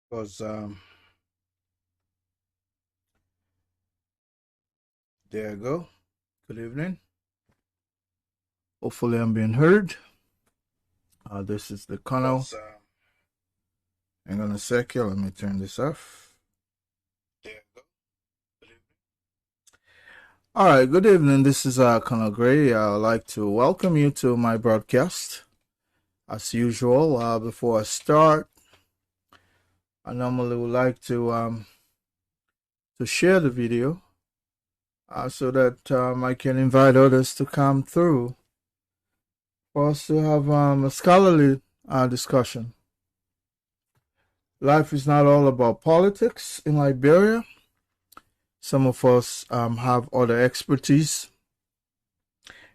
Because there you go. Good evening. Hopefully, I'm being heard. This is the Colonel. Hang on a second. Let me turn this off. There you go. Good evening. All right. Good evening. This is Colonel Gray. I'd like to welcome you to my broadcast. As usual, before I start, I normally would like to share the video so that I can invite others to come through for us to have a scholarly discussion. Life is not all about politics in Liberia. Some of us have other expertise,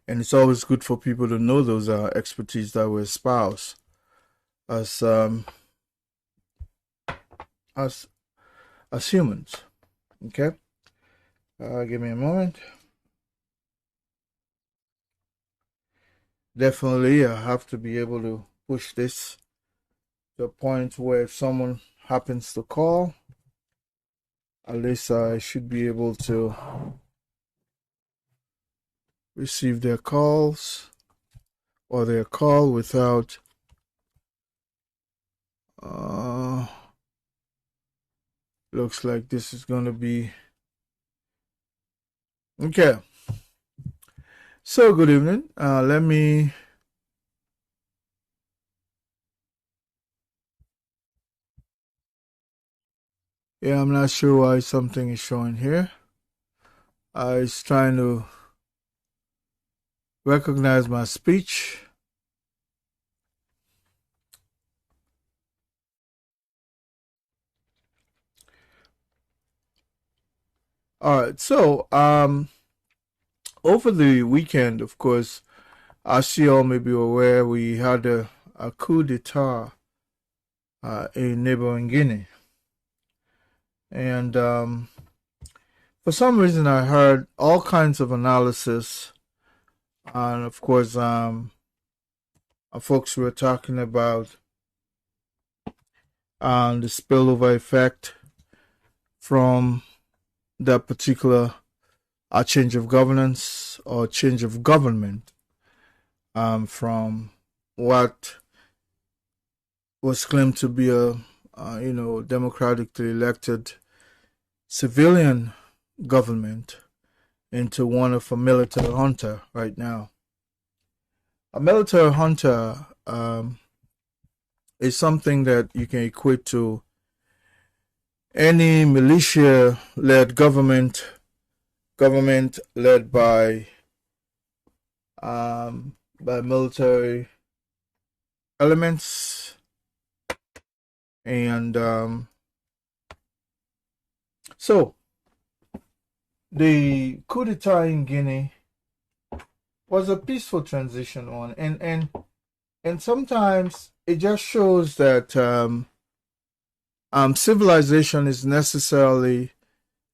and it's always good for people to know those expertise that we espouse as humans. Okay, give me a moment. Definitely, I have to be able to push this to a point where if someone happens to call, at least I should be able to receive their calls or their call without looks like this is going to be okay. So good evening. Let me I'm not sure why something is showing here. It's trying to recognize my speech. All right. So over the weekend, of course, as you all may be aware, we had a coup d'etat in neighboring Guinea. And for some reason, I heard all kinds of analysis. And of course, folks were talking about the spillover effect from that particular change of governance or change of government from what was claimed to be a democratically elected civilian government into one of a military junta right now. A military junta is something that you can equate to any militia-led government led by military elements, and so the coup d'etat in Guinea was a peaceful transition one, and sometimes it just shows that civilization is necessarily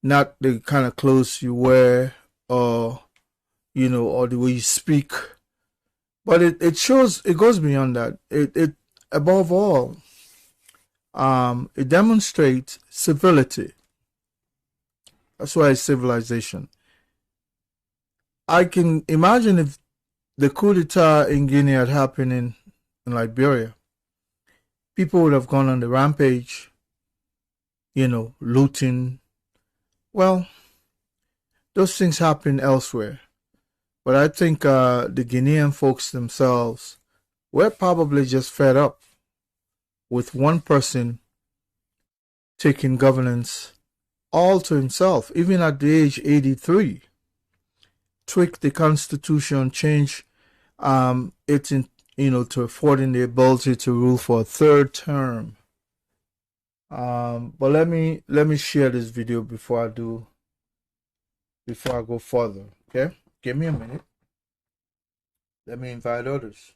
not the kind of clothes you wear or or the way you speak, but it shows, it goes beyond that. It above all, it demonstrates civility. That's why it's civilization. I can imagine if the coup d'etat in Guinea had happened in Liberia, people would have gone on the rampage, looting. Well, those things happen elsewhere. But I think the Guinean folks themselves were probably just fed up with one person taking governance all to himself, even at the age 83. Tweak the constitution, change it to affording the ability to rule for a third term. But let me share this video before I go further. Okay. Give me a minute. Let me invite others.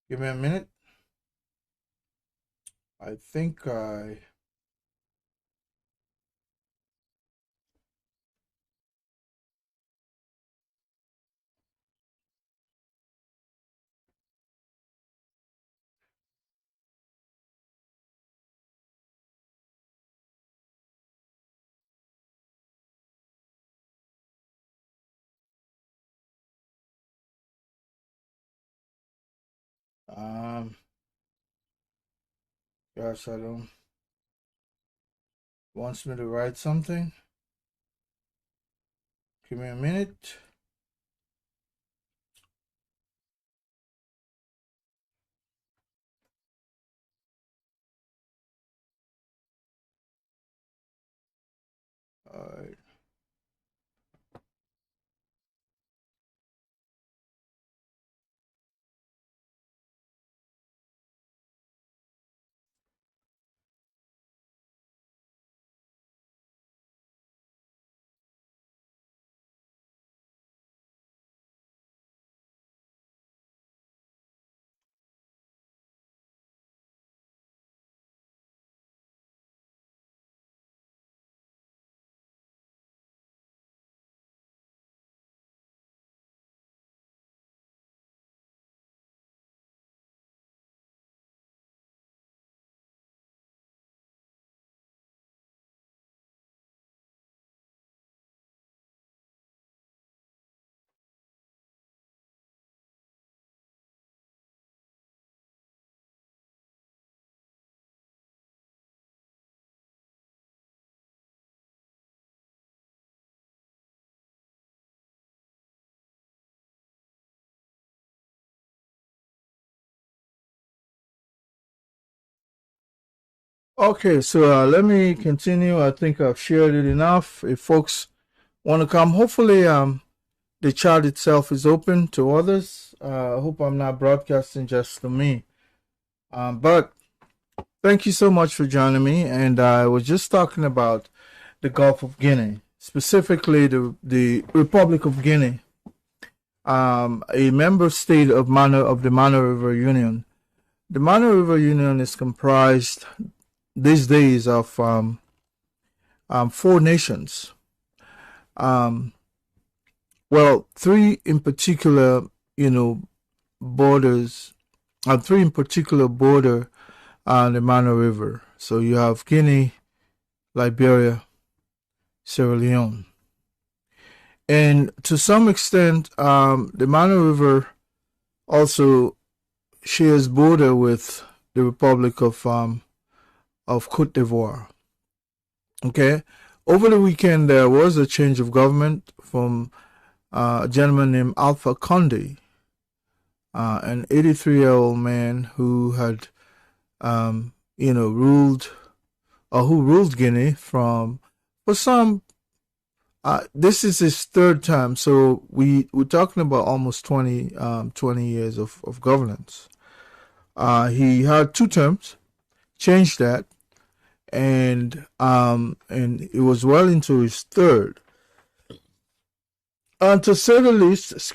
Give me a minute. I think I. Um. Gosh, I don't. Wants me to write something. Give me a minute. All right. Okay, so let me continue. I think I've shared it enough. If folks want to come, hopefully, the chat itself is open to others. I hope I'm not broadcasting just to me. But thank you so much for joining me. And I was just talking about the Gulf of Guinea, specifically the Republic of Guinea, a member state of the Mano River Union. The Mano River Union is comprised these days of 4 nations. Well, 3 in particular, borders, 3 in particular border the Mano River. So you have Guinea, Liberia, Sierra Leone. And to some extent, the Mano River also shares border with the Republic of Cote d'Ivoire. Okay, over the weekend there was a change of government from a gentleman named Alpha Conde, an 83-year-old man who had, ruled Guinea for some. This is his 3rd time, so we're talking about almost 20 years of governance. He had 2 terms, changed that, and it was well into his 3rd. To say the least,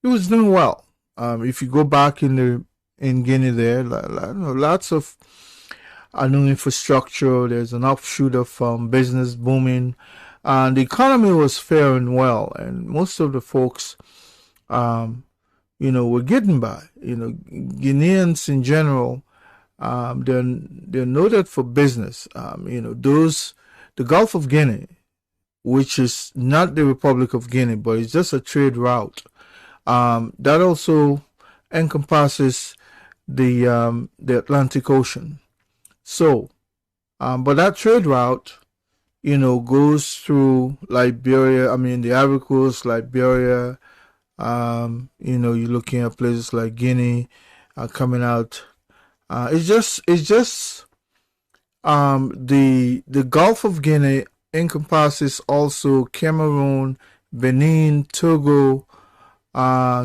he was doing well. If you go back in Guinea, there, lots of new infrastructure. There's an offshoot of business booming, and the economy was faring well. And most of the folks, were getting by. Guineans in general, they're noted for business. The Gulf of Guinea, which is not the Republic of Guinea, but it's just a trade route. That also encompasses the Atlantic Ocean. So, but that trade route, goes through Liberia. I mean, the Ivory Coast, Liberia. You're looking at places like Guinea, coming out. It's just the Gulf of Guinea encompasses also Cameroon, Benin, Togo,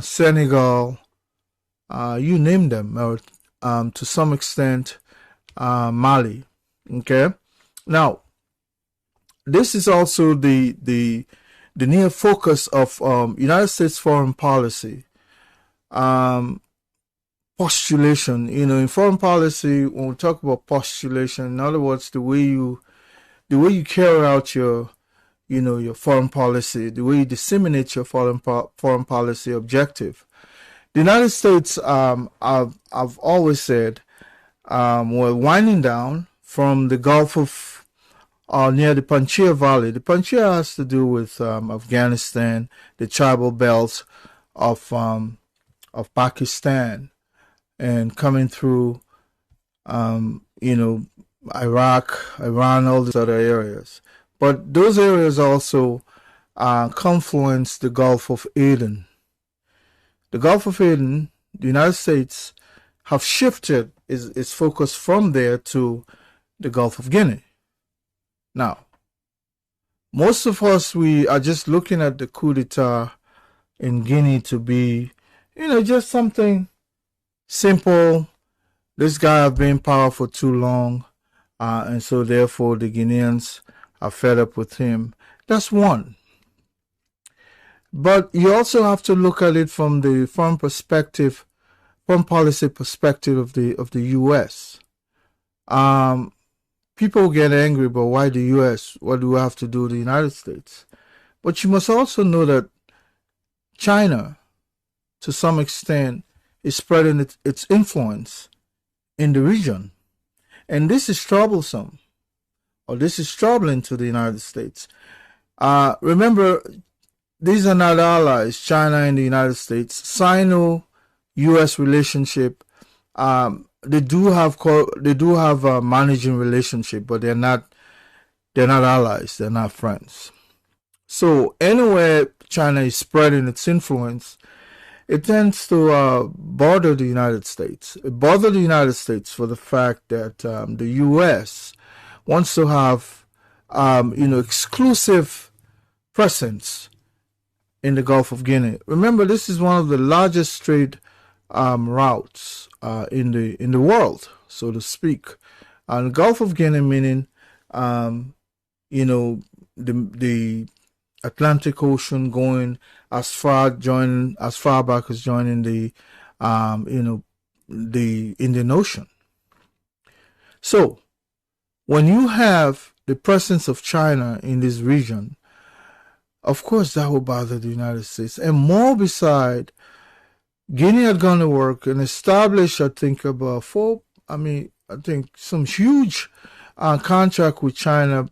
Senegal, you name them, or to some extent, Mali. Okay, now this is also the near focus of United States foreign policy. Postulation, in foreign policy, when we talk about postulation, in other words, the way you carry out your foreign policy, the way you disseminate your foreign policy objective. The United States, I've always said, we're winding down from the Gulf of near the Panjshir Valley. The Panjshir has to do with Afghanistan, the tribal belts of Pakistan, and coming through, Iraq, Iran, all these other areas. But those areas also confluence the Gulf of Aden. The Gulf of Aden, the United States have shifted its focus from there to the Gulf of Guinea. Now, most of us, we are just looking at the coup d'etat in Guinea to be, just something simple. This guy has been in power for too long, and so therefore the Guineans are fed up with him. That's one. But you also have to look at it from the foreign policy perspective of the U.S. People get angry, but why the U.S.? What do we have to do with the United States? But you must also know that China, to some extent, is spreading its influence in the region. And this is troublesome, or this is troubling to the United States. Remember, these are not allies, China and the United States. Sino-U.S. relationship, they do have a managing relationship, but they're not allies, they're not friends. So anywhere China is spreading its influence, it tends to bother the United States. It bothers the United States for the fact that the U.S. wants to have, exclusive presence in the Gulf of Guinea. Remember, this is one of the largest trade routes in the world, so to speak. And the Gulf of Guinea meaning, the Atlantic Ocean going as far back as joining the Indian Ocean. So when you have the presence of China in this region, of course that will bother the United States. And more beside, Guinea had gone to work and established, I think some huge contract with China,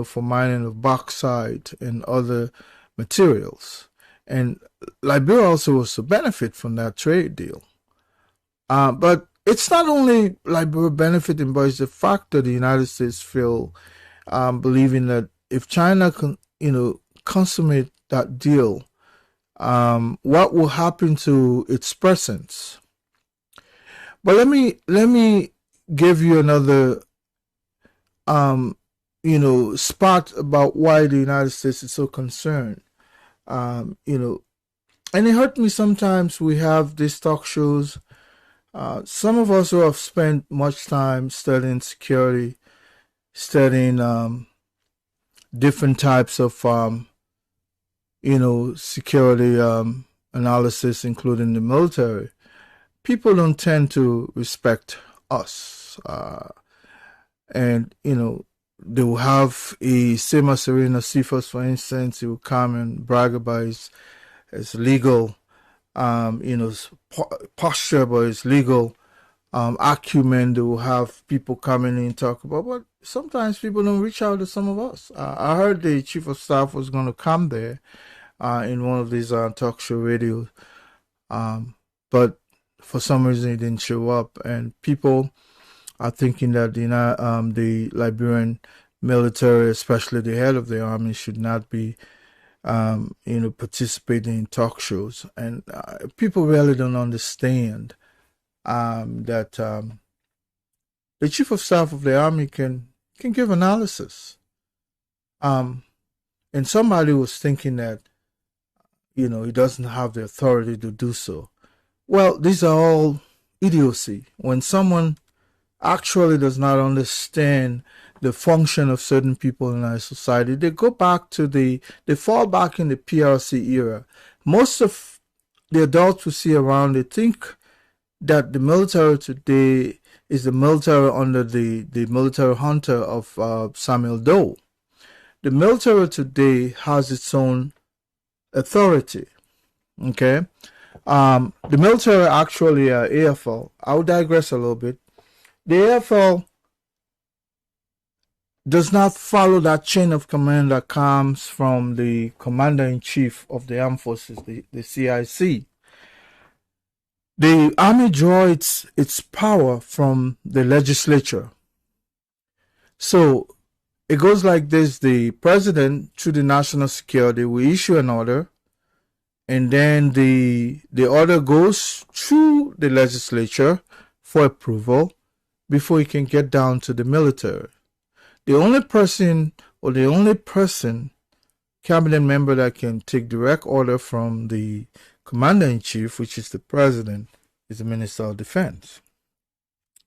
for mining of bauxite and other materials. And Liberia also was to benefit from that trade deal. But it's not only Liberia benefiting, but it's the fact that the United States feel, believing that if China can, consummate that deal, what will happen to its presence? But let me give you another spot about why the United States is so concerned. And it hurt me sometimes. We have these talk shows. Some of us who have spent much time studying security, studying different types of security analysis, including the military, people don't tend to respect us. And they will have a Sema Serena Cephas, for instance. He will come and brag about his legal, posture, about his legal acumen. They will have people come in and talk about, but sometimes people don't reach out to some of us. I heard the chief of staff was going to come there in one of these talk show radios, but for some reason he didn't show up, and people are thinking that the Liberian military, especially the head of the army, should not be, participating in talk shows. And people really don't understand that the chief of staff of the army can give analysis. And somebody was thinking that, he doesn't have the authority to do so. Well, these are all idiocy. When someone actually does not understand the function of certain people in our society, they fall back in the PRC era. Most of the adults we see around, they think that the military today is the military under the military junta of Samuel Doe. The military today has its own authority. Okay. The military actually, AFL, I'll digress a little bit. The AFL does not follow that chain of command that comes from the commander-in-chief of the armed forces, the CIC. The army draws its power from the legislature. So it goes like this: the president, through the national security, will issue an order, and then the order goes through the legislature for approval before it can get down to the military. The only person cabinet member that can take direct order from the commander-in-chief, which is the president, is the Minister of Defense.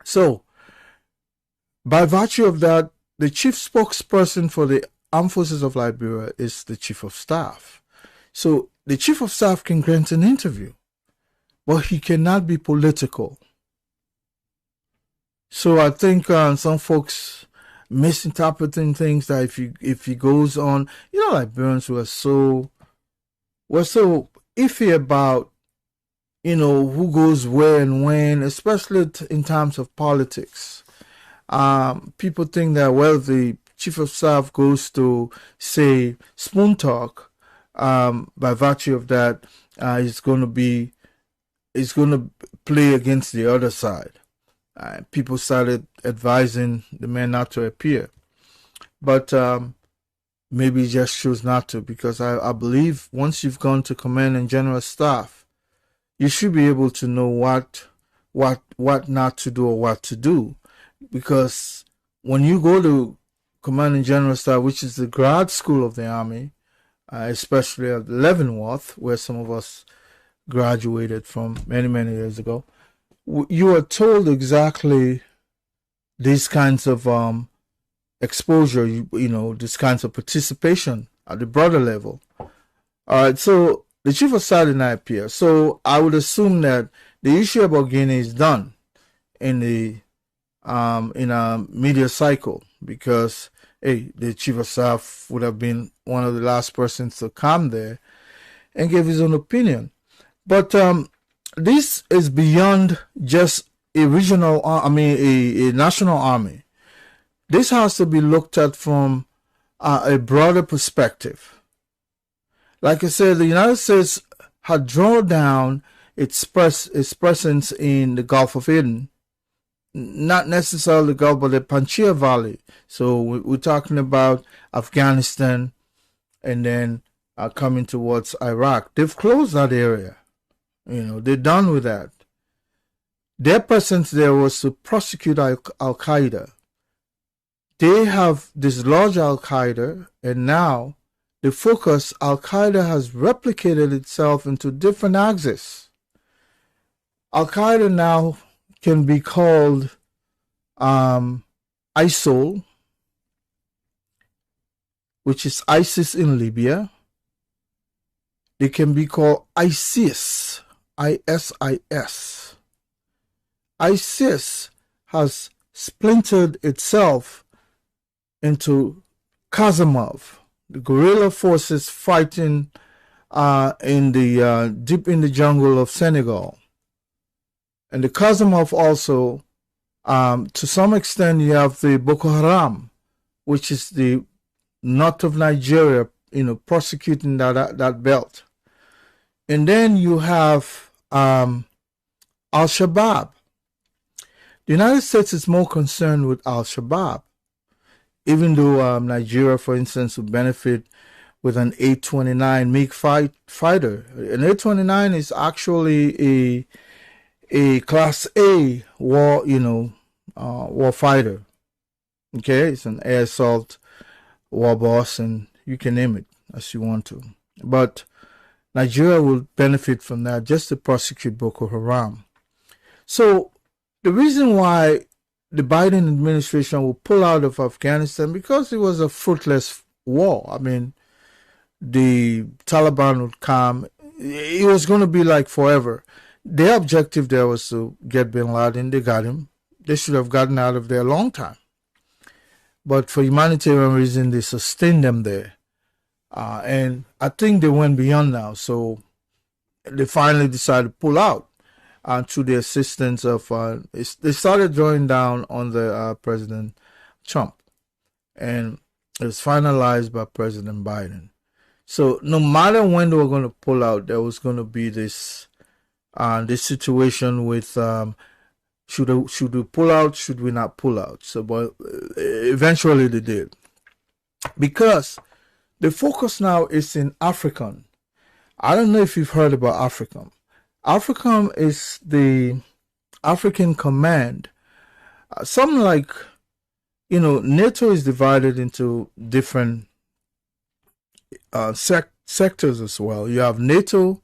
So, by virtue of that, the chief spokesperson for the Armed Forces of Liberia is the Chief of Staff. So, the Chief of Staff can grant an interview, but he cannot be political. So, I think some folks misinterpreting things that if he goes on, Liberians were so iffy about, who goes where and when, especially in terms of politics. People think that, well, the Chief of Staff goes to, say, Spoon Talk, by virtue of that, he's going to play against the other side. People started advising the man not to appear. But maybe he just chose not to, because I believe once you've gone to Command and General Staff, you should be able to know what not to do or what to do. Because when you go to Command and General Staff, which is the grad school of the Army, especially at Leavenworth, where some of us graduated from many, many years ago, you are told exactly these kinds of exposure, these kinds of participation at the broader level. All right, so the Chief of Staff did not appear. So I would assume that the issue about Guinea is done in a media cycle, because the Chief of Staff would have been one of the last persons to come there and give his own opinion. But this is beyond just a regional, a national army. This has to be looked at from a broader perspective. Like I said, the United States had drawn down its presence in the Golf of Eden, not necessarily the Gulf, but the Panjshir Valley. So we're talking about Afghanistan, and then coming towards Iraq. They've closed that area. They're done with that. Their presence there was to prosecute Al-Qaeda. They have dislodged Al-Qaeda, and now the focus, Al-Qaeda has replicated itself into different axes. Al-Qaeda now can be called ISIL, which is ISIS in Libya. They can be called ISIS, ISIS. ISIS has splintered itself into Casamov, the guerrilla forces fighting in the deep in the jungle of Senegal. And the Casamov also, to some extent, you have the Boko Haram, which is the north of Nigeria, prosecuting that belt. And then you have Al-Shabaab. The United States is more concerned with Al-Shabaab, even though Nigeria, for instance, would benefit with an A-29 MiG fighter. An A-29 is actually a Class A war fighter. Okay, it's an air assault war boss, and you can name it as you want to. But Nigeria will benefit from that just to prosecute Boko Haram. So the reason why the Biden administration will pull out of Afghanistan, because it was a fruitless war. I mean, the Taliban would come. It was going to be like forever. Their objective there was to get bin Laden. They got him. They should have gotten out of there a long time. But for humanitarian reasons, they sustained them there. And I think they went beyond now. So they finally decided to pull out through the assistance of, they started drawing down on the President Trump. And it was finalized by President Biden. So no matter when they were going to pull out, there was going to be this situation with should we pull out, should we not pull out? So, but eventually they did, because the focus now is in AFRICOM. I don't know if you've heard about AFRICOM. AFRICOM is the African Command. Something like, NATO is divided into different sectors as well. You have NATO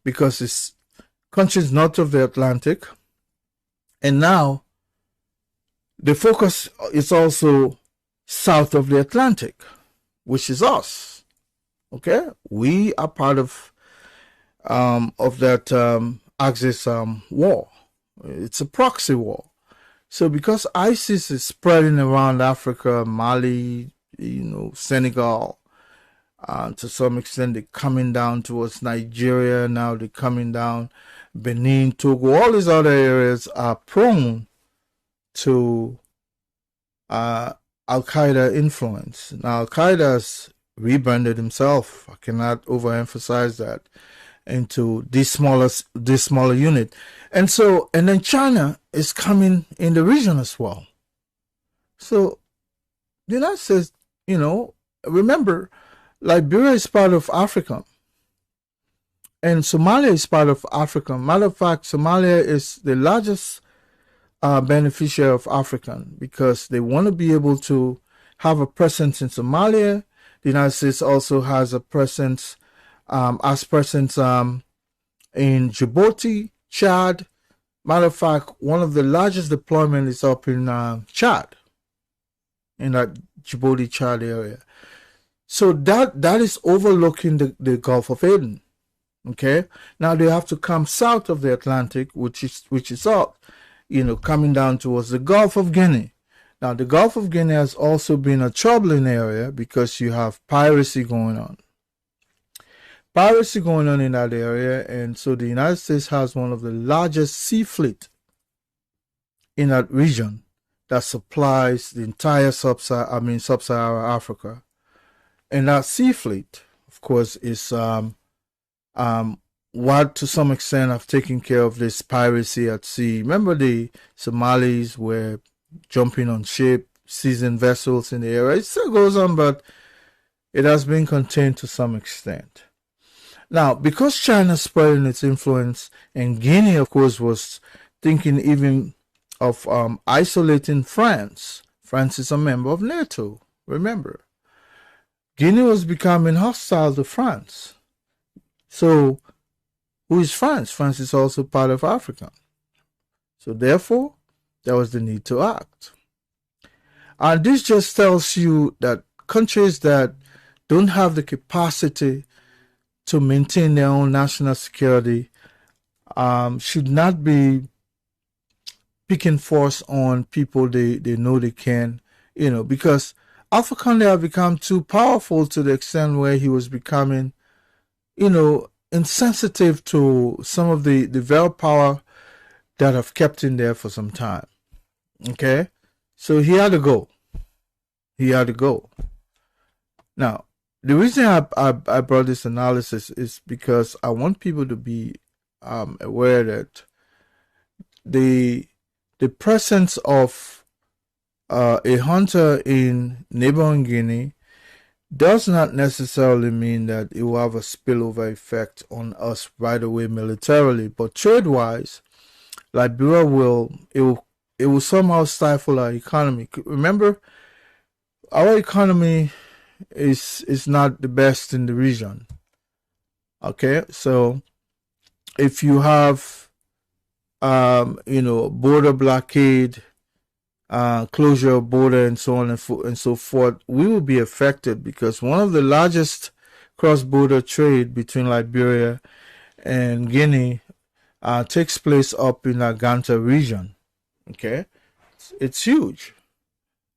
because it's countries north of the Atlantic. And now the focus is also south of the Atlantic, which is us. Okay? We are part of that Axis war. It's a proxy war. So because ISIS is spreading around Africa, Mali, Senegal, to some extent they're coming down towards Nigeria, now they're coming down Benin, Togo, all these other areas are prone to Al-Qaeda influence. Now Al-Qaeda has rebranded himself, I cannot overemphasize that, into this smaller unit. And then China is coming in the region as well. So the United States, remember, Liberia is part of Africa. And Somalia is part of Africa. Matter of fact, Somalia is the largest beneficiary of African, because they want to be able to have a presence in Somalia. The United States also has a presence, in Djibouti, Chad. Matter of fact, one of the largest deployments is up in Chad, in that Djibouti, Chad area. So that is overlooking the Gulf of Aden. Okay, now they have to come south of the Atlantic, which is up, coming down towards the Golf of Guinea. Now the Gulf of Guinea has also been a troubling area because you have piracy going on. Piracy going on in that area, and so the United States has one of the largest sea fleet in that region that supplies the entire sub-Saharan Africa. And that sea fleet, of course, is what to some extent have taken care of this piracy at sea. Remember, the Somalis were jumping on ships, seizing vessels in the area. It still goes on, but it has been contained to some extent. Now, because China spreading its influence, and Guinea, of course, was thinking even of isolating France. France is a member of NATO, remember. Guinea was becoming hostile to France. So, who is France? France is also part of Africa. So, therefore, there was the need to act. And this just tells you that countries that don't have the capacity to maintain their own national security should not be picking force on people they know they can, because Alpha Conde have become too powerful to the extent where he was becoming, insensitive to some of the very power that have kept him there for some time. Okay? So he had to go. Now, the reason I brought this analysis is because I want people to be aware that the presence of a hunter in neighboring Guinea does not necessarily mean that it will have a spillover effect on us right away militarily, but trade-wise, Liberia will somehow stifle our economy. Remember, our economy is not the best in the region. Okay, so if you have border blockade, closure of border, and so on and so forth, we will be affected, because one of the largest cross-border trade between Liberia and Guinea takes place up in the Ganta region. Okay, it's huge.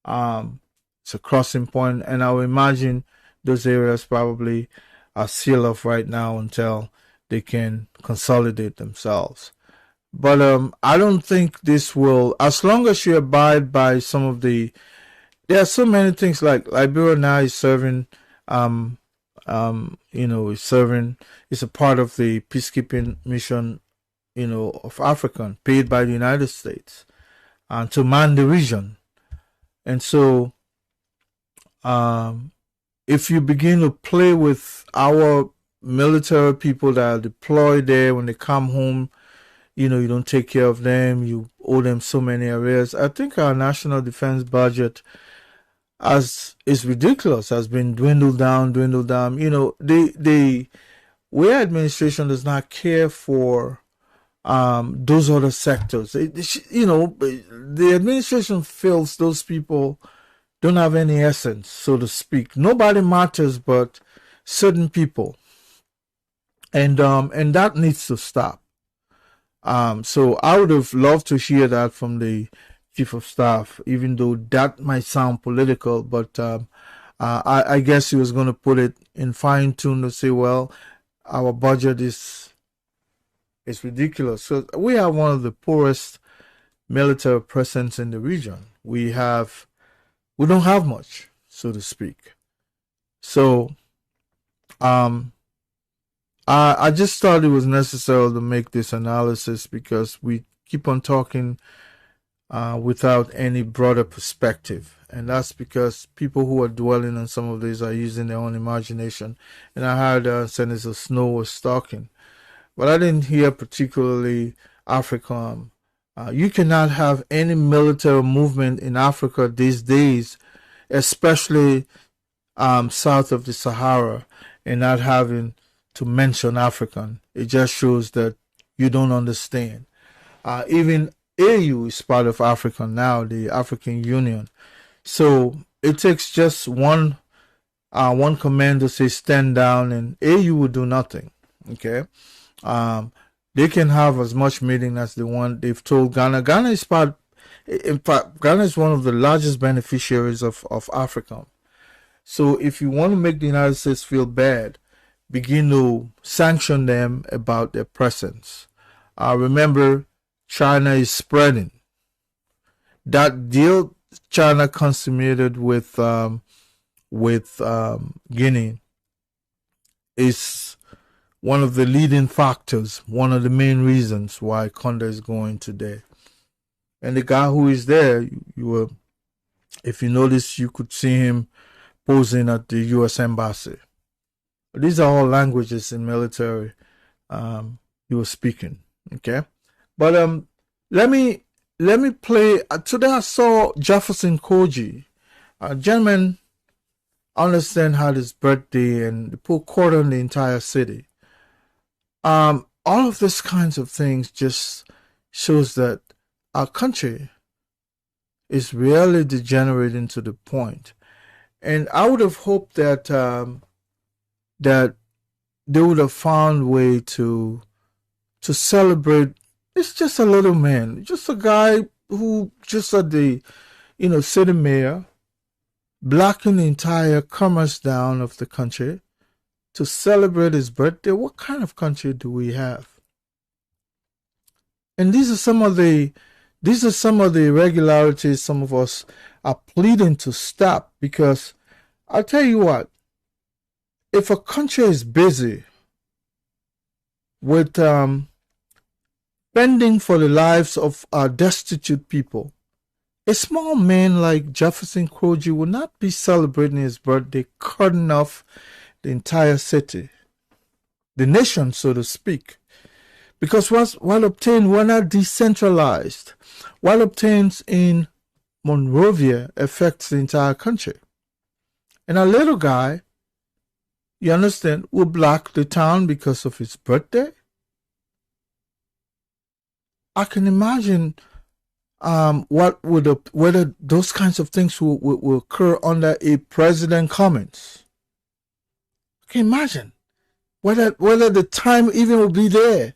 It's a crossing point, and I would imagine those areas probably are sealed off right now until they can consolidate themselves. But I don't think this will, as long as you abide by some of the, there are so many things, like Liberia now is serving, is serving, is a part of the peacekeeping mission, of Africa, paid by the United States, to man the region. And so, if you begin to play with our military people that are deployed there, when they come home, you don't take care of them, you owe them so many arrears. I think our national defense budget, as is ridiculous, has been dwindled down. The way administration does not care for those other sectors. The administration feels those people don't have any essence, so to speak. Nobody matters but certain people, and that needs to stop. So I would have loved to hear that from the chief of staff, even though that might sound political, but I guess he was going to put it in fine tune to say, well, our budget is ridiculous. So we have one of the poorest military presence in the region. We don't have much, so to speak. So I just thought it was necessary to make this analysis, because we keep on talking without any broader perspective. And that's because people who are dwelling on some of these are using their own imagination. And I heard Senator Snow was talking, but I didn't hear particularly AFRICOM. You cannot have any military movement in Africa these days, especially south of the Sahara, and not having to mention African. It just shows that you don't understand. Even AU is part of Africa now, the African Union. So it takes just one command to say stand down, and AU will do nothing. Okay, they can have as much meeting as they want. They've told Ghana. Ghana is part. In fact, Ghana is one of the largest beneficiaries of Africa. So if you want to make the United States feel bad, begin to sanction them about their presence. Remember, China is spreading. That deal China consummated with Guinea is one of the leading factors, one of the main reasons why Conda is going today. And the guy who is there, if you notice, you could see him posing at the U.S. Embassy. These are all languages in military he was speaking. Okay, but let me play. Today I saw Jefferson Koji. Gentlemen, understand how his birthday and the poor quarter in the entire city. All of these kinds of things just shows that our country is really degenerating to the point. And I would have hoped that that they would have found a way to celebrate. It's just a little man, just a guy who just at the city mayor, blocking the entire commerce down of the country to celebrate his birthday. What kind of country do we have? And these are some of the irregularities some of us are pleading to stop, because I'll tell you what, if a country is busy with fending for the lives of our destitute people, a small man like Jefferson Koji will not be celebrating his birthday, cutting off the entire city, the nation, so to speak. Because while obtained, we're not decentralized. While obtained in Monrovia affects the entire country. And a little guy, you understand, will block the town because of his birthday. I can imagine whether those kinds of things will occur under a president comments. I can imagine whether the time even will be there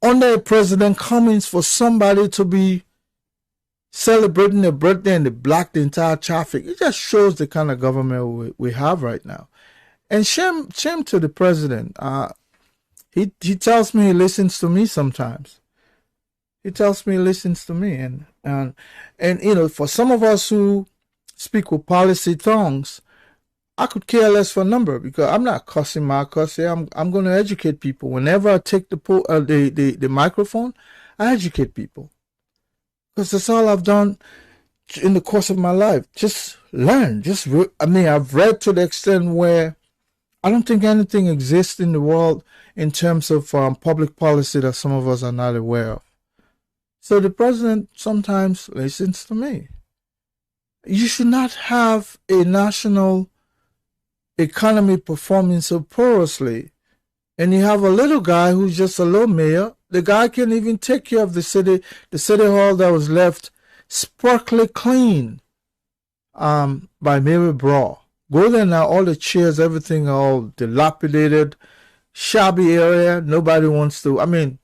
under a president comments for somebody to be celebrating their birthday and they block the entire traffic. It just shows the kind of government we have right now. And shame to the president. He tells me he listens to me sometimes. He tells me he listens to me, and you know, for some of us who speak with policy tongues, I could care less for a number because I'm not cussing my cuss here. I'm going to educate people. Whenever I take the microphone, I educate people because that's all I've done in the course of my life. Just learn. I've read to the extent where I don't think anything exists in the world in terms of public policy that some of us are not aware of. So the president sometimes listens to me. You should not have a national economy performing so porously, and you have a little guy who's just a little mayor. The guy can't even take care of the city hall that was left sparkly clean by Mary Braw. Go there now, all the chairs, everything all dilapidated, shabby area. Nobody wants to. I mean,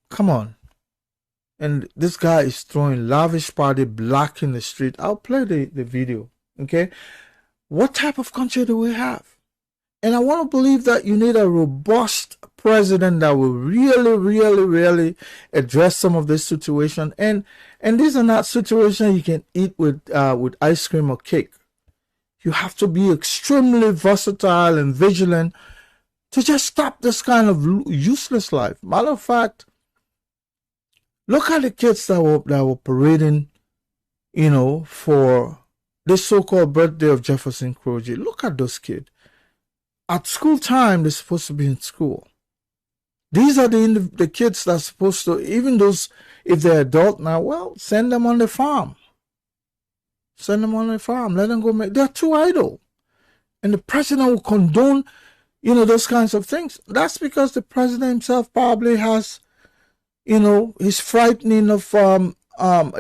come on. And this guy is throwing lavish party, blocking the street. I'll play the video, okay? What type of country do we have? And I want to believe that you need a robust president that will really, really, really address some of this situation. And these are not situations you can eat with ice cream or cake. You have to be extremely versatile and vigilant to just stop this kind of useless life. Matter of fact, look at the kids that were parading, you know, for this so-called birthday of Jefferson Croce. Look at those kids. At school time, they're supposed to be in school. These are the kids that are supposed to, even those, if they're adult now, well, send them on the farm. Send them on the farm. Let them go they're too idle. And the president will condone, you know, those kinds of things. That's because the president himself probably has, you know, he's frightening of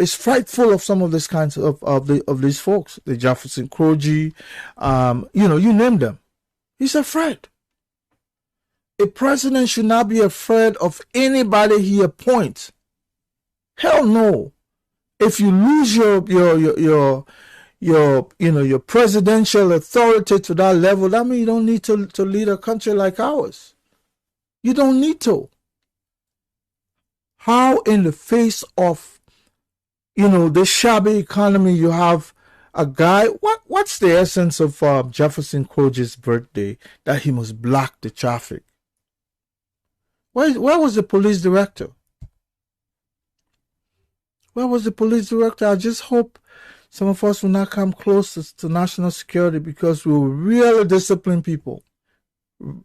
is frightful of some of these kinds of these folks, the Jefferson Croce, you know, you name them. He's afraid. A president should not be afraid of anybody he appoints. Hell no. If you lose your presidential authority to that level, that means you don't need to lead a country like ours. You don't need to. How in the face of, you know, this shabby economy, you have a guy, what's the essence of Jefferson Croce's birthday that he must block the traffic? Where was the police director? Where was the police director? I just hope some of us will not come close to national security because we will really discipline people.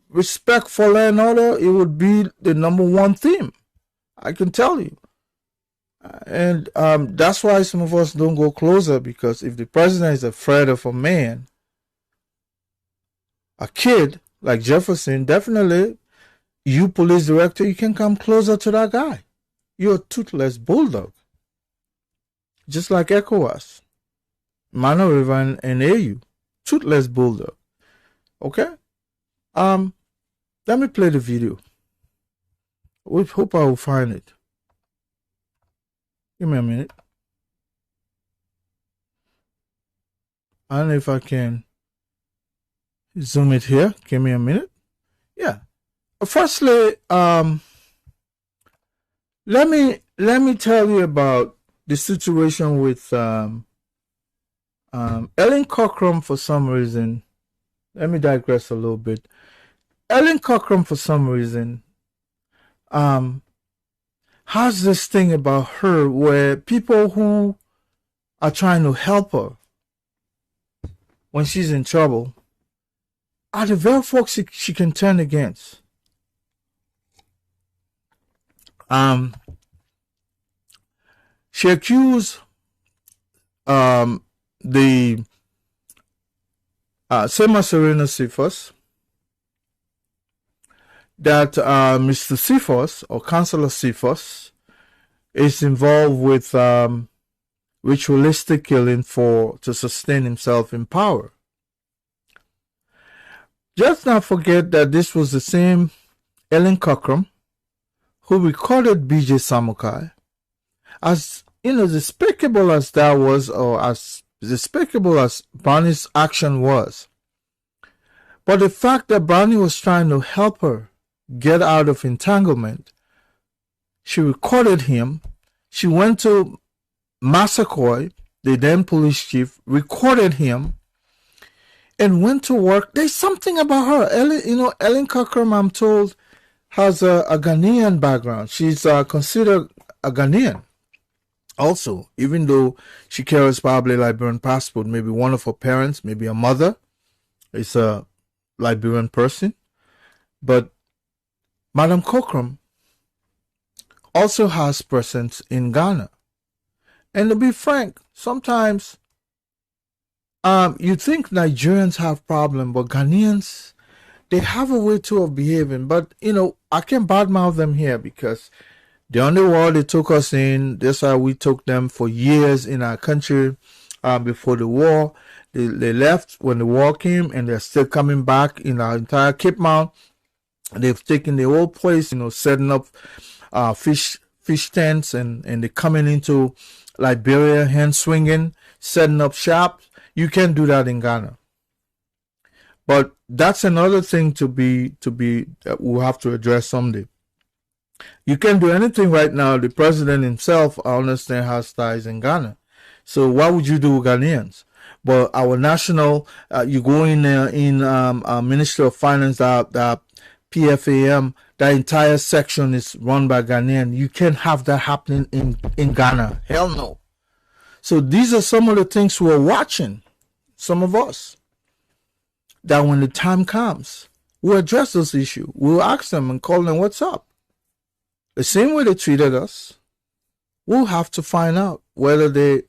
Respect for law and order, it would be the number one theme. I can tell you. And that's why some of us don't go closer, because if the president is afraid of a man, a kid like Jefferson, definitely you police director, you can come closer to that guy. You're a toothless bulldog. Just like ECOWAS, Mano River and AU, toothless bulldog. Okay? Let me play the video. We hope I will find it. Give me a minute. I don't know if I can zoom it here. Give me a minute. Yeah. Firstly, let me tell you about the situation with Ellen Cochran. For some reason, let me digress a little bit. Ellen Cochran, for some reason, has this thing about her where people who are trying to help her when she's in trouble are the very folks she can turn against. She accused the Sema Serena Cephas, that Mr. Cephas, or Councillor Cephas, is involved with ritualistic killing to sustain himself in power. Just not forget that this was the same Ellen Cochran who recorded B.J. Samukai. As despicable as that was, or as despicable as Brownie's action was, but the fact that Brownie was trying to help her get out of entanglement, she recorded him. She went to Massaquoi, the then police chief, recorded him, and went to work. There's something about her. Ellen Cochran, I'm told, has a Ghanaian background. She's considered a Ghanaian also, even though she carries probably a Liberian passport. Maybe one of her parents, maybe a mother, is a Liberian person. But Madam Cochran also has presence in Ghana. And to be frank, sometimes you think Nigerians have problems, but Ghanaians, they have a way too of behaving. But, I can't badmouth them here because the underworld, they took us in. That's how we took them for years in our country before the war. They left when the war came, and they're still coming back in our entire Cape Mount. They've taken the whole place, setting up fish tents, and they're coming into Liberia, hand swinging, setting up shops. You can't do that in Ghana. But that's another thing that we'll have to address someday. You can't do anything right now. The president himself, I understand, has ties in Ghana. So what would you do with Ghanaians? But our national, you go in Ministry of Finance, that PFAM, that entire section is run by Ghanaian. You can't have that happening in Ghana. Hell no. So these are some of the things we're watching, some of us, that when the time comes, we'll address this issue. We'll ask them and call them, what's up? The same way they treated us, we'll have to find out whether they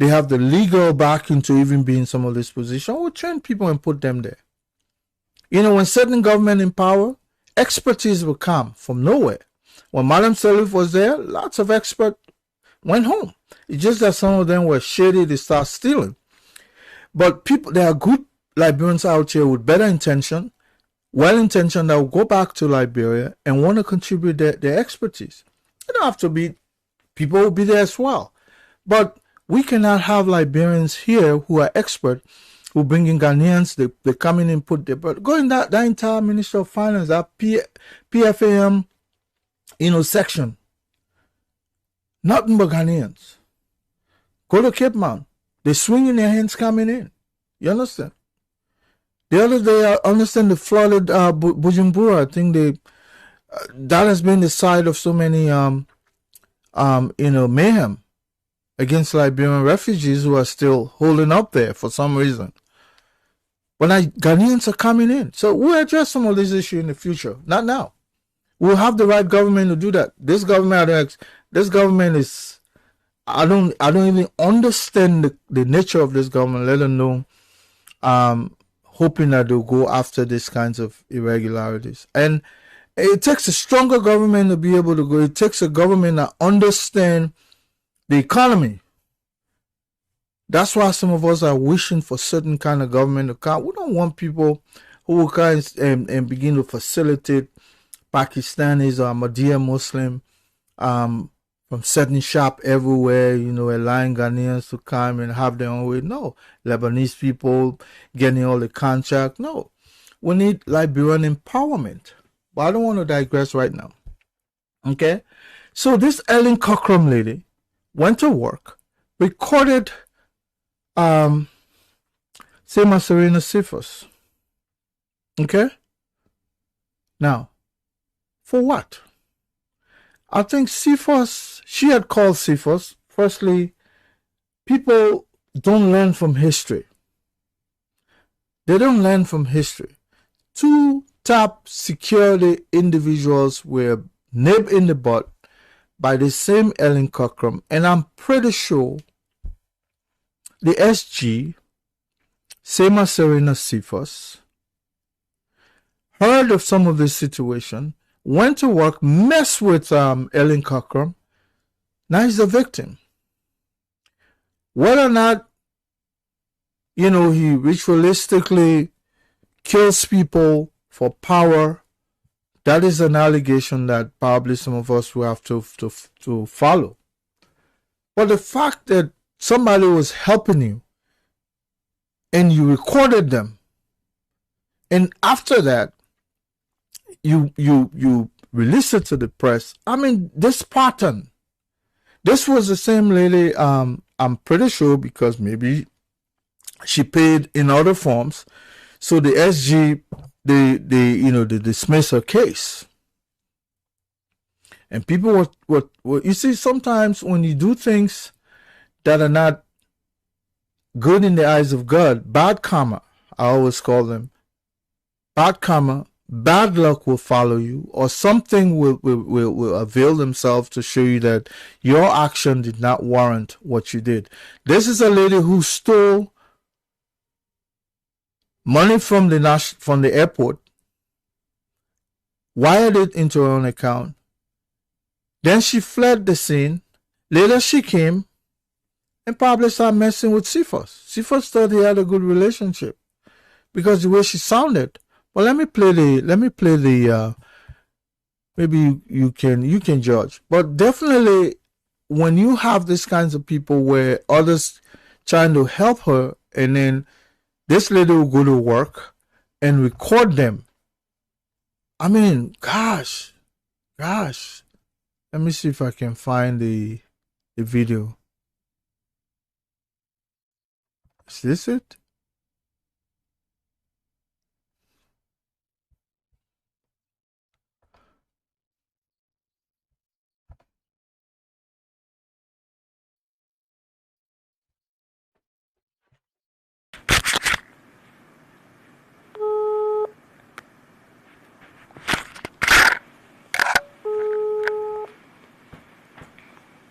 have the legal backing to even be in some of this position. We'll train people and put them there. When certain government in power, expertise will come from nowhere. When Madam Salif was there, lots of experts went home. It's just that some of them were shady, they start stealing. But there are good Liberians out here with better intention, well-intentioned, that will go back to Liberia and want to contribute their expertise. You don't have to be, people will be there as well. But we cannot have Liberians here who are expert, who bring in Ghanaians, they come in and put but go in that entire Ministry of Finance, that PFAM, section. Nothing but Ghanaians. Go to Cape Mount. They swing in their hands coming in. You understand? The other day, I understand the flooded Bujumbura. I think that has been the site of so many mayhem against Liberian refugees who are still holding up there for some reason. But Ghanaians are coming in. So we'll address some of these issues in the future. Not now. We'll have the right government to do that. This government is, I don't even understand the nature of this government, let alone hoping that they'll go after these kinds of irregularities. And it takes a stronger government to be able to go. It takes a government that understands the economy. That's why some of us are wishing for certain kind of government to come. We don't want people who will come and begin to facilitate Pakistanis or Ahmadiyya Muslim from setting shop everywhere, allowing Ghanaians to come and have their own way. No. Lebanese people getting all the contract. No. We need Liberian empowerment. But I don't want to digress right now. Okay? So this Ellen Cochran lady went to work, recorded Sema Serena Cephas. Okay? Now, for what? I think Cephas, she had called Cephas. Firstly, people don't learn from history. They don't learn from history. Two top security individuals were nipped in the butt by the same Ellen Cochran, and I'm pretty sure the SG Sema Serena Cephas, heard of some of this situation, went to work, messed with Ellen Cochran. Now he's a victim. Whether or not, he ritualistically kills people for power, that is an allegation that probably some of us will have to follow. But the fact that somebody was helping you and you recorded them, and after that you released it to the press. I mean, this pattern. This was the same lady, I'm pretty sure, because maybe she paid in other forms. So the SG, they dismiss her case. And people what you see, sometimes when you do things that are not good in the eyes of God, bad karma, I always call them, bad karma, bad luck will follow you, or something will avail themselves to show you that your action did not warrant what you did. This is a lady who stole money from the airport, wired it into her own account. Then she fled the scene. Later she came and probably started messing with Cephas. Cephas thought he had a good relationship because the way she sounded. Well, let me play the maybe you can judge. But definitely when you have these kinds of people where others trying to help her, and then this lady will go to work and record them. I mean, gosh. Let me see if I can find the video. Is this it?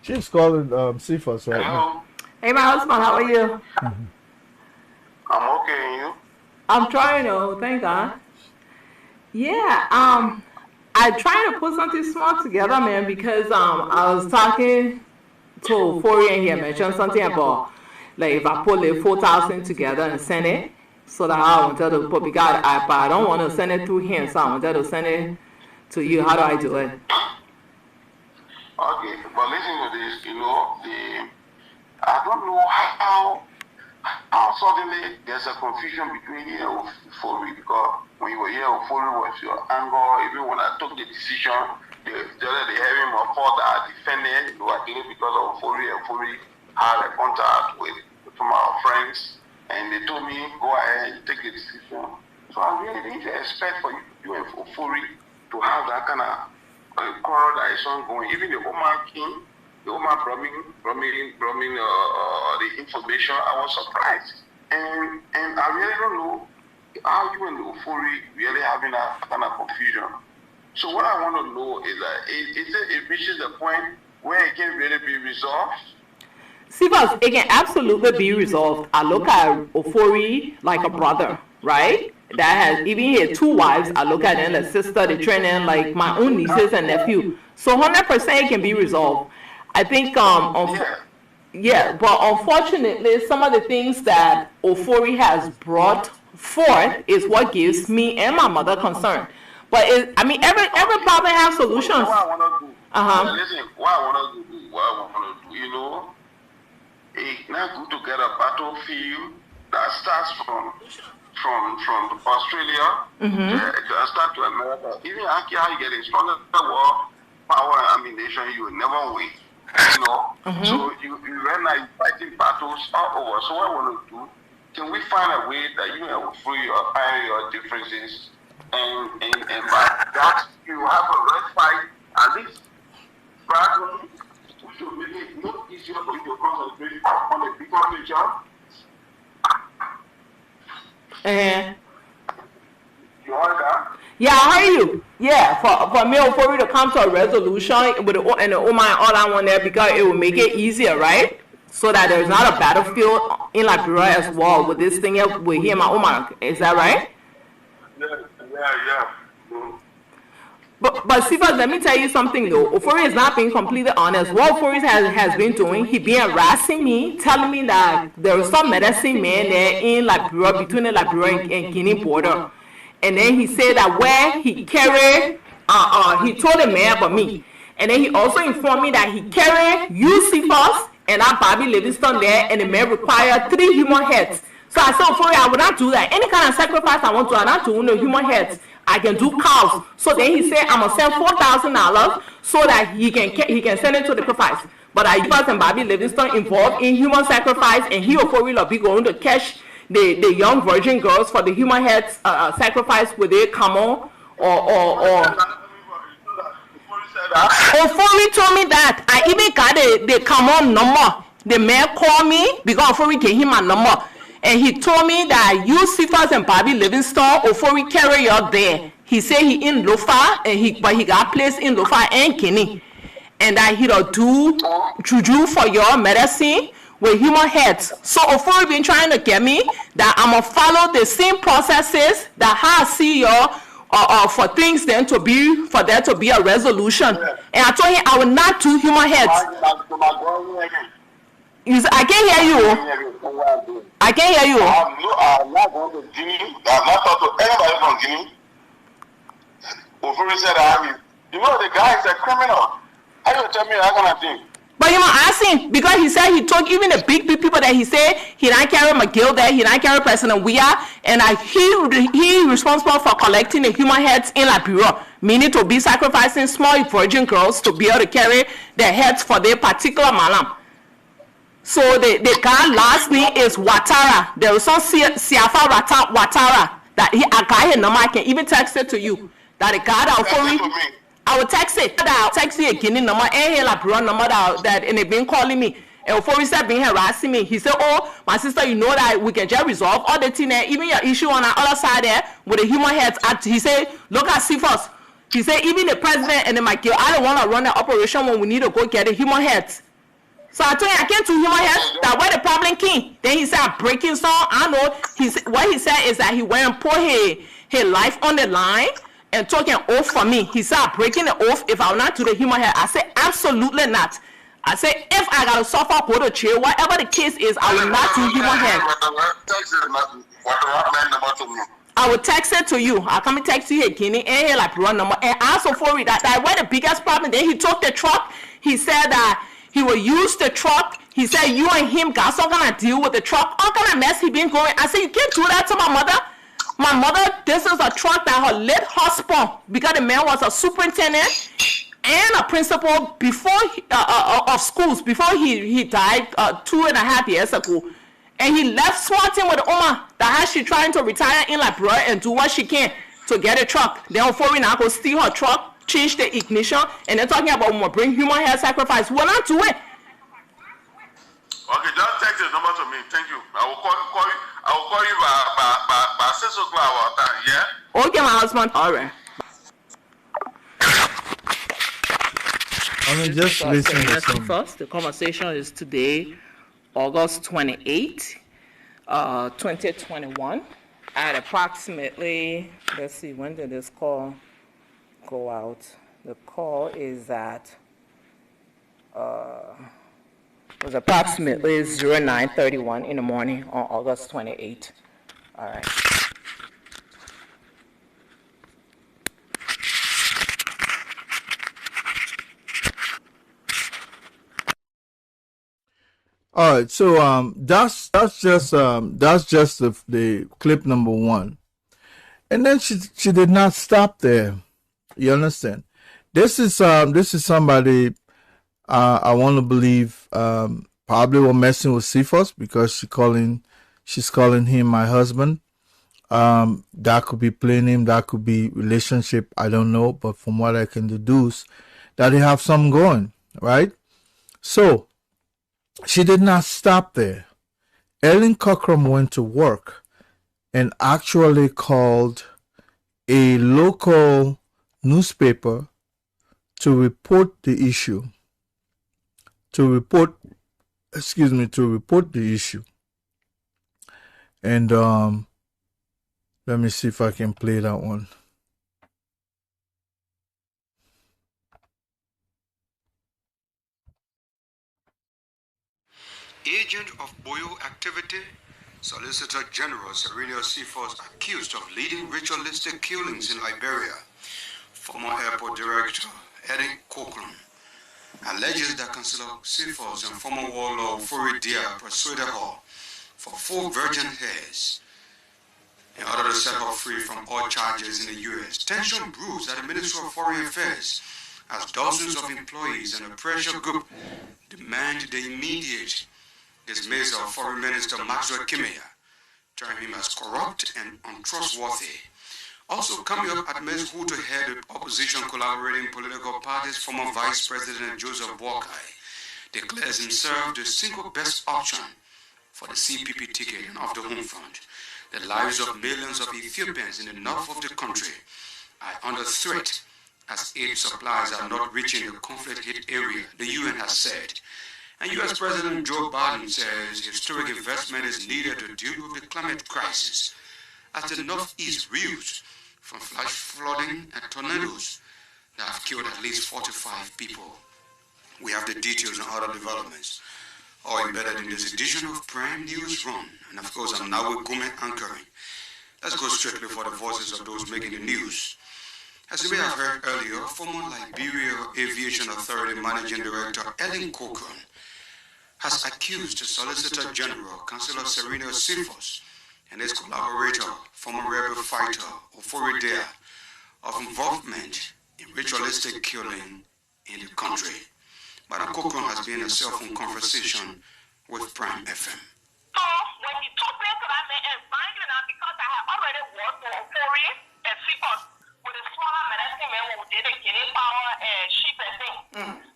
She's calling Cephas right now. Hey, my husband, how are you? I'm okay, and you? I'm trying to, thank God. Yeah, I trying to put something small together, man, because I was talking to Fori and he had mentioned something about like if I put like 4,000 together and send it, so that I wanted to put, because I don't want to send it through him, so I wanted to send it to you. How do I do it? Okay, but listen to this, I don't know how suddenly there's a confusion between here and Fori, because when you were here, Fori was your anger. Even when I took the decision, they have him afford that defendant, I did it because of Fori, and Fori had a contact with some of our friends, and they told me, go ahead and take the decision. So I really didn't expect for you and Fori to have that kind of quarrel that is ongoing. Even the Oman King, the Oman brought the information. I was surprised, and I really don't know how you and Ofori really having that kind of confusion. So what I want to know is that it reaches a point where it can really be resolved. Cephas, it can absolutely be resolved. I look at Ofori like a brother, right? That has, even he had 2 wives. I look at them like sister, they train them like my own nieces and nephew. So 100% it can be resolved. I think, yeah, but unfortunately, some of the things that Ofori has brought forth is what gives me and my mother concern. But every problem has solutions. What I want to do, listen, what I want to do, it's not good to get a battlefield that starts from Australia, start to America. Even after you get a stronger war, power and ammunition, you will never win. So you right now you're fighting battles all over. So what I want to do, can we find a way that you will free your differences, and by that you have a red fight, at least battle, which will make it more easier for you to concentrate on the bigger picture. You heard that? Yeah, I hear you. Yeah, for me, for you to come to a resolution with the Oman and all that one there, because it will make it easier, right? so that there's not a battlefield in Liberia as well with this thing with him and Omar. Is that right? Yeah. But Sifas, let me tell you something though. Ofori is not being completely honest. What Ofori has been doing, he been harassing me, telling me that there was some medicine man there in Liberia, between the Liberia and Guinea border. And then he said that where he carried, he told the man about me. And then he also informed me that he carried Sifas and that Bobby Livingston there, and the man required 3 human heads. So I said, Ofori, I would not do that. Any kind of sacrifice I want to, I not do no human heads. I can do cows. So then he said, I'm gonna send $4,000 so that he can send it to the sacrifice. But I was and Bobby Livingston involved in human sacrifice, and he will be going to catch the young virgin girls for the human head sacrifice with a camel or. Ofori told me that. I even got the camel number. The man called me because Ofori gave him a number. And he told me that Sifas and Bobby Livingston, Ofori carry out there. He said he in Lofa, but he got placed in Lofa and Guinea. And that he'll do juju for your medicine with human heads. So Ofori been trying to get me that I'm going to follow the same processes that I see your for things then to be, for there to be a resolution. And I told him I will not do human heads. I can't hear you. I can't hear you. I'm not going to Guinea. I'm not talking to anybody from Guinea. Ofori said, you know, the guy is a criminal. How you tell me that kind of thing? But you know, ask him, because he said he took even the big people that he said he not carry McGill there, he not carry President Weah, and he responsible for collecting the human heads in Liberia, meaning to be sacrificing small virgin girls to be able to carry their heads for their particular malam. So the guy last name is Watara. There was some Siafa Watara that I got his number. I can even text it to you. That the guy that Ofori, I will text it. I'll text you a Guinea number and a Labrador number that and they've been calling me. And Ofori said being harassing me. He said, "Oh, my sister, you know that we can just resolve all the thing there, even your issue on the other side there with the human heads." He said, "Look at Sifas." He said, "Even the president and the Michael, I don't want to run the operation when we need to go get the human heads." So I told him I can't do human heads. That where the problem came. Then he said I'm breaking some. I know. What he said is that he went and put his life on the line and took an oath for me. He said I'm breaking the oath if I will not do the human head. I said absolutely not. I said if I gotta suffer, go to jail, whatever the case is, I will not do human head. I will text it to you. I'll come and text you again and he like run number. And also for it that where the biggest problem. Then he took the truck. He said that he will use the truck. He said you and him got some kind of deal with the truck. All kind of mess he been going. I said you can't do that to my mother. My mother, this is a truck that her late husband, because the man was a superintendent and a principal before of schools before he died 2.5 years ago. And he left Swanton with Oma that has she trying to retire in Liberia and do what she can to get a truck. Then before we now go steal her truck, change the ignition, and they're talking about when we bring human hair sacrifice. We're not doing it. Okay, just text the number to me. Thank you. I will call you. I will call you by 6 o'clock our time. Yeah. Okay, my husband. All right. I mean, just listen to some. First, the conversation is today, August 28, 2021, at approximately. Let's see, when did this call go out? The call is at. It was approximately 09:31 in the morning on August 28. All right. All right, so that's just the clip number one, and then she did not stop there. You understand? This is somebody. I want to believe probably were messing with Cephas because she's calling him my husband. That could be plain name, that could be relationship, I don't know, but from what I can deduce, that they have something going, right? So she did not stop there. Ellen Cochran went to work and actually called a local newspaper to report the issue, to report excuse me, to report the issue. And let me see if I can play that one. Agent of Boyo activity, Solicitor General Serena Cephas accused of leading ritualistic killings in Liberia. Former airport director Eddie Cochran alleges that Councillor Cephas and former warlord Furi Dia persuaded her for 4 virgin hairs in order to set her free from all charges in the U.S. Tension brews at the Ministry of Foreign Affairs as dozens of employees and a pressure group demand the immediate dismissal of Foreign Minister Maxwell Kimia, terming him as corrupt and untrustworthy. Also coming up at Ms. Who to head the opposition collaborating political parties, former Vice President Joseph Boakai declares himself the single best option for the CPP ticket and of the home front. The lives of millions of Ethiopians in the north of the country are under threat as aid supplies are not reaching the conflict-hit area, the UN has said. And U.S. President Joe Biden says historic investment is needed to deal with the climate crisis as the Northeast reels from flash flooding and tornadoes that have killed at least 45 people. We have the details and other developments all embedded in this edition of Prime News Run. And of course, I'm now with Gume anchoring. Let's go strictly for the voices of those making the news. As you may have heard earlier, former Liberia Aviation Authority Managing Director Ellen Cochran has accused the Solicitor General, Councillor Serena Cephas, and his collaborator, former rebel fighter Ofori Dea, of involvement in ritualistic killing in the country. Madam Cochran has been in a cell phone conversation with Prime FM. So when he took me to that man and binding up because I had already worked for Ofori and Cephas with a smaller medicine man who did a Guinea power and sheep and things.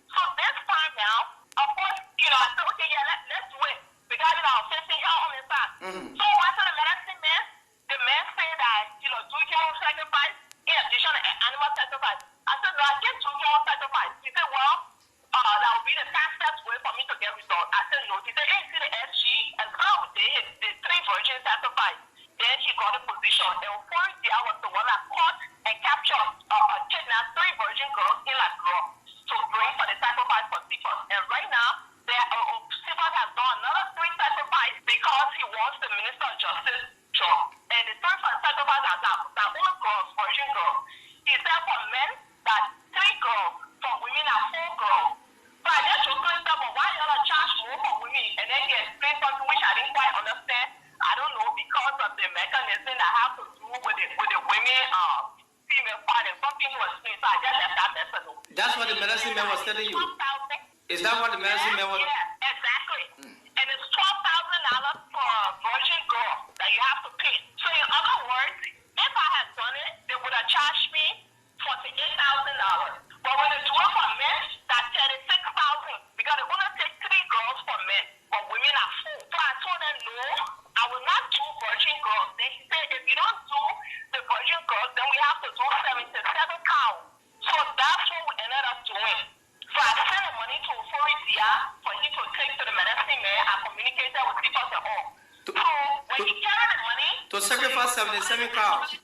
So this time now, of course, I said, okay, yeah, let's do it. Because, I'm facing hell on his side. So once the medicine man, the man said that, do human sacrifice in addition to animal sacrifice. I said, no, I can't do human sacrifice. He said, well, that would be the fastest way for me to get results. I said, no. He said, hey, see the SG, and how they hit the 3 virgin sacrifice. Then he got a position. And first, I was the one that caught and captured, kidnapped 3 virgin girls in Liberia to bring for the sacrifice for Cephas. And right now, Cephas has done another 3 sacrifices because he wants the Minister of Justice job. And the 3rd sacrifice are that only girls, virgin girls. He said for men that 3 girls, for women are 4 girls. So I just told him, but why you not charge more for women? And then he explained something which I didn't quite understand. I don't know, because of the mechanism that have to do with the women, female part and something was saying. So I just left that message. That's what the medicine man was telling you. Is that what the medicine man was? Yeah, exactly. And it's $12,000 for a virgin girl that you have to pay. So in other words, if I had done it, they would have charged me $48,000. But when they do it for men, that's $36,000 because they're gonna take 3 girls for men, but women are 4. So I told them no, I will not do virgin girls. Then he said, if you don't do the virgin girls, then we have to do 77 cows. So that's what we ended up doing. So I sent the money to Florida for him to take to the medicine man. I communicated with people at all. So when he carried the money to sacrifice 77 cows.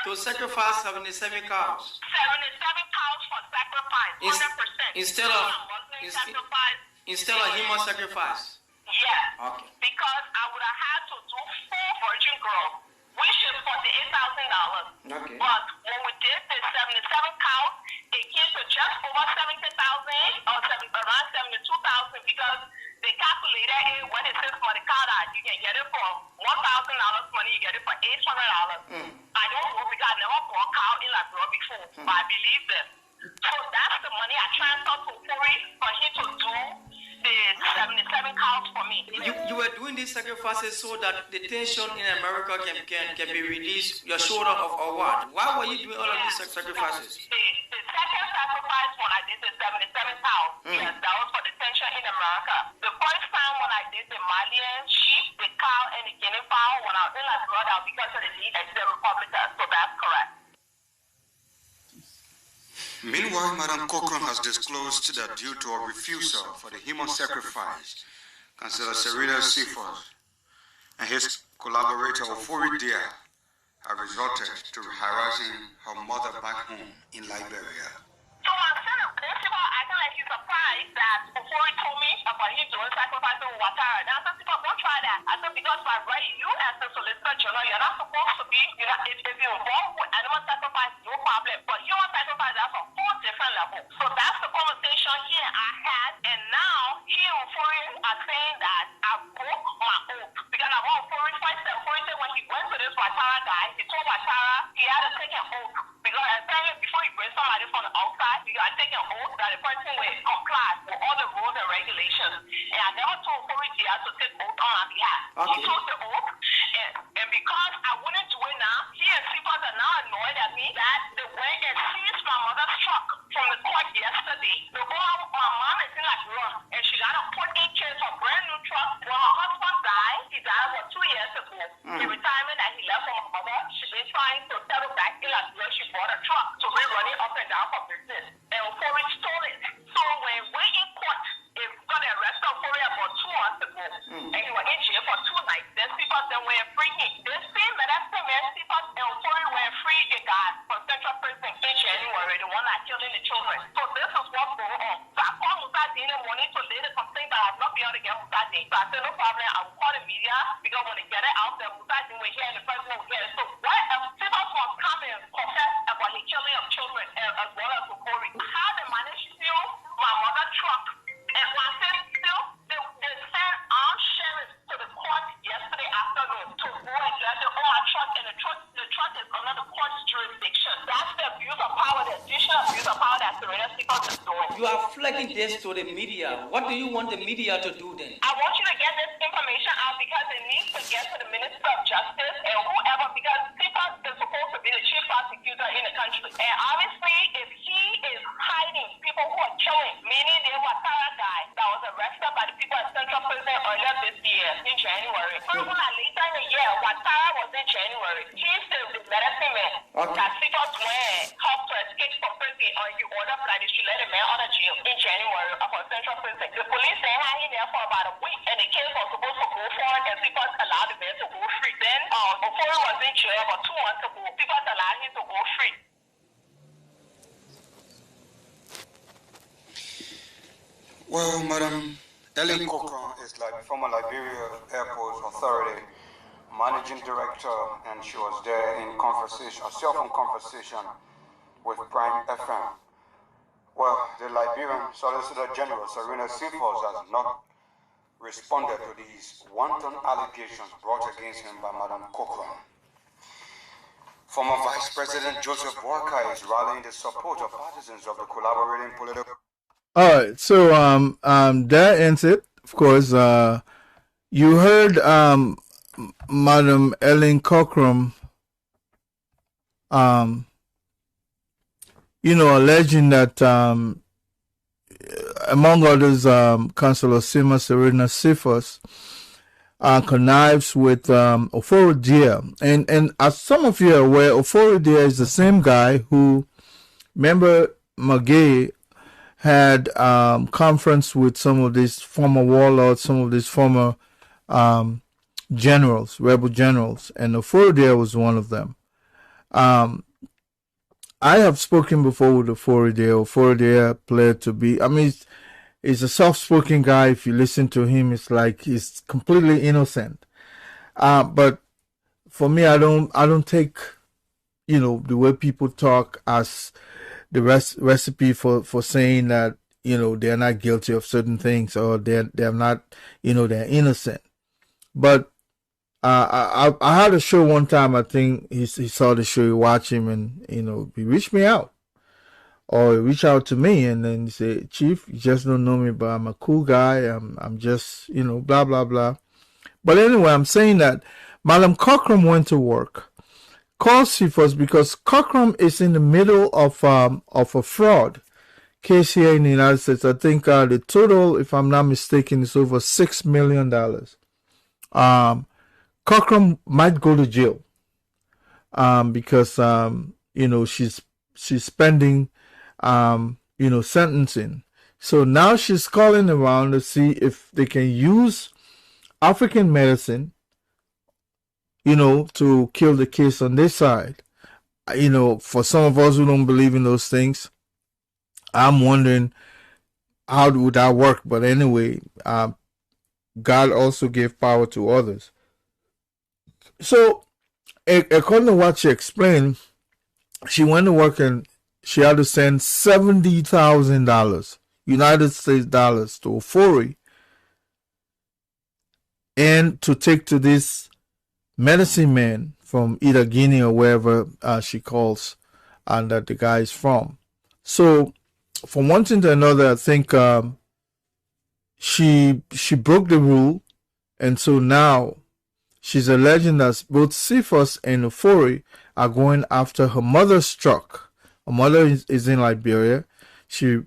To sacrifice 77 cows. 77 cows for sacrifice, 100%. Instead of human sacrifice. Yeah. Okay. Because I would have had to do 4 virgin girls, which is $48,000. Okay. But when we did the 77 cows, it came to just over 70,000 or around 72,000 because they calculated it when it says for the cow that you can get it for $1,000 money, you get it for $800. I don't know because I never bought cow in Liberia before, but I believe them. So that's the money I transferred to Furi for him to do the 77 cows for me. You were doing these sacrifices so that the tension in America can be released, your shoulder or what? Why were you doing all of these sacrifices? The second sacrifice when I did the 77 cows, yes, that was for the tension in America. The first time when I did the Malian sheep, the cow and the Guinea fowl, when I was in Liberia, that was because of the need of the Republicans, so that's correct. Meanwhile, Madam Cochran has disclosed that due to a refusal for the human sacrifice, Councillor Serena Seaforth, and his collaborator Ofori Dia have resorted to harassing her mother back home in Liberia. So I'm saying the principal acting like he's surprised that before he told me about him doing sacrifice with Watara. Now some people don't try that. I said because by right, you as the solicitor general, you're not supposed to be, you know, if you're involved with animal sacrifice, no problem. But human sacrifice, that's a whole different level. So that's the conversation he and I had, and now he and Ofori are saying that I broke my oath. Because I want Ofori first, Ofori said when he went to this Watara guy, he told Watara he had to take an oath. Because I tell you, before you bring somebody from the outside, you got to take an oath that the person will comply with all the rules and regulations. And I never told Ofori he had to take oath on my behalf. Okay. He took the oath, and because I wouldn't do it now, he and Seaforth are now annoyed at me that they went and seized my mother's truck from the court yesterday. The woman, my mom is in like run, and she got to put in case her brand new truck. When her husband died, he died about 2 years ago. The retirement that he left for my mother, she's been trying to settle back in like where she bought a truck to be running up and down for business. And Ofori stole it. So when we in court, it got arrested Ofori about 2 months ago, and he was in jail for 2 nights. Then Seaforth then went free him. This same medicine man, Seaforth and Ofori went free the guy from Central Prison in January, the one that killing the children. So this is what's going on. So I called Musadi in the morning to lay the complaint, but I have not been able to get Musadi. So I said no problem, I will call the media because when they get it out there, Musadi will hear and the president will hear it. So what if Seaforth was coming and confess about the killing of children as well as Ofori? How they managed to steal my mother's truck? And when I say still, they sent armed sheriffs to the court yesterday afternoon to go and get the my truck, and the truck is under the court's jurisdiction. That's the abuse of power, the additional abuse of power that Serena Seaforth is doing. You are flagging this to the media. What do you want the media to do then? I want you to get this information out because it needs to get to the Minister of Justice and whoever, because Seaforth is supposed to be the chief prosecutor in the country. And obviously, if he is hiding people who are killing, meaning the Watara guy that was arrested by the people at Central Prison earlier this year in January. Even later in the year, Watara was in January. He's the medicine man that Seaforth went help to escape from prison, or he ordered that they should let the man out of jail in January for Central Prison. The police they had him there for about a week, and the case was supposed to go forward, and Seaforth allowed the man to go free. Then, Ofori was in jail about 2 months ago. Seaforth allowed him to go free. Well, Madam, Ellen Cochran is like former Liberia Airport Authority Managing Director, and she was there in conversation, a cell phone conversation with Prime FM. Well, the Liberian Solicitor General, Serena Seaforth, has not responded to these wanton allegations brought against him by Madam Cochran. Former Vice President Joseph Boakai is rallying the support of partisans of the collaborating political... All right, so that ends it. Of course, you heard Madam Ellen Cochran, alleging that among others, Councillor Serena Seaforth connives with Ofori Dia, and as some of you are aware, Ofori Dia is the same guy who, remember, Magay had conference with some of these former warlords, some of these former generals, rebel generals, and Ofori Dia was one of them. I have spoken before with Ofori Dia. Ofori Dia played to be, I mean, he's a soft-spoken guy. If you listen to him, it's like he's completely innocent. But for me, I don't take, the way people talk as the recipe for saying that, they're not guilty of certain things, or they're not, they're innocent. But I had a show one time. I think he saw the show, he watched him, and he reached me out, or he reached out to me, and then he said, "Chief, you just don't know me, but I'm a cool guy. I'm just blah blah blah." But anyway, I'm saying that Madam Cochran went to work, called Seaforth, because Cochran is in the middle of a fraud case here in the United States. I think the total, if I'm not mistaken, is over $6 million. Cochran might go to jail because she's spending sentencing. So now she's calling around to see if they can use African medicine, to kill the case on this side. For some of us who don't believe in those things, I'm wondering how would that work. But anyway, God also gave power to others. So, according to what she explained, she went to work and she had to send $70,000 United States dollars to Ofori and to take to this medicine man from either Guinea or wherever she calls and that the guy is from. So, from one thing to another, I think she broke the rule, and so now she's alleging that both Cephas and Ofori are going after her mother's truck. Her mother is in Liberia. She,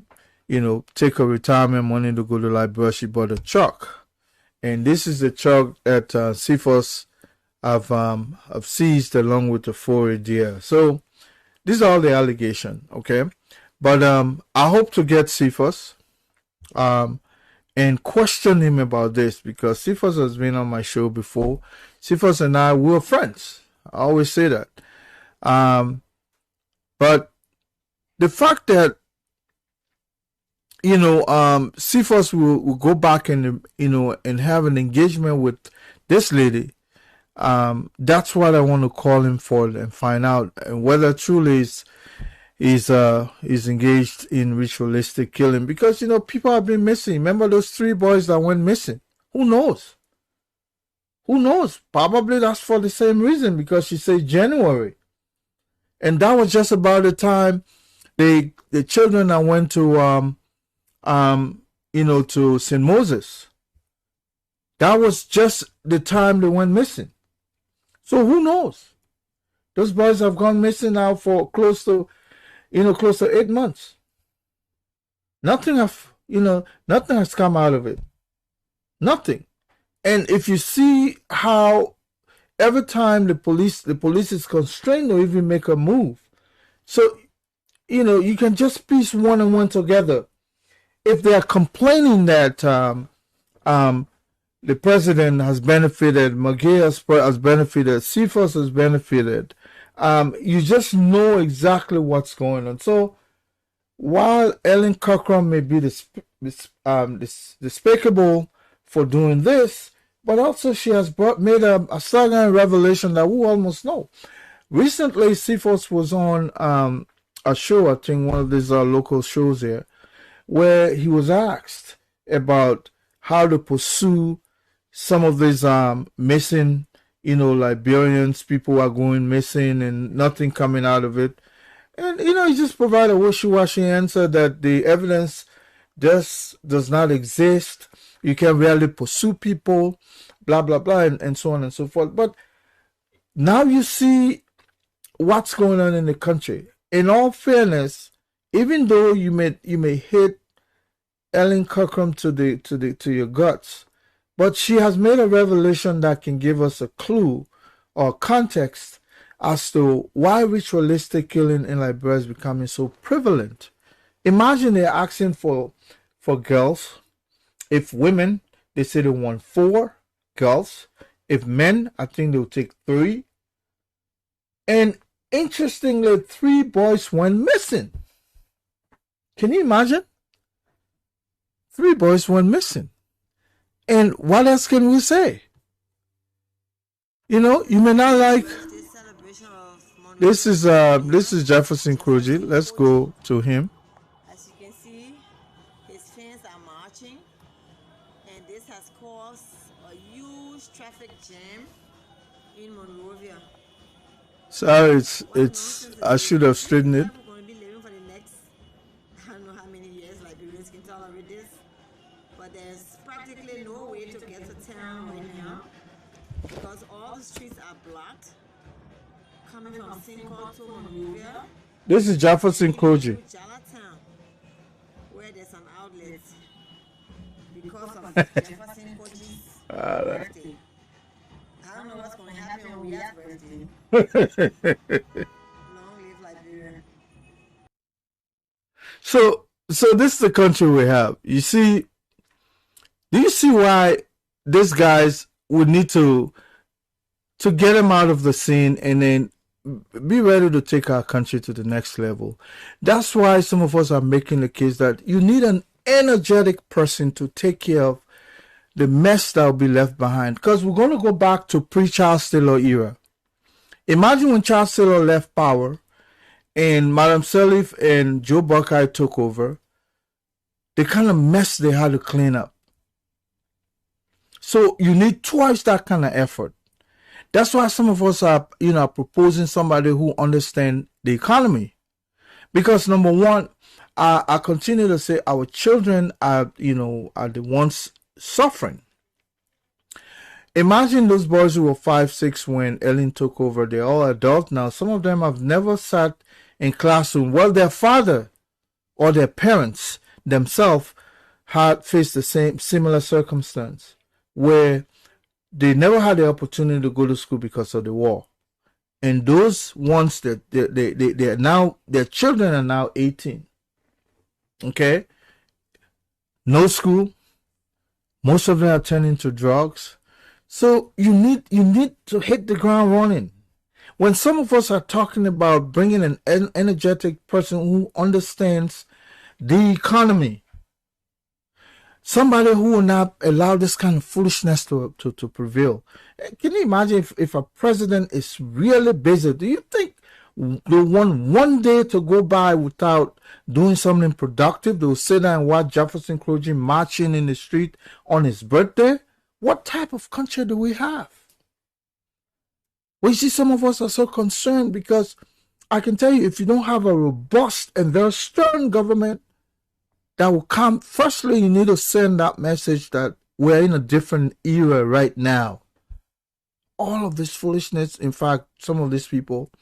take her retirement money to go to Liberia. She bought a truck, and this is the truck that Cephas have seized along with the Ofori deer. So these are all the allegation, okay? But I hope to get Cephas and question him about this, because Cephas has been on my show before. Cephas and I were friends. I always say that. But the fact that Cephas will go back and and have an engagement with this lady, that's what I want to call him for and find out whether truly is engaged in ritualistic killing, because people have been missing. Remember those 3 boys that went missing? Who knows? Probably that's for the same reason, because she said January, and that was just about the time the children that went to to St. Moses. That was just the time they went missing. So who knows? Those boys have gone missing now for close to 8 months. Nothing has come out of it. Nothing. And if you see how every time the police is constrained to even make a move, so you can just piece one and one together. If they are complaining that the president has benefited, Magay has benefited, Cephas has benefited, you just know exactly what's going on. So while Ellen Cochran may be despicable for doing this, but also she has made a staggering revelation that we almost know. Recently, Cephas was on a show, I think one of these local shows here, where he was asked about how to pursue some of these missing, Liberians. People are going missing and nothing coming out of it. And, he just provided a wishy-washy answer that the evidence does not exist. You can rarely pursue people, blah, blah, blah, and so on and so forth. But now you see what's going on in the country. In all fairness, even though you may hit Ellen Cochran to your guts, but she has made a revelation that can give us a clue or context as to why ritualistic killing in Liberia is becoming so prevalent. Imagine they're asking for girls. If women, they say they want 4 girls. If men, I think they'll take 3. And interestingly, 3 boys went missing. Can you imagine? 3 boys went missing. And what else can we say? You may not like. This is Jefferson Kruji. Let's go to him. As you can see, his fans are marching, and this has caused a huge traffic jam in Monrovia. Sorry, it's. I should have straightened it. We're going to be living for the next, I don't know how many years Liberians can tolerate this, but there's practically no way to get to town right now because all the streets are blocked. Coming from Sinko to Monrovia. This is Jefferson Kruji. Jalatown, where there's an outlet because of Jefferson Kruji's birthday. I don't know what's going to happen on Ria's birthday. Long live Liberia. So So this is the country we have. You see, do you see why these guys would need to get them out of the scene and then be ready to take our country to the next level? That's why some of us are making the case that you need an energetic person to take care of the mess that will be left behind, because we're going to go back to pre-Charles Taylor era. Imagine when Charles Taylor left power and Madam Sirleaf and Joe Buckeye took over, the kind of mess they had to clean up. So you need twice that kind of effort. That's why some of us are, proposing somebody who understands the economy. Because number one, I continue to say our children are the ones suffering. Imagine those boys who were 5, 6 when Ellen took over. They're all adults now. Some of them have never sat in classroom. Well, their father or their parents themselves had faced the similar circumstance where they never had the opportunity to go to school because of the war. And those ones that they are now, their children are now 18. Okay? No school. Most of them are turning to drugs. So you need to hit the ground running. When some of us are talking about bringing an energetic person who understands the economy, somebody who will not allow this kind of foolishness to prevail. Can you imagine if a president is really busy? Do you think they want one day to go by without doing something productive? They'll sit there and watch Jefferson Clergy marching in the street on his birthday? What type of country do we have? Well, you see, some of us are so concerned because I can tell you, if you don't have a robust and very stern government that will come, firstly, you need to send that message that we're in a different era right now. All of this foolishness, in fact, some of these people,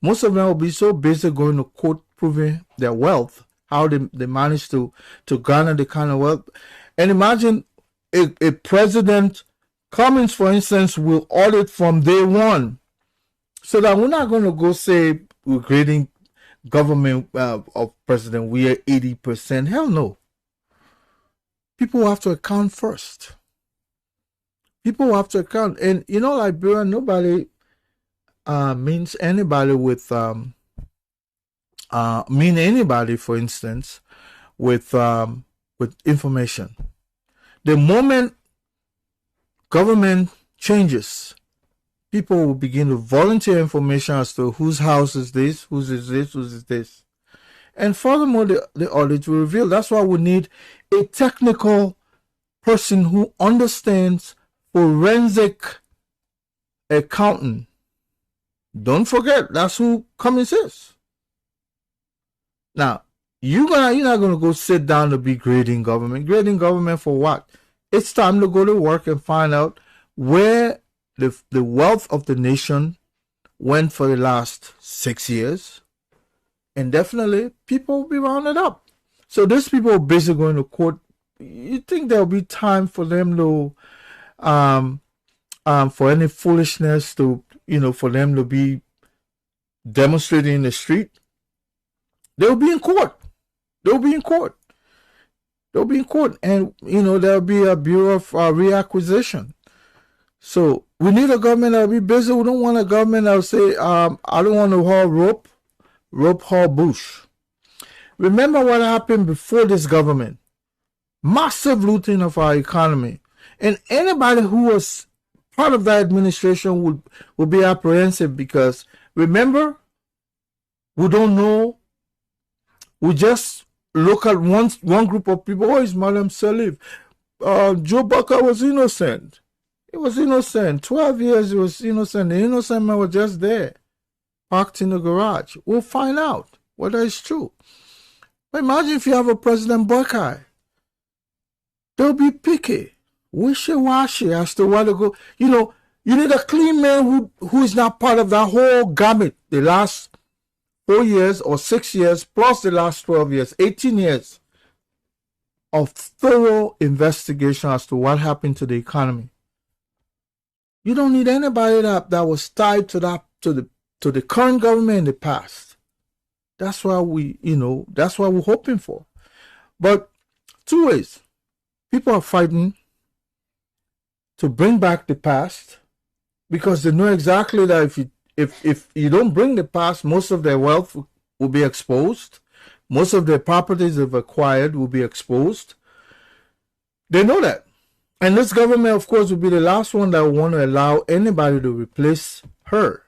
most of them will be so busy going to court proving their wealth, how they managed to garner the kind of wealth. And imagine a President Cummings, for instance, will audit from day one. So that we're not going to go say we're creating government of President Weir 80%. Hell no. People have to account first. People have to account. And Liberia, nobody means anybody with anybody, for instance, with information. The moment government changes, people will begin to volunteer information as to whose house is this, whose is this, whose is this. And furthermore, the audit will reveal. That's why we need a technical person who understands forensic accounting. Don't forget, that's who Cummings is. Now, you're not gonna go sit down to be grading government. Grading government for what? It's time to go to work and find out where the wealth of the nation went for the last 6 years. And definitely people will be rounded up. So these people are basically going to court. You think there'll be time for them to for any foolishness to for them to be demonstrating in the street? They'll be in court. They'll be in court. They'll be in court. And there'll be a bureau of reacquisition. So we need a government that'll be busy. We don't want a government that'll say, I don't want to haul rope haul bush. Remember what happened before this government. Massive looting of our economy. And anybody who was part of that administration would be apprehensive because, remember, we don't know. We just look at one group of people. Oh, it's Madam Sirleaf. Joe Buckeye was innocent. He was innocent. 12 years he was innocent. The innocent man was just there, parked in the garage. We'll find out whether it's true. But imagine if you have a President Buckeye. They'll be picky, wishy-washy as to where to go. You need a clean man who is not part of that whole gamut. The last 4 years or 6 years, plus the last 12 years, 18 years of thorough investigation as to what happened to the economy. You don't need anybody that was tied to the current government in the past. That's why that's what we're hoping for. But two ways. People are fighting to bring back the past because they know exactly that if you don't bring the past, most of their wealth will be exposed. Most of their properties they've acquired will be exposed. They know that. And this government, of course, will be the last one that will want to allow anybody to replace her.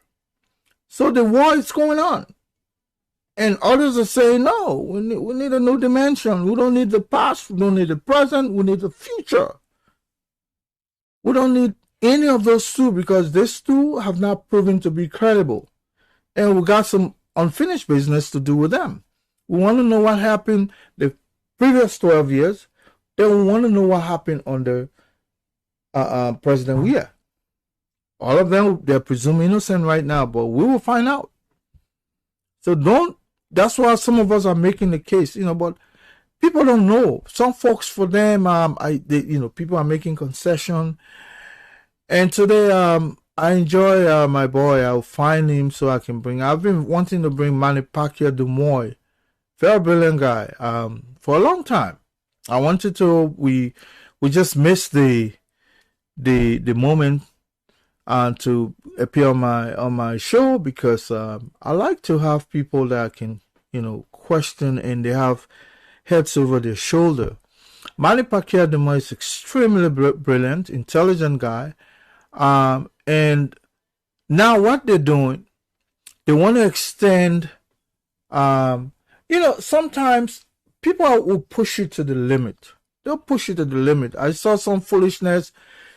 So the war is going on. And others are saying, no, we need a new dimension. We don't need the past. We don't need the present. We need the future. We don't need any of those two because these two have not proven to be credible. And we got some unfinished business to do with them. We want to know what happened the previous 12 years. Then we want to know what happened under President Weah. All of them, they're presumed innocent right now, but we will find out. So that's why some of us are making the case, but people don't know. Some folks, for them, people are making concession. And today, I enjoy my boy. I'll find him so I can bring. I've been wanting to bring Manny Pacquiao Dumoy, very brilliant guy, for a long time. I wanted to. We just missed the moment to appear on my show because I like to have people that can question and they have heads over their shoulder. Manny Pacquiao Dumoy is extremely brilliant, intelligent guy, and now what they're doing, they want to extend. Sometimes people will push you to the limit. They'll push you to the limit. I saw some foolishness.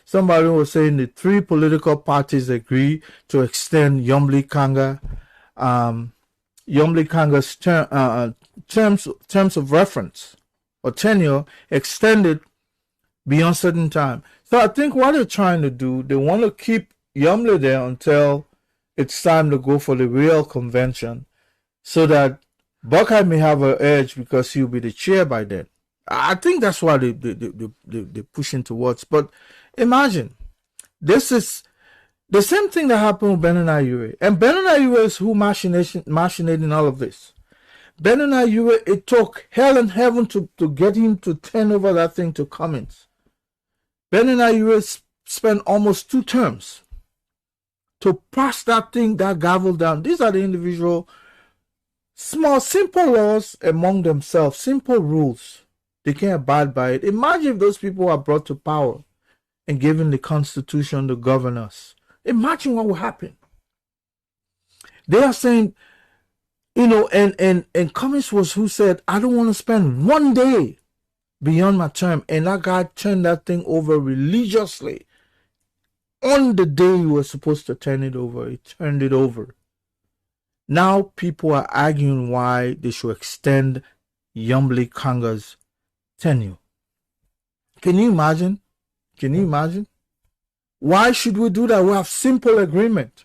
Somebody was saying the 3 political parties agree to extend Yumli Kanga's terms of reference or tenure extended beyond certain time. So I think what they're trying to do, they want to keep Yumli there until it's time to go for the real convention so that Buckeye may have an edge because he'll be the chair by then. I think that's why they're pushing towards. But imagine, this is the same thing that happened with Benin Ayure. And Benin Ayure is who machinating all of this. Benin Ayure, it took hell and heaven to get him to turn over that thing to Cummins. Benin Ayure spent almost 2 terms to pass that gavel down. These are the individual, small, simple laws among themselves, simple rules. They can't abide by it. Imagine if those people are brought to power and given the Constitution to govern us. Imagine what will happen. They are saying, and Cummins was who said, I don't want to spend 1 day beyond my term. And that guy turned that thing over religiously. On the day he was supposed to turn it over, he turned it over. Now people are arguing why they should extend Yumli Kanga's tenure. Can you imagine? Why should we do that? We have simple agreement.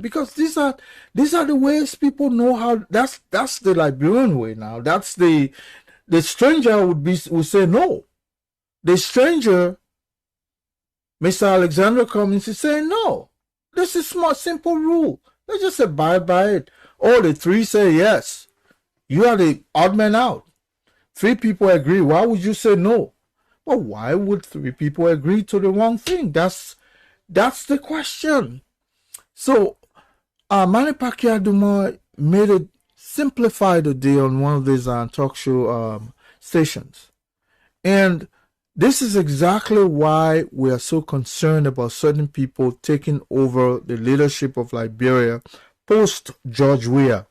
Because these are the ways people know how. That's the Liberian way now. That's the stranger would say no. The stranger, Mr. Alexander Cummins, is saying no. This is small, simple rule. Let's just abide by it. Oh, the 3 say yes. You are the odd man out. 3 people agree. Why would you say no? Well, why would 3 people agree to the wrong thing? That's the question. So, Manny Pacquiao Dumoy made it simplified today on one of these talk show stations. And this is exactly why we are so concerned about certain people taking over the leadership of Liberia post George Weah.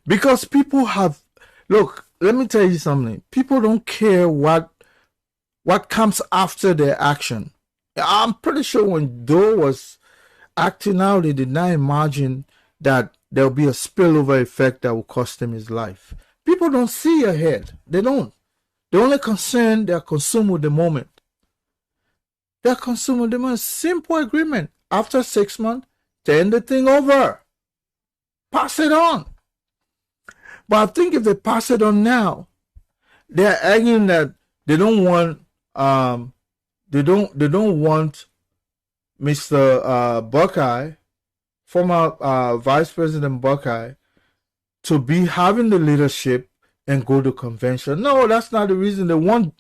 Because people have, look, let me tell you something. People don't care what comes after their action. I'm pretty sure when Doe was acting out, they did not imagine that there will be a spillover effect that will cost him his life. People don't see ahead. They don't. They're only concerned, they're consumed with the moment. They're consumed with the moment. Simple agreement. After 6 months, turn the thing over. Pass it on. But I think if they pass it on now, they're arguing that they don't want Mr. Buckeye, former Vice President Buckeye, to be having the leadership and go to convention. No, that's not the reason. They want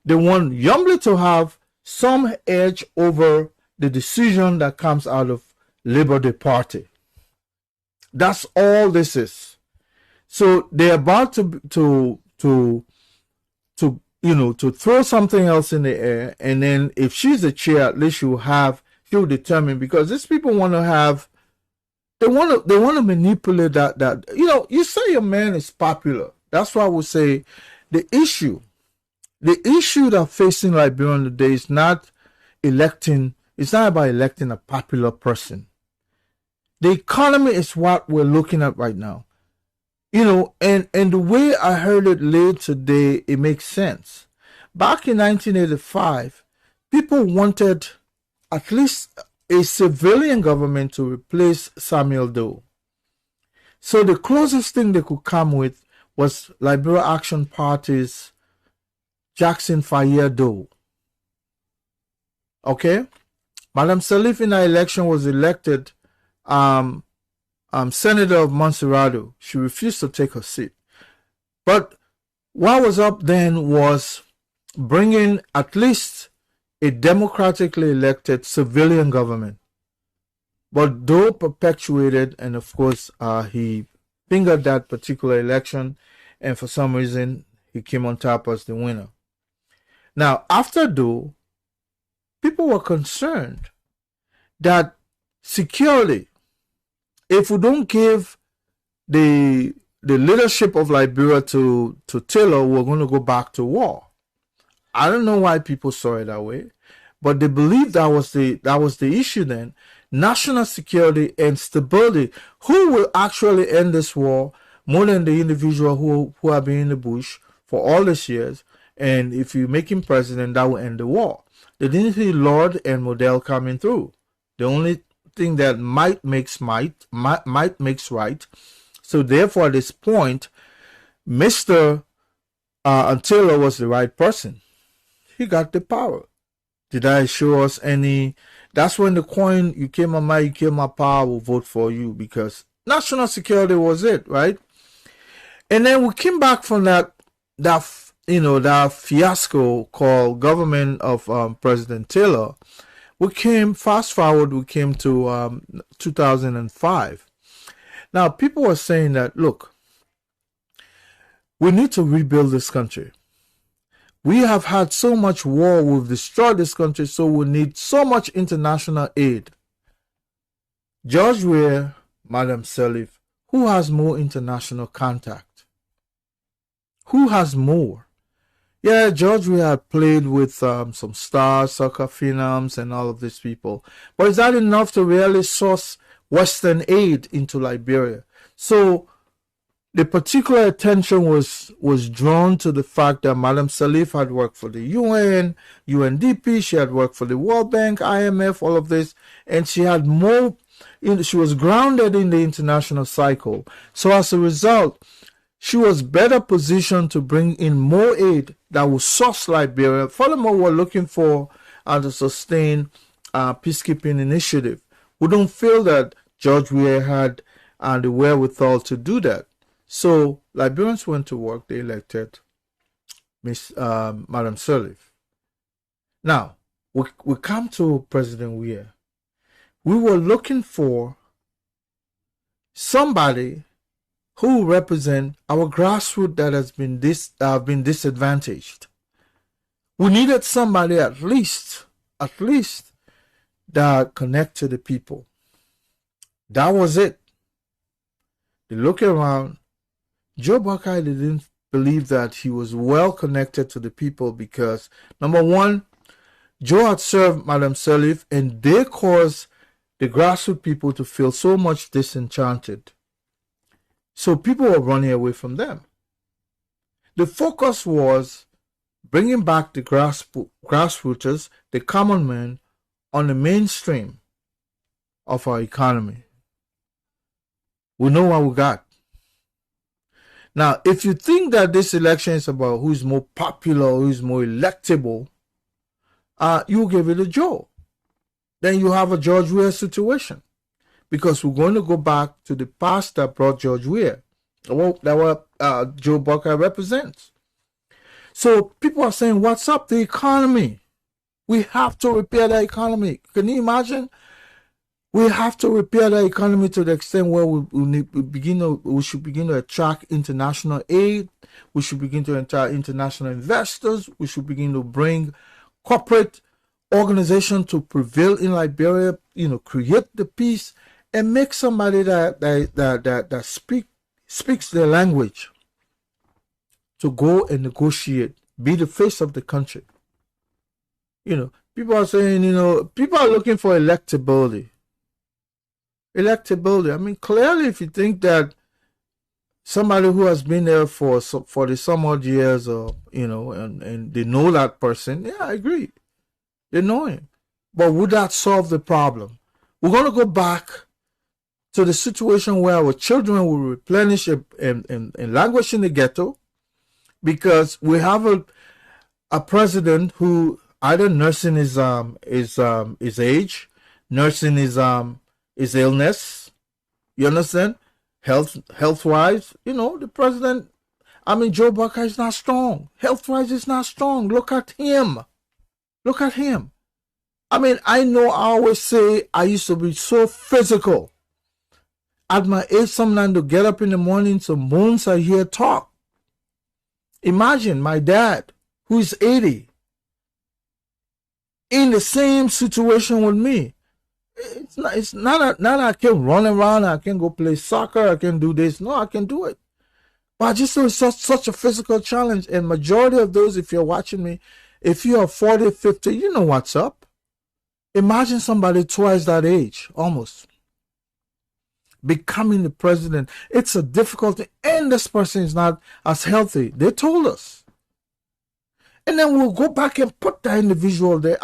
Youngblade to have some edge over the decision that comes out of Liberty Party. That's all this is. So they're about to throw something else in the air, and then if she's the chair, at least she'll determine, because these people want to have, they want to manipulate that you say a man is popular. That's why I would say the issue that facing Liberia today is not about electing a popular person. The economy is what we're looking at right now. And the way I heard it laid today, it makes sense. Back in 1985, people wanted at least a civilian government to replace Samuel Doe. So the closest thing they could come with was Liberia Action Party's Jackson Faye Doe. Okay? Madam Salif in the election was elected Senator of Montserrado. She refused to take her seat. But what was up then was bringing at least a democratically elected civilian government. But Doe perpetuated, and of course, he fingered that particular election, and for some reason, he came on top as the winner. Now, after Doe, people were concerned that security, if we don't give the leadership of Liberia to Taylor, we're going to go back to war. I don't know why people saw it that way, but they believed that was the issue then. National security and stability. Who will actually end this war more than the individual who have been in the bush for all these years? And if you make him president, that will end the war. They didn't see Lord and Model coming through. The only thing that might makes right. So therefore, at this point, Mr. Taylor was the right person. He got the power. Did I show us any? That's when the coin, you kill my mind, you kill my power, will vote for you, because national security was it, right? And then we came back from that fiasco called government of President Taylor. We came to 2005. Now, people were saying that, look, we need to rebuild this country. We have had so much war, we've destroyed this country, so we need so much international aid. George Weah, Madam Salif, who has more international contact? Who has more? Yeah, George Weah had played with some stars, soccer phenoms, and all of these people. But is that enough to really source Western aid into Liberia? So the particular attention was drawn to the fact that Madam Salif had worked for the UN, UNDP, she had worked for the World Bank, IMF, all of this, and she had more, she was grounded in the international cycle. So as a result, she was better positioned to bring in more aid that will source Liberia. Furthermore, we're looking for to sustain peacekeeping initiative. We don't feel that George Weah had the wherewithal to do that. So Liberians went to work. They elected Madam Salif. Now, we come to President Weah. We were looking for somebody who represent our grassroots that has been disadvantaged. We needed somebody at least that connect to the people. That was it. They look around. Joe Buckeye didn't believe that he was well connected to the people because, number one, Joe had served Madam Salif, and they caused the grassroots people to feel so much disenchanted. So people were running away from them. The focus was bringing back the grassrooters, the common man, on the mainstream of our economy. We know what we got. Now, if you think that this election is about who's more popular, who's more electable, you give it a Joe. Then you have a George Weah situation. Because we're going to go back to the past that brought George Weah. Well, there were Joe Buckeye represents. So people are saying, what's up? The economy. We have to repair the economy. Can you imagine? We have to repair the economy to the extent where we should begin to attract international aid. We should begin to attract international investors. We should begin to bring corporate organization to prevail in Liberia. Create the peace and make somebody that speaks their language to go and negotiate, be the face of the country. People are saying, people are looking for electability. I mean, clearly, if you think that somebody who has been there for some odd years, or and they know that person, yeah, I agree, they know him. But would that solve the problem? We're going to go back to the situation where our children will replenish and languish in the ghetto, because we have a president who either nursing his age, nursing his illness, you understand? Health-wise, the president, Joe Buckeye is not strong. Health-wise, is not strong. Look at him. I know I always say I used to be so physical. At my age, sometimes to get up in the morning, some bones I hear talk. Imagine my dad, who is 80, in the same situation with me. It's not I can run around, I can go play soccer, I can do this. No, I can do it. But I just know it's such a physical challenge. And majority of those, if you're watching me, if you are 40, 50, you know what's up. Imagine somebody twice that age, almost, becoming the president. It's a difficulty, and this person is not as healthy. They told us. And then we'll go back and put that individual there.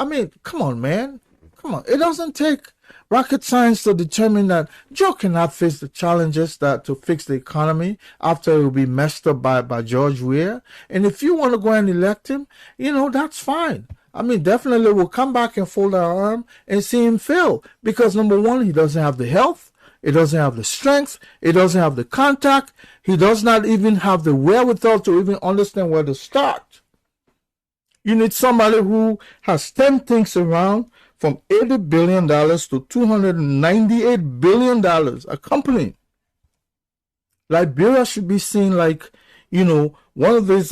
Come on, man. Come on. It doesn't take rocket science to determine that Joe cannot face the challenges to fix the economy after it will be messed up by George Weah. And if you want to go and elect him, that's fine. Definitely we'll come back and fold our arm and see him fail. Because number one, he doesn't have the health. He doesn't have the strength. He doesn't have the contact. He does not even have the wherewithal to even understand where to start. You need somebody who has 10 things around, from $80 billion to $298 billion, a company. Liberia should be seen like, one of these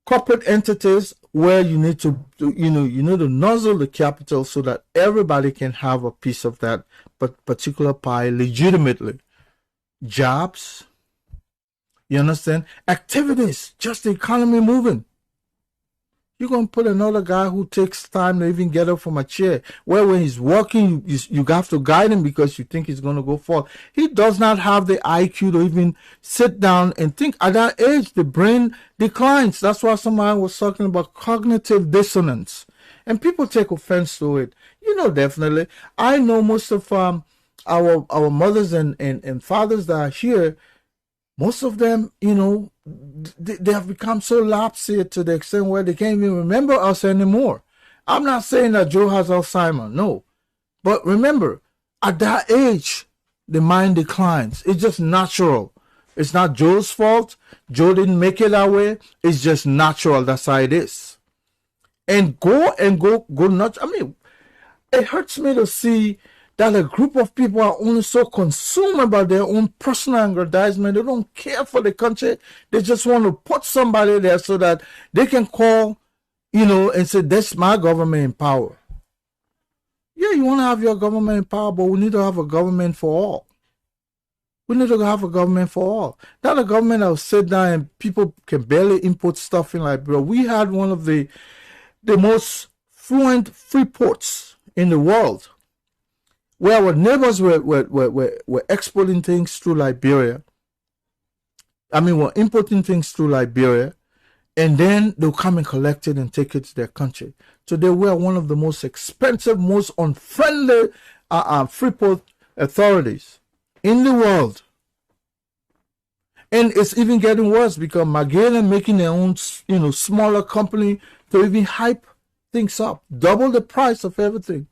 corporate entities where you need to nuzzle the capital so that everybody can have a piece of that particular pie legitimately. Jobs, you understand? Activities, just the economy moving. You're going to put another guy who takes time to even get up from a chair, where when he's walking, you have to guide him because you think he's going to go fall. He does not have the IQ to even sit down and think. At that age, the brain declines. That's why somebody was talking about cognitive dissonance. And people take offense to it. Definitely. I know most of our mothers and fathers that are here, most of them, they have become so lapsed to the extent where they can't even remember us anymore. I'm not saying that Joe has Alzheimer's, no. But remember, at that age, the mind declines. It's just natural. It's not Joe's fault. Joe didn't make it that way. It's just natural. That's how it is. And go nuts. It hurts me to see that a group of people are only so consumed about their own personal aggrandizement. They don't care for the country. They just want to put somebody there so that they can call, and say, that's my government in power. Yeah, you want to have your government in power, but we need to have a government for all. We need to have a government for all. Not a government that will sit down and people can barely import stuff in Liberia. We had one of the most fluent free ports in the world, where our neighbors were exporting things through Liberia. We're importing things through Liberia, and then they'll come and collect it and take it to their country. So they were one of the most expensive, most unfriendly free port authorities in the world. And it's even getting worse because Magellan making their own, smaller company to even hype things up, double the price of everything.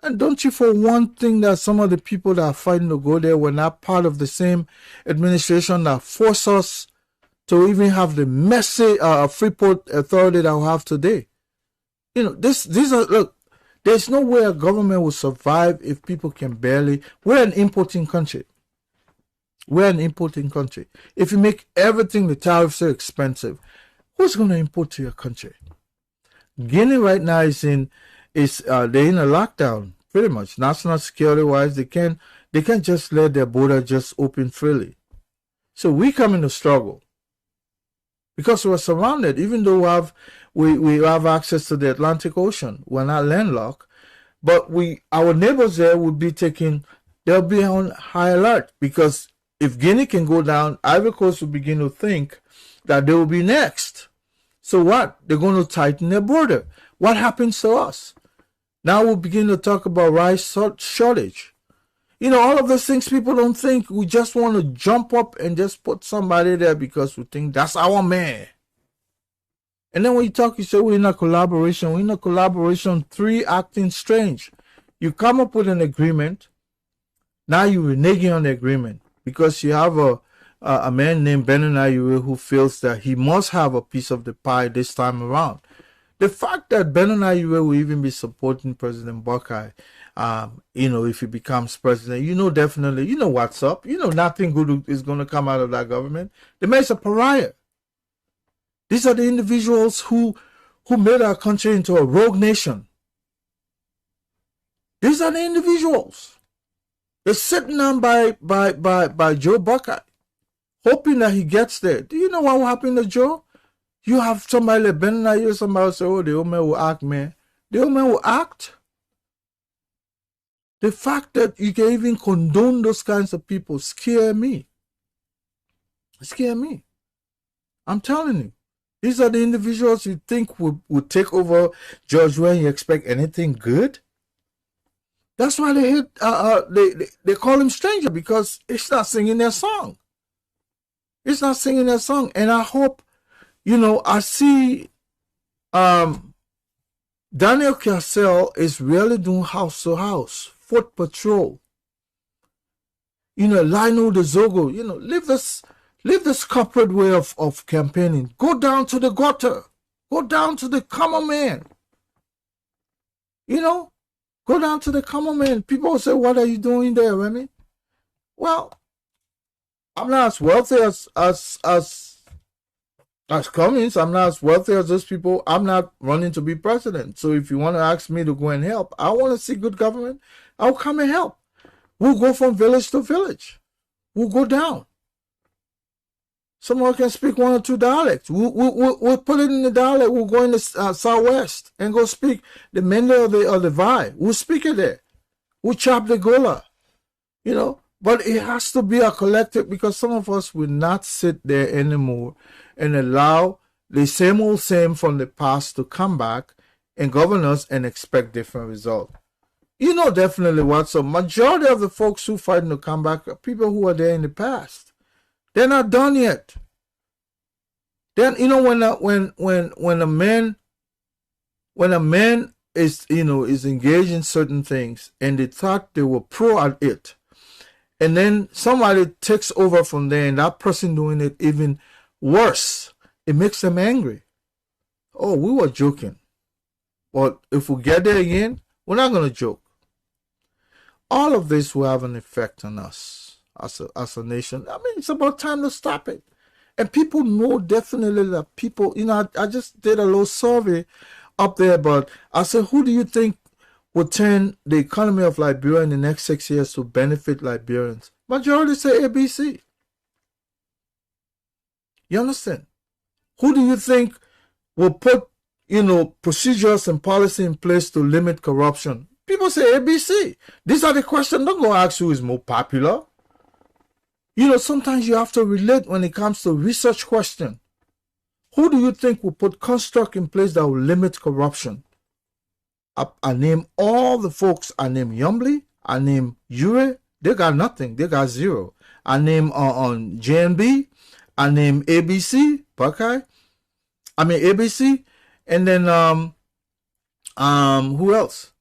And don't you for one thing that some of the people that are fighting to go there were not part of the same administration that forced us to even have the messy Freeport Authority that we have today? You know, these are, look, there's no way a government will survive if people can barely. We're an importing country. We're an importing country. If you make everything, the tariffs are expensive, who's going to import to your country? Guinea right now is they're in a lockdown, pretty much. National security wise, they can't just let their border just open freely. So we come in to struggle because we're surrounded. Even though we have access to the Atlantic Ocean, we're not landlocked. But our neighbors there will be they'll be on high alert, because if Guinea can go down, Ivory Coast will begin to think that they will be next. So what? They're going to tighten their border. What happens to us? Now we'll begin to talk about rice shortage. You know, all of those things people don't think. We just want to jump up and just put somebody there because we think that's our man. And then when you talk, you say we're in a collaboration. We're in a collaboration, 3 acting strange. You come up with an agreement. Now you're reneging on the agreement because you have a man named Benonaiwe who feels that he must have a piece of the pie this time around. The fact that Benonaiwe will even be supporting President Buckeye, you know, if he becomes president, you know, definitely, you know what's up. You know, nothing good is going to come out of that government. The man's a pariah. These are the individuals who made our country into a rogue nation. These are the individuals. They're sitting down by Joe Buckeye, hoping that he gets there. Do you know what will happen to Joe? You have somebody like Benonaiwe, somebody say, oh, the old man will act, man. The old man will act. The fact that you can even condone those kinds of people scare me. Scare me. I'm telling you. These are the individuals you think would take over George when you expect anything good. That's why they call him stranger, because it's not singing their song. It's not singing their song. And I hope, you know, I see Daniel Cassell is really doing house to house, foot patrol. You know, Lionel De Zogo, you know, leave this corporate way of campaigning. Go down to the gutter. Go down to the common man. You know, go down to the common man. People say, what are you doing there, Remy? Well, I'm not as wealthy as Cummings. I'm not as wealthy as those people. I'm not running to be president. So if you want to ask me to go and help, I want to see good government. I'll come and help. We'll go from village to village. We'll go down. Someone can speak 1 or 2 dialects. We'll put it in the dialect. We'll go in the southwest and go speak the Mende or the Vai. We'll speak it there. We'll chop the Gola. You know, but it has to be a collective, because some of us will not sit there anymore and allow the same old same from the past to come back and govern us and expect different results. You know definitely what. So majority of the folks who fighting to come back are people who are there in the past. They're not done yet. Then, you know, when a man is, you know, is engaged in certain things and they thought they were pro at it, and then somebody takes over from there and that person doing it even worse, it makes them angry. Oh, we were joking. But if we get there again, we're not going to joke. All of this will have an effect on us as a nation. I mean, it's about time to stop it. And people know definitely that people, you know, I just did a little survey up there, but I said, who do you think will turn the economy of Liberia in the next 6 years to benefit Liberians? Majority say ABC. You understand? Who do you think will put, you know, procedures and policy in place to limit corruption? People say ABC. These are the questions. Don't go ask who is more popular. You know, sometimes you have to relate when it comes to research question. Who do you think will put construct in place that will limit corruption? I name all the folks. I name Yumbly. I name Ure. They got nothing. They got zero. I name on JNB. I name ABC. Buckeye. I mean ABC. And then who else?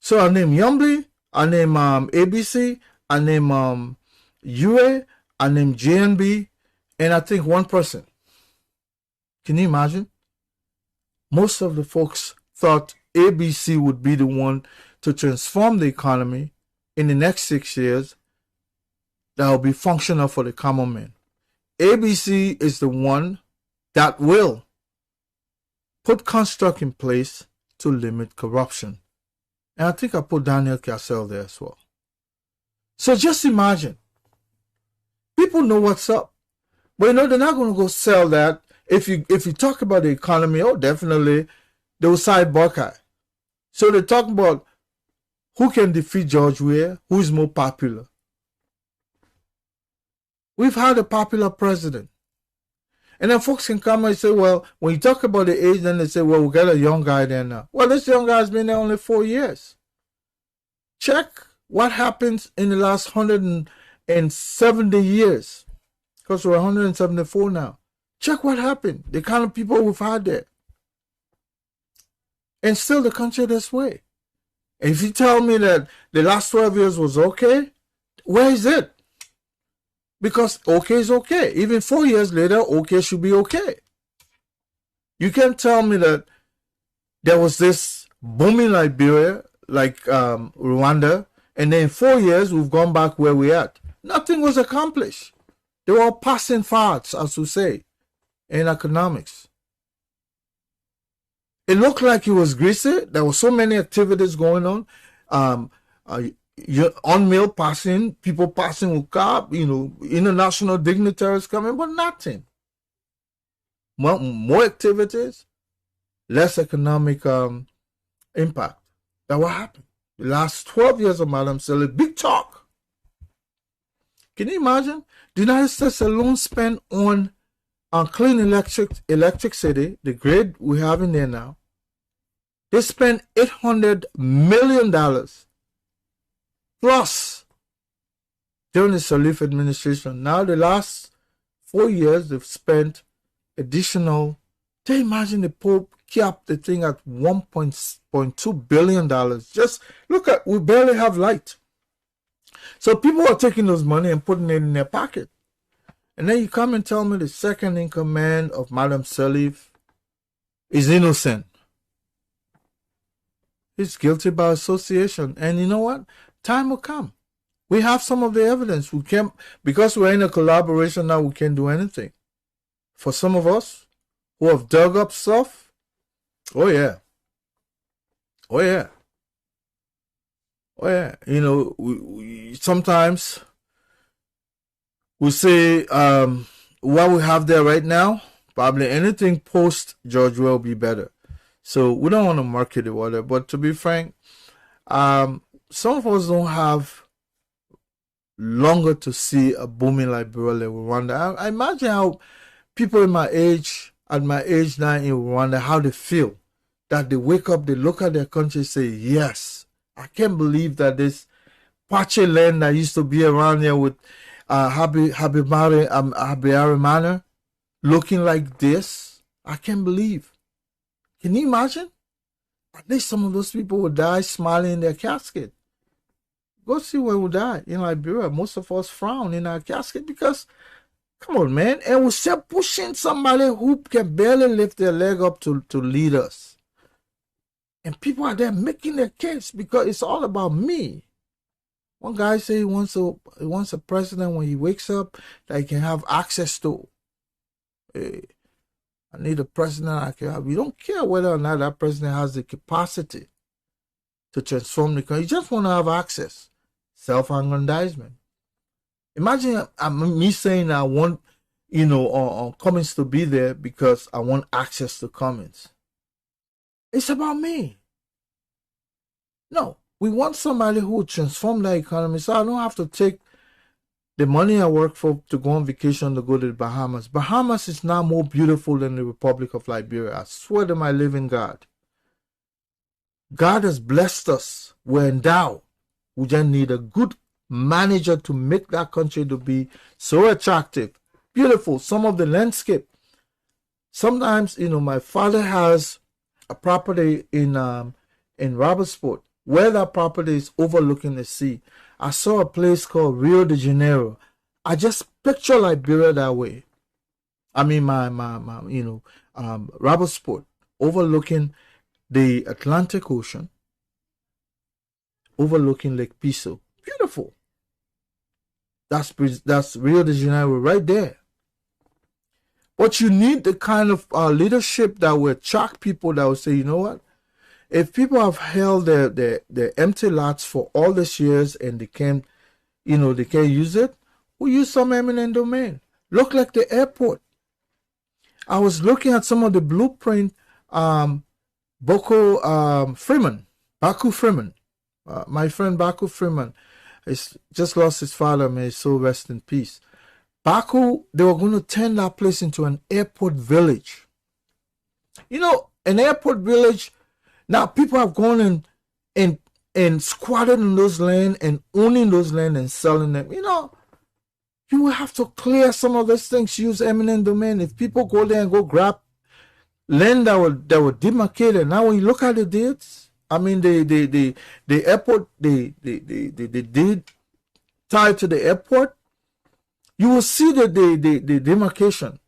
So I name Yumbly, I name ABC, I name UA, I name JNB, and I think one person. Can you imagine? Most of the folks thought ABC would be the one to transform the economy in the next 6 years that will be functional for the common man. ABC is the one that will put construct in place to limit corruption. And I think I put Daniel Cassell there as well. So just imagine. People know what's up. But they're not going to go sell that. If you talk about the economy, definitely they will side Buckeye. So they talk about who can defeat George Weah, who is more popular. We've had a popular president. And then folks can come and say, well, when you talk about the age, then they say, well, we got a young guy there now. Well, this young guy's been there only 4 years. Check what happens in the last 170 years. Because we're 174 now. Check what happened. The kind of people we've had there. And still the country this way. And if you tell me that the last 12 years was okay, where is it? Because okay is okay. Even 4 years later, okay should be okay. You can't tell me that there was this booming Liberia, like Rwanda, and then in 4 years, we've gone back where we're at. Nothing was accomplished. They were all passing fads, as we say, in economics. It looked like it was greasy. There were so many activities going on. On-mill passing, people passing with car, international dignitaries coming, but nothing. More activities, less economic impact. That what happened. The last 12 years of Madam Sally, big talk. Can you imagine? The United States alone spent on clean electricity, the grid we have in there now. They spent $800 million plus during the Sirleaf administration. Now the last 4 years they've spent additional. They imagine the Pope kept the thing at $1.2 billion. Just look at, we barely have light. So people are taking those money and putting it in their pocket. And then you come and tell me the second in command of Madam Sirleaf is innocent. He's guilty by association. And you know what? Time will come. We have some of the evidence. We can't, because we're in a collaboration now, we can't do anything. For some of us who have dug up stuff, oh yeah. We sometimes we say what we have there right now, probably anything post George will be better. So we don't want to market it whatever. But to be frank, some of us don't have longer to see a booming Liberia like Rwanda. I imagine how people in my age, at my age now in Rwanda, how they feel. That they wake up, they look at their country and say, yes, I can't believe that this Pache land that used to be around here with Habiyari Manor looking like this. I can't believe. Can you imagine? At least some of those people would die smiling in their casket. Go see where we die in Liberia. Most of us frown in our casket because, come on, man. And we're still pushing somebody who can barely lift their leg up to lead us. And people are there making their case because it's all about me. One guy say he wants a president when he wakes up that he can have access to. Hey, I need a president I can have. We don't care whether or not that president has the capacity to transform the country. You just want to have access. Self-aggrandizement. Imagine me saying I want, Cummins to be there because I want access to Cummins. It's about me. No, we want somebody who will transform the economy so I don't have to take the money I work for to go on vacation to go to the Bahamas. Bahamas is now more beautiful than the Republic of Liberia. I swear to my living God. God has blessed us. We're endowed. We just need a good manager to make that country to be so attractive, beautiful. Some of the landscape. Sometimes, my father has a property in Robertsport, where that property is overlooking the sea. I saw a place called Rio de Janeiro. I just picture Liberia that way. I mean, my Robertsport, overlooking the Atlantic Ocean, overlooking Lake Piso. Beautiful. That's Rio de Janeiro right there. But you need the kind of leadership that will attract people that will say, you know what? If people have held their empty lots for all these years and they can't use it, we'll use some eminent domain. Look like the airport. I was looking at some of the blueprint, Baku Freeman. My friend Baku Freeman is just lost his father, may his soul rest in peace. Baku, they were going to turn that place into an airport village. You know, an airport village. Now people have gone and squatted in those land and owning those land and selling them. You know, you will have to clear some of those things, use eminent domain. If people go there and go grab land that were demarcated, now when you look at the deeds, I mean the airport, the deed tied to the airport, you will see the demarcation.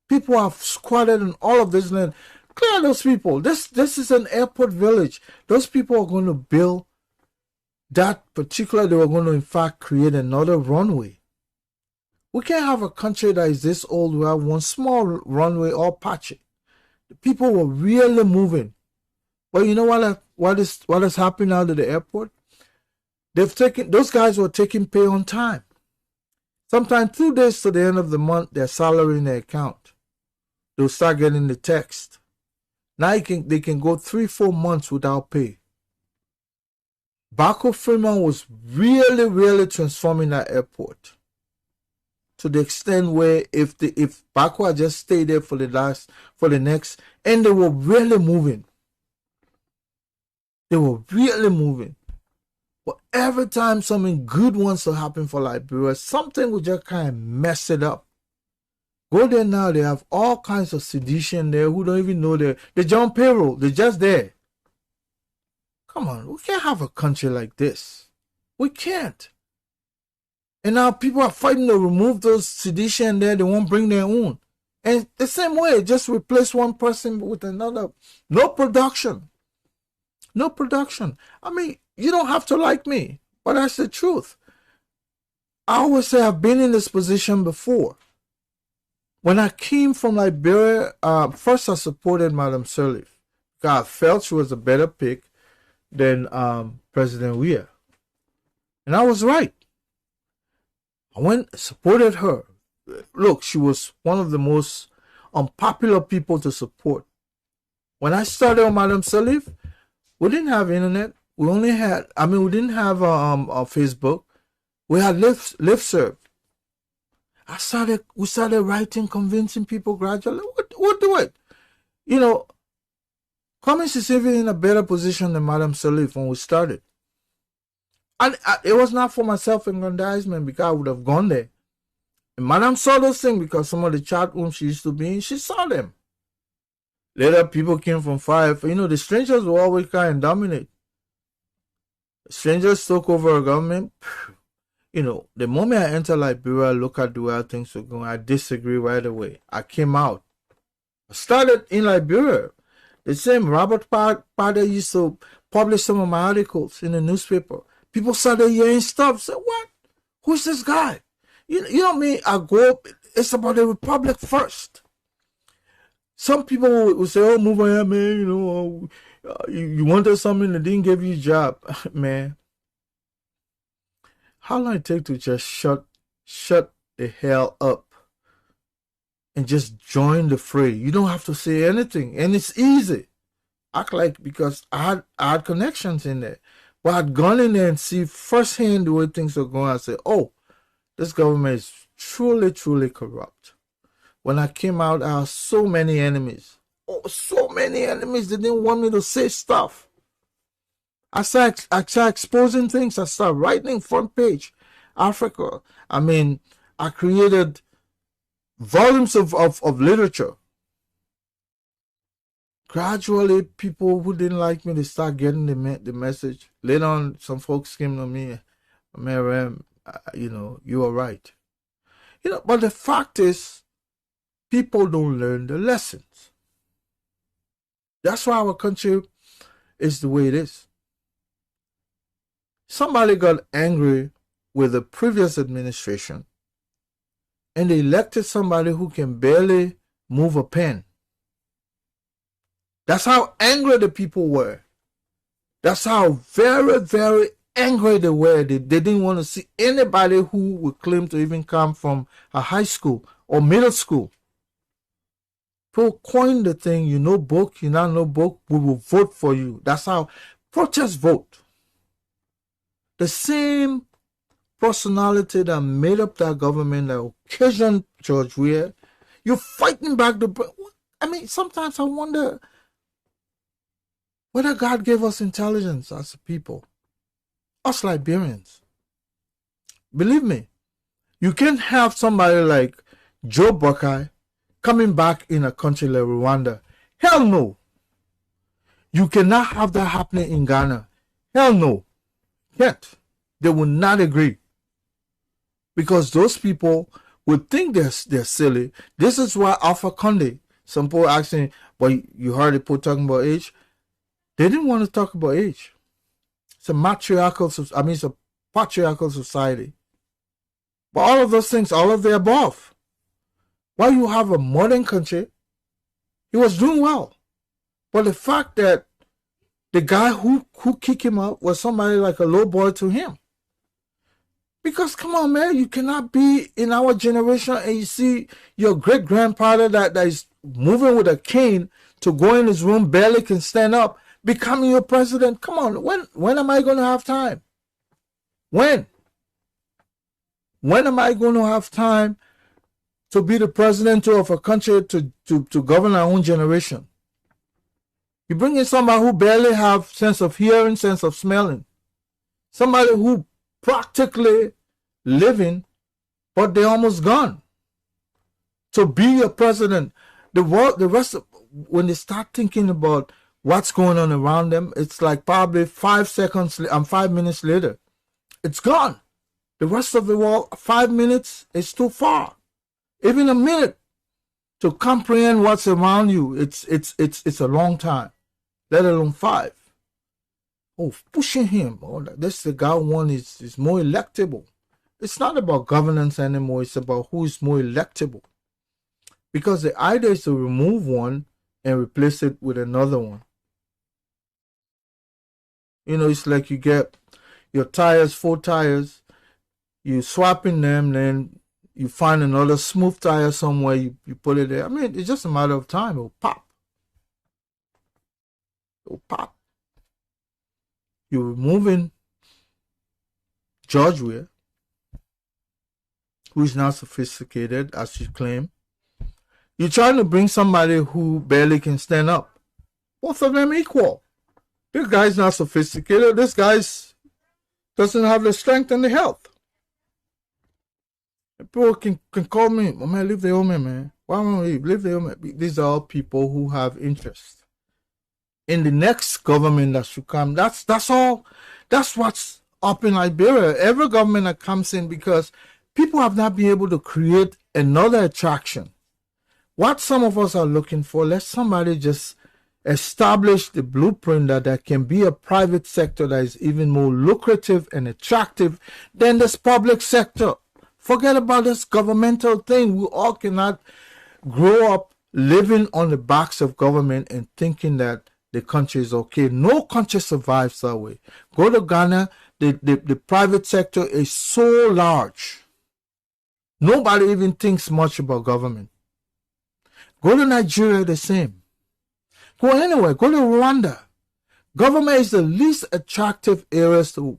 People have squatted in all of this land. Clear those people. This is an airport village. Those people are going to build that particular. They were going to in fact create another runway. We can't have a country that is this old. We have one small runway all patchy. The people were really moving. But you know what is happening out at the airport? Those guys were taking pay on time. Sometimes 2 days to the end of the month, their salary in their account. They'll start getting the text. Now they can go 3-4 months without pay. Baku Freeman was really, really transforming that airport. To the extent where if Baku had just stayed there for the next, and they were really moving. They were really moving. But every time something good wants to happen for Liberia, something will just kind of mess it up. Go there now, they have all kinds of sedition there who don't even know they're on payroll. They're just there. Come on, we can't have a country like this. We can't. And now people are fighting to remove those sedition there. They won't bring their own. And the same way, just replace one person with another. No production. No production. I mean, you don't have to like me, but that's the truth. I always say I've been in this position before. When I came from Liberia, first I supported Madam Sirleaf because I felt she was a better pick than President Weah. And I was right. I went and supported her. Look, she was one of the most unpopular people to support. When I started on Madam Sirleaf, we didn't have internet. We didn't have Facebook. We had Liftserv. We started writing, convincing people gradually. We'll do it. You know, Cummings is even in a better position than Madam Sirleaf when we started. And it was not for my self-aggrandizement because I would have gone there. And Madam saw those things because some of the chat rooms she used to be in, she saw them. Later, people came from far. You know, the strangers will always kind of dominate. The strangers took over a government. You know, the moment I enter Liberia, look at the way things were going, I disagree right away. I came out. I started in Liberia. The same Robert Parder used to publish some of my articles in the newspaper. People started hearing stuff. Say, what? Who's this guy? You know me, I go up. It's about the republic first. Some people will say, oh, move on here, man. You know, you wanted something that didn't give you a job. Man. How long it take to just shut the hell up and just join the fray? You don't have to say anything, and it's easy. Act like because I had connections in there, but I'd gone in there and see firsthand the way things are going. I said, "Oh, this government is truly, truly corrupt." When I came out, I had so many enemies. Oh, so many enemies. They didn't want me to say stuff. I started exposing things. I started writing front page. Africa. I mean, I created volumes of literature. gradually, people who didn't like me, they start getting the message. Later on, some folks came to me, Mary, you know, you are right. You know, but the fact is, people don't learn the lessons. That's why our country is the way it is. Somebody got angry with the previous administration, and they elected somebody who can barely move a pen. That's how angry the people were. That's how very, very angry they were. They didn't want to see anybody who would claim to even come from a high school or middle school. People coined the thing, you know book, you not know book, we will vote for you. That's how protest vote. The same personality that made up that government that occasioned George Weah, you're fighting back the... I mean, sometimes I wonder whether God gave us intelligence as a people, us Liberians. Believe me, you can't have somebody like Joe Buckeye coming back in a country like Rwanda. Hell no. You cannot have that happening in Ghana. Hell no. Yet, they will not agree. Because those people would think they're silly. This is why Alpha Conde, some people asking, but you heard people talking about age. They didn't want to talk about age. It's a matriarchal, it's a patriarchal society. But all of those things, all of the above. While you have a modern country, he was doing well. But the fact that the guy who kicked him out was somebody like a low boy to him. Because come on, man, you cannot be in our generation and you see your great-grandfather that is moving with a cane to go in his room, barely can stand up, becoming your president. Come on, when am I going to have time? When? When am I going to have time to be the president of a country to govern our own generation? You bring in somebody who barely have sense of hearing, sense of smelling. Somebody who practically living, but they're almost gone. To be a president, the rest of, when they start thinking about what's going on around them, it's like probably 5 seconds and 5 minutes later, it's gone. The rest of the world, 5 minutes is too far. Even a minute to comprehend what's around you, it's a long time, let alone 5. Oh, pushing him. Oh, this the guy one is more electable. It's not about governance anymore. It's about who is more electable. Because the idea is to remove one and replace it with another one. You know, it's like you get your tires, 4 tires, you swapping them, then you find another smooth tire somewhere, you put it there. I mean, it's just a matter of time. It'll pop. It'll pop. You're removing George Weah, who is not sophisticated, as you claim. You're trying to bring somebody who barely can stand up. Both of them equal. This guy's not sophisticated. This guy doesn't have the strength and the health. People can call me, oh man, leave the old man. Why don't we leave the old man? These are all people who have interest in the next government that should come. That's all. That's what's up in Liberia. Every government that comes in, because people have not been able to create another attraction. What some of us are looking for, let somebody just establish the blueprint that there can be a private sector that is even more lucrative and attractive than this public sector. Forget about this governmental thing. We all cannot grow up living on the backs of government and thinking that the country is okay. No country survives that way. Go to Ghana, the private sector is so large. Nobody even thinks much about government. Go to Nigeria, the same. Go anywhere. Go to Rwanda. Government is the least attractive area to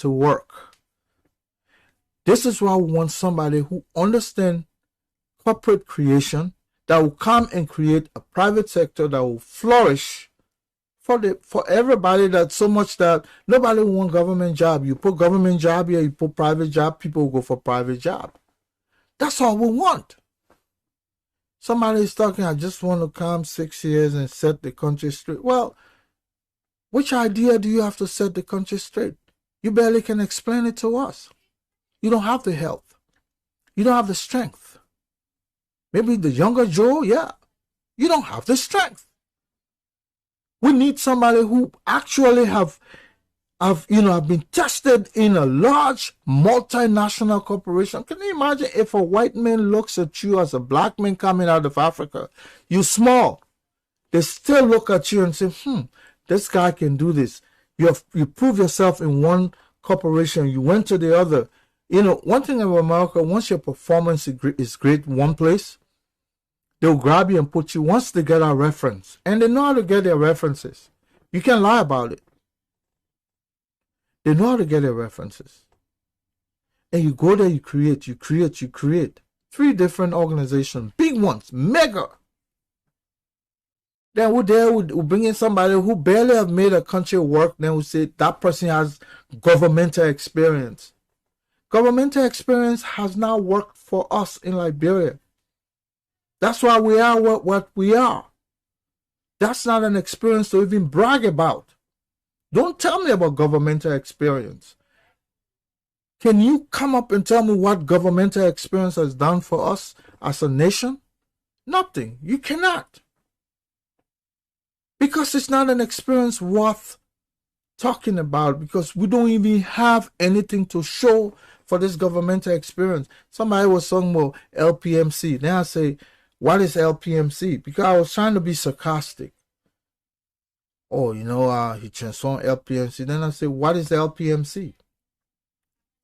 work. This is why we want somebody who understands corporate creation, that will come and create a private sector that will flourish for everybody. That so much that nobody will want government job. You put government job here, you put private job, people will go for private job. That's all we want. Somebody is talking, I just want to come 6 years and set the country straight. Well, which idea do you have to set the country straight? You barely can explain it to us. You don't have the health. You don't have the strength. Maybe the younger Joe, yeah. You don't have the strength. We need somebody who actually have been tested in a large multinational corporation. Can you imagine if a white man looks at you as a black man coming out of Africa? You small. They still look at you and say, this guy can do this. You prove yourself in one corporation. You went to the other. One thing about America, once your performance is great in one place, they'll grab you and put you, once they get a reference. And they know how to get their references. You can't lie about it. They know how to get their references. And you go there, you create. 3 different organizations, big ones, mega. Then we'll bring in somebody who barely have made a country work. Then we'll say that person has governmental experience. Governmental experience has now worked for us in Liberia. That's why we are what we are. That's not an experience to even brag about. Don't tell me about governmental experience. Can you come up and tell me what governmental experience has done for us as a nation? Nothing. You cannot. Because it's not an experience worth talking about, because we don't even have anything to show for this governmental experience. Somebody was talking about LPMC. Then I say, what is LPMC? Because I was trying to be sarcastic. Oh, he transformed LPMC. Then I say, what is LPMC?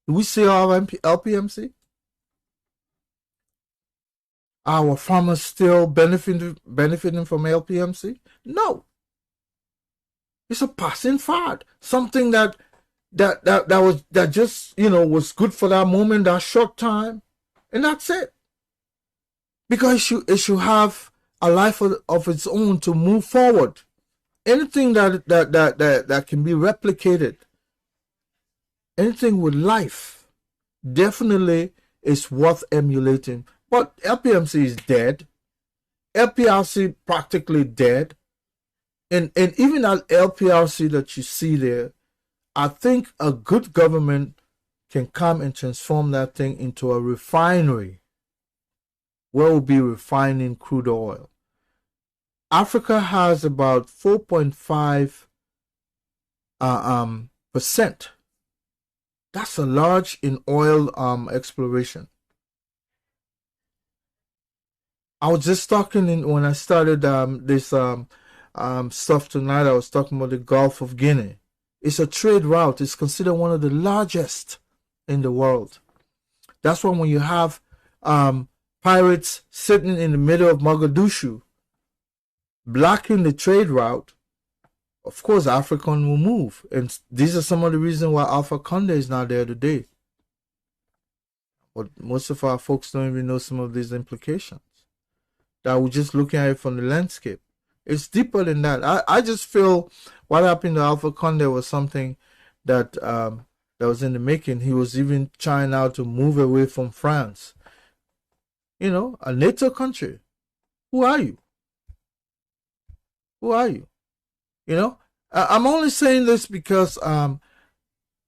Do we see our LPMC? Are our farmers still benefiting from LPMC? No. It's a passing fad. Something that was good for that moment, that short time, and that's it. Because it should have a life of its own to move forward. Anything that can be replicated, anything with life, definitely is worth emulating. But LPMC is dead. LPRC practically dead. And even that LPRC that you see there, I think a good government can come and transform that thing into a refinery where we'll be refining crude oil. Africa has about 4.5%. That's a large in oil exploration. I was just talking when I started this stuff tonight. I was talking about the Golf of Guinea. It's a trade route. It's considered one of the largest in the world. That's why when you have pirates sitting in the middle of Mogadishu, blocking the trade route, of course, African will move. And these are some of the reasons why Alpha Conde is not there today. But most of our folks don't even know some of these implications. That we're just looking at it from the landscape. It's deeper than that. I just feel what happened to Alpha Conde was something that was in the making. He was even trying now to move away from France. A NATO country. Who are you? Who are you? I'm only saying this because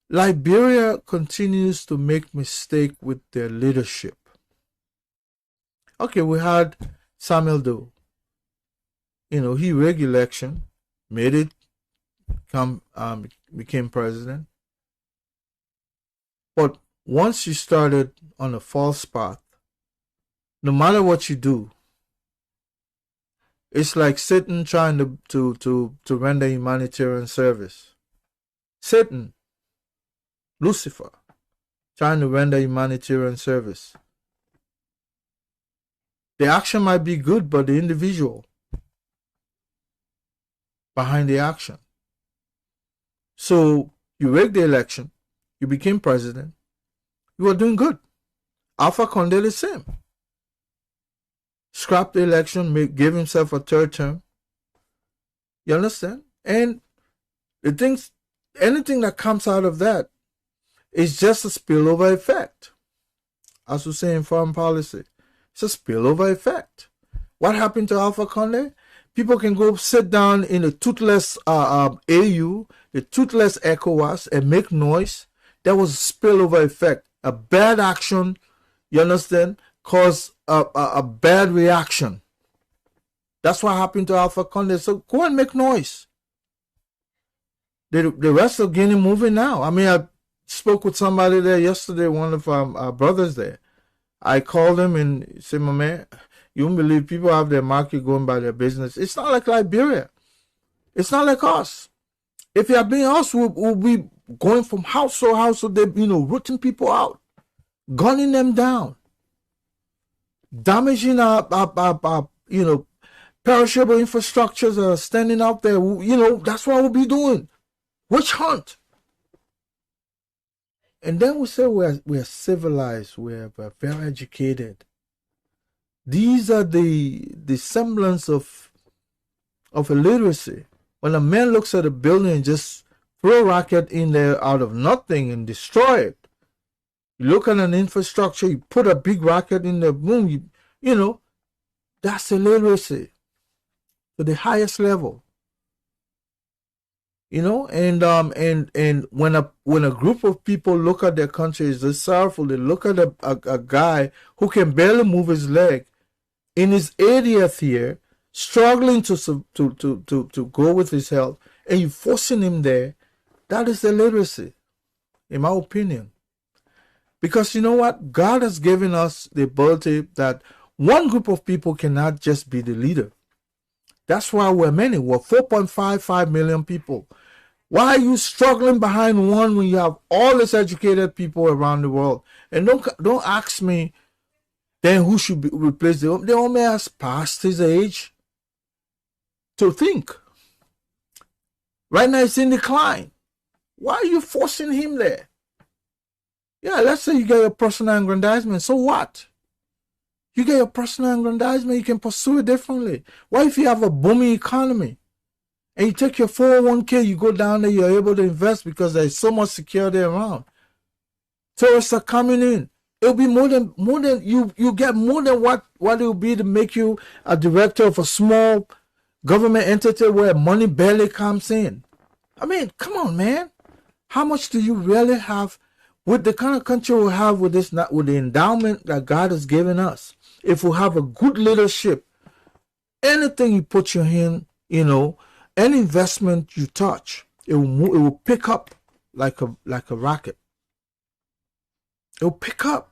Liberia continues to make mistakes with their leadership. Okay, we had Samuel Doe. He rigged election, made it, became president. But once you started on a false path, no matter what you do, it's like Satan trying to render humanitarian service. Satan, Lucifer, trying to render humanitarian service. The action might be good, but the individual behind the action. So you rigged the election, you became president, you were doing good. Alpha Conde the same. Scrapped the election, gave himself a third term. You understand? And anything that comes out of that is just a spillover effect. As we say in foreign policy, it's a spillover effect. What happened to Alpha Conde? People can go sit down in the toothless AU, the toothless ECOWAS, and make noise. There was a spillover effect. A bad action, you understand, caused a bad reaction. That's what happened to Alpha Conde. So go and make noise. The rest of Guinea moving now. I mean, I spoke with somebody there yesterday, one of our brothers there. I called him and said, my man, you won't believe people have their market going by their business. It's not like Liberia. It's not like us. If it had been us, we'll be going from house to house, so they, rooting people out, gunning them down, damaging our perishable infrastructures that are standing out there. That's what we'll be doing. Witch hunt. And then we say we're civilized, we're very educated. These are the semblance of illiteracy. When a man looks at a building and just throw a rocket in there out of nothing and destroy it. You look at an infrastructure, you put a big rocket in there, boom, that's illiteracy to the highest level. And when a group of people look at their country as this sorrowful, they look at a guy who can barely move his leg in his 80th year, struggling to go with his health, and you forcing him there. That is illiteracy, in my opinion. Because you know what? God has given us the ability that one group of people cannot just be the leader. That's why we're many. We're 4.55 million people. Why are you struggling behind one when you have all these educated people around the world? And don't ask me then who should be replaced. The old man has passed his age to think. Right now it's in decline. Why are you forcing him there? Yeah, let's say you get your personal aggrandizement. So what? You get your personal aggrandizement, you can pursue it differently. What if you have a booming economy and you take your 401k, you go down there, you're able to invest because there's so much security around. Tourists are coming in. It'll be more than you get more than what it will be to make you a director of a small government entity where money barely comes in. I mean, come on, man. How much do you really have with the kind of country we have with the endowment that God has given us? If we have a good leadership, anything you put your hand, any investment you touch, it will pick up like a rocket. It will pick up.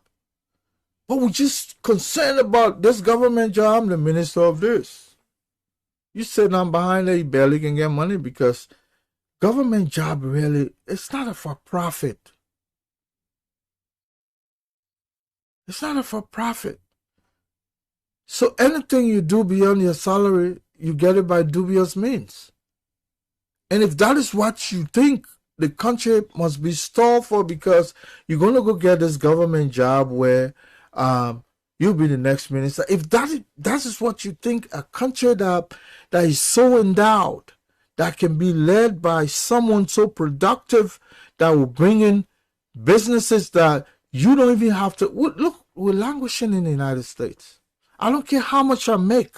But we're just concerned about this government job, the minister of this. You sit down behind there, you barely can get money because government job really, it's not a for-profit. It's not a for-profit. So anything you do beyond your salary, you get it by dubious means. And if that is what you think the country must be stalled for because you're going to go get this government job where you'll be the next minister. If that is what you think, a country that is so endowed, that can be led by someone so productive, that will bring in businesses that you don't even have to. Look, we're languishing in the United States. I don't care how much I make.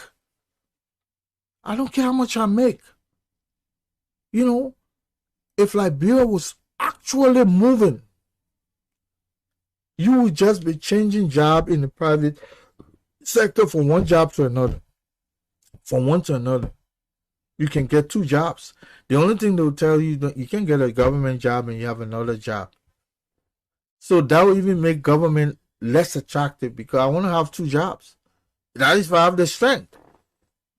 I don't care how much I make. If Liberia was actually moving, you would just be changing job in the private sector from one job to another. From one to another. You can get 2 jobs. The only thing they will tell you that you can get a government job and you have another job. So that will even make government less attractive because I want to have 2 jobs. That is if I have the strength.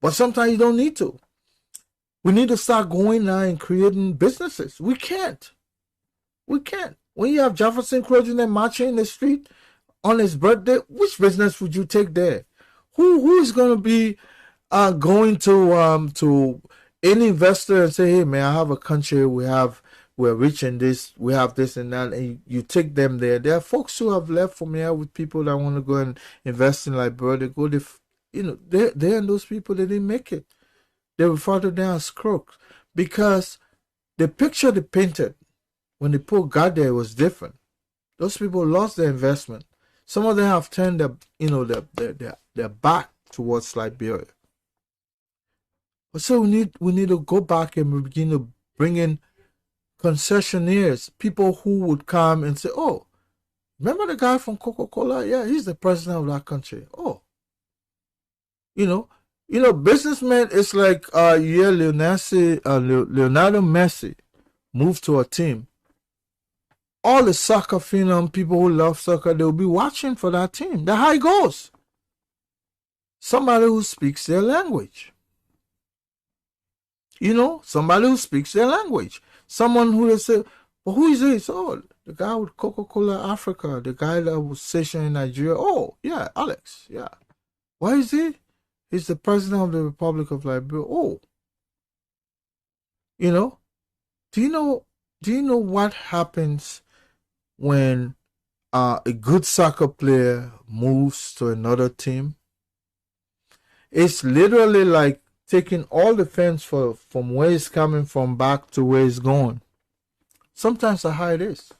But sometimes you don't need to. We need to start going now and creating businesses. We can't. When you have Jefferson clergymen marching in the street on his birthday, which business would you take there? Who is going to be going to any investor and say, hey man, I have a country, we're rich in this, we have this and that, and you take them there. There are folks who have left from here with people that want to go and invest in Liberia. They go, they're those people, they didn't make it. They refer to them as crooks because the picture they painted when they put God there was different. Those people lost their investment. Some of them have turned their back towards Liberia. So we need to go back and begin to bring in concessionaires, people who would come and say, oh, remember the guy from Coca-Cola? Yeah, he's the president of that country. Oh, businessman is like, Leonardo Messi moved to a team. All the soccer phenom, people who love soccer, they'll be watching for that team. That's how it goes. Somebody who speaks their language. Somebody who speaks their language. Someone who they say, well, who is this? Oh, the guy with Coca-Cola Africa, the guy that was stationed in Nigeria. Oh, yeah, Alex, yeah. Why is he? He's the president of the Republic of Liberia. Oh. Do you know what happens when a good soccer player moves to another team? It's literally like taking all the fence from where it's coming from back to where it's going. Sometimes that's how it is.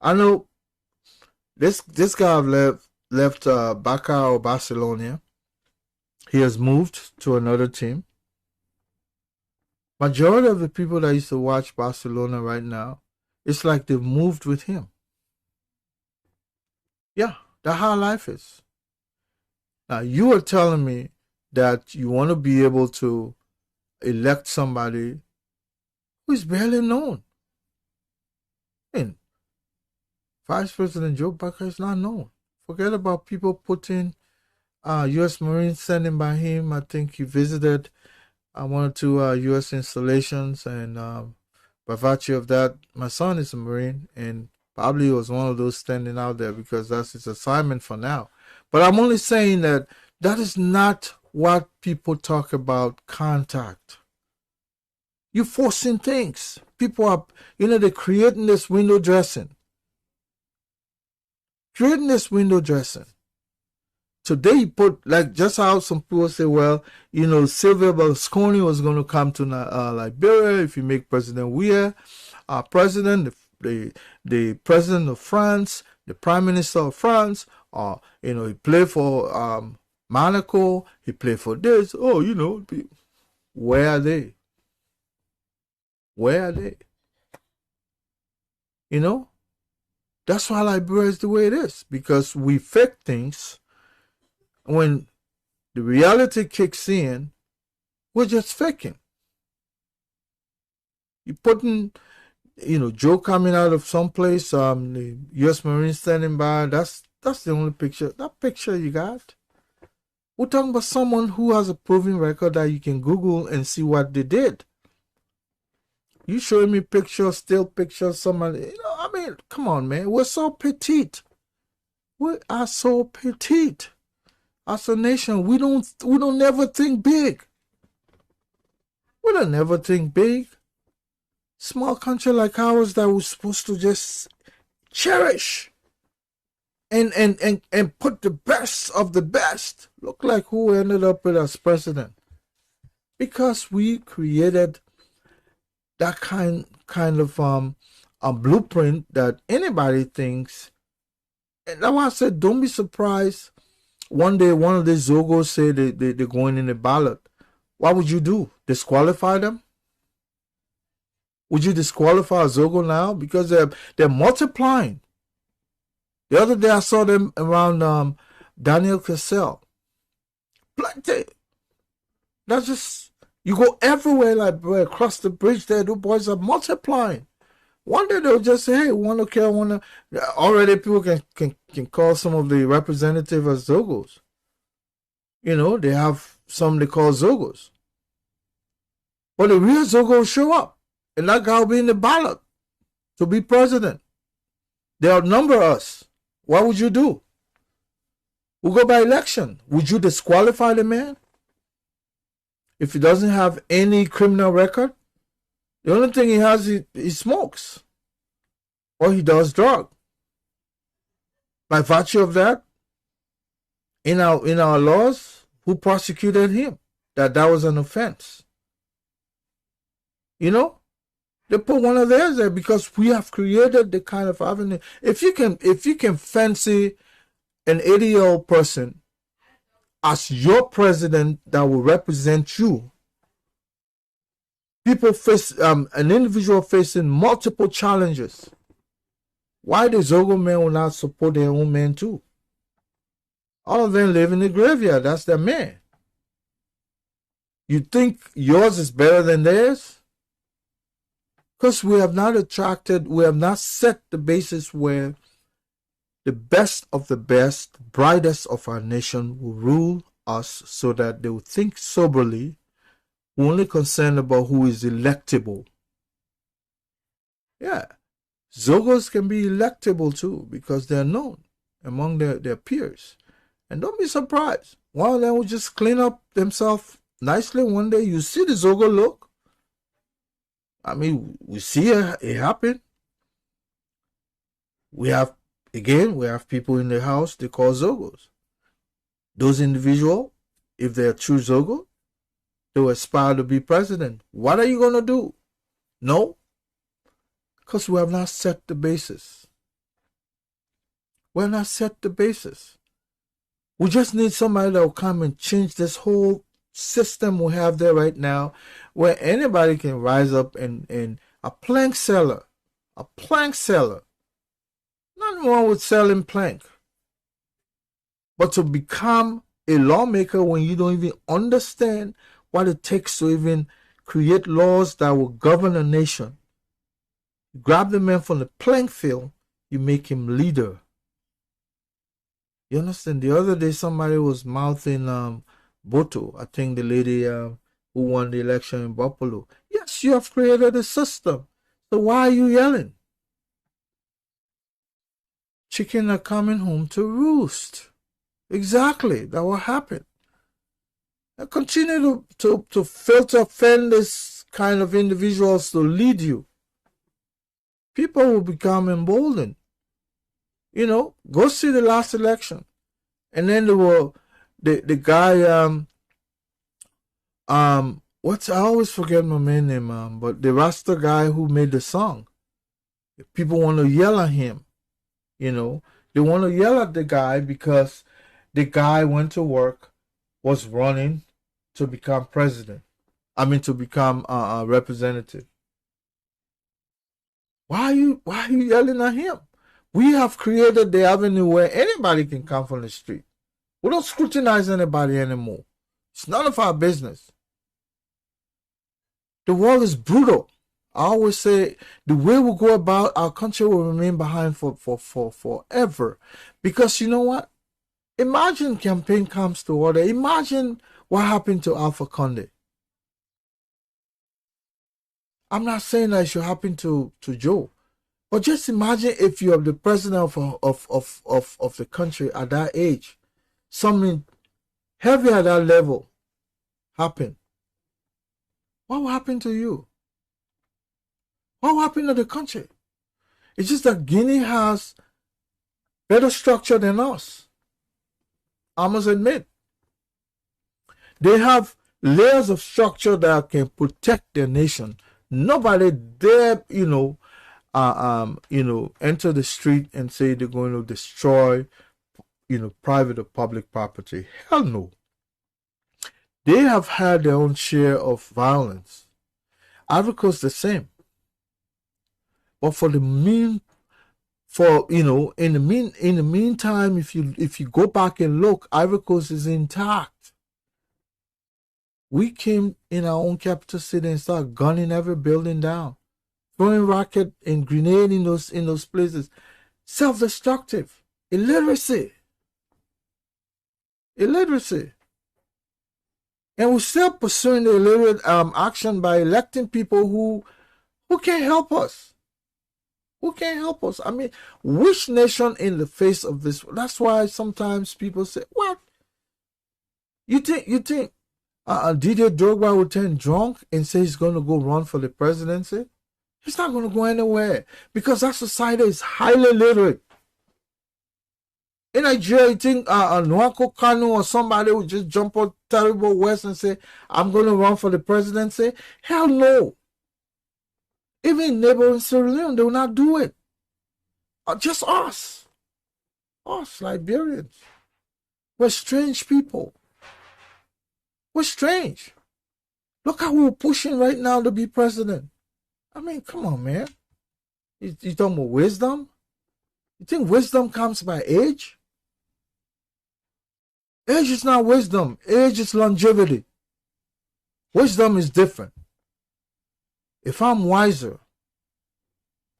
I know this guy left Barca or Barcelona. He has moved to another team. Majority of the people that used to watch Barcelona right now, it's like they've moved with him. Yeah, that's how life is. Now, you are telling me that you want to be able to elect somebody who is barely known. And Vice President Joe Biden is not known. Forget about people putting U.S. Marines standing by him. I think he visited one or two U.S. installations, and by virtue of that, my son is a Marine, and probably was one of those standing out there because that's his assignment for now. But I'm only saying that is not what people talk about contact. You're forcing things. People are, they're creating this window dressing. Today you put, like, just how some people say, well, Silvio Berlusconi was going to come to Liberia if you make President Weah president, the president of France, the prime minister of France, or, he played for Monaco, he played for this. Oh, where are they? Where are they? That's why Liberia is the way it is, because we fake things. When the reality kicks in, we're just faking. You're putting, Joe coming out of someplace, the U.S. Marines standing by, that's the only picture. That picture you got. We're talking about someone who has a proven record that you can Google and see what they did. You showing me pictures, still pictures, somebody, come on, man. We're so petite. We are so petite. As a nation, we don't never think big. We don't never think big. Small country like ours that we're supposed to just cherish and put the best of the best. Look like who ended up with as president. Because we created that kind of a blueprint that anybody thinks. And that's why I said, don't be surprised. One day, one of the Zogos say they're going in the ballot. What would you do? Disqualify them? Would you disqualify a Zogo now? Because they're multiplying. The other day I saw them around Daniel Cassell. Plenty. That's just, you go everywhere, like across the bridge there, the boys are multiplying. One day they'll just say, hey, already people can call some of the representatives as Zogos. They have some they call Zogos. But the real Zogos show up. And that guy will be in the ballot to be president. They outnumber us. What would you do? We'll go by election. Would you disqualify the man? If he doesn't have any criminal record? The only thing he has is he smokes. Or he does drug. By virtue of that, in our laws, who prosecuted him? That was an offense. They put one of theirs there because we have created the kind of avenue. If you can fancy an 80-year-old person as your president that will represent you. People face an individual facing multiple challenges. Why the Zogo men will not support their own men too? All of them live in the graveyard. That's their man. You think yours is better than theirs? Because we have not set the basis where the best of the best, brightest of our nation will rule us so that they will think soberly. We're only concerned about who is electable. Yeah. Zogos can be electable too because they're known among their peers. And don't be surprised. One of them will just clean up themselves nicely one day. You see the Zogo look. I mean, we see it happen. We have people in the house they call Zogos. Those individuals, if they're true Zogo, they will aspire to be president. What are you going to do? No. Because we have not set the basis. We have not set the basis. We just need somebody that will come and change this whole system we have there right now, where anybody can rise up and a plank seller. Nothing wrong with selling plank. But to become a lawmaker when you don't even understand what it takes to even create laws that will govern a nation. You grab the man from the playing field, you make him leader. You understand? The other day somebody was mouthing Boto, I think the lady who won the election in Buffalo. Yes, you have created a system. So why are you yelling? Chicken are coming home to roost. Exactly, that will happen. And continue to filter, fan this kind of individuals to lead you. People will become emboldened. You know, go see the last election. And then there were the guy, I always forget my main name, but the Rasta guy who made the song. People want to yell at him. You know, they want to yell at the guy because the guy went to work, was running to become president. To become a representative. Why are you yelling at him? We have created the avenue where anybody can come from the street. We don't scrutinize anybody anymore. It's none of our business. The world is brutal. I always say the way we go about our country will remain behind for forever. Because you know what? Imagine campaign comes to order. Imagine what happened to Alpha Conde. I'm not saying that it should happen to Joe. But just imagine if you are the president of the country at that age. Something heavy at that level happen. What will happen to you? What will happen to the country? It's just that Guinea has better structure than us. I must admit. They have layers of structure that can protect their nation. Nobody dare, enter the street and say they're going to destroy, private or public property. Hell no. They have had their own share of violence. Ivory Coast the same. But in the meantime, if you go back and look, Ivory Coast is intact. We came in our own capital city and started gunning every building down, throwing rocket and grenade in those places. Self-destructive. Illiteracy. And we're still pursuing the illiterate action by electing people who can't help us. Who can't help us? I mean, which nation in the face of this? That's why sometimes people say, "What? You think Didier Drogba will turn drunk and say he's going to go run for the presidency?" He's not going to go anywhere because that society is highly literate. In Nigeria, you think Nwako Kanu or somebody would just jump on Terrible West and say, "I'm going to run for the presidency"? Hell no. Even in neighboring Sierra Leone, they will not do it. Just us. Us, Liberians. We're strange people. What's strange? Look how we're pushing right now to be president. I mean, come on, man. You talking about wisdom? You think wisdom comes by age? Age is not wisdom. Age is longevity. Wisdom is different. If I'm wiser,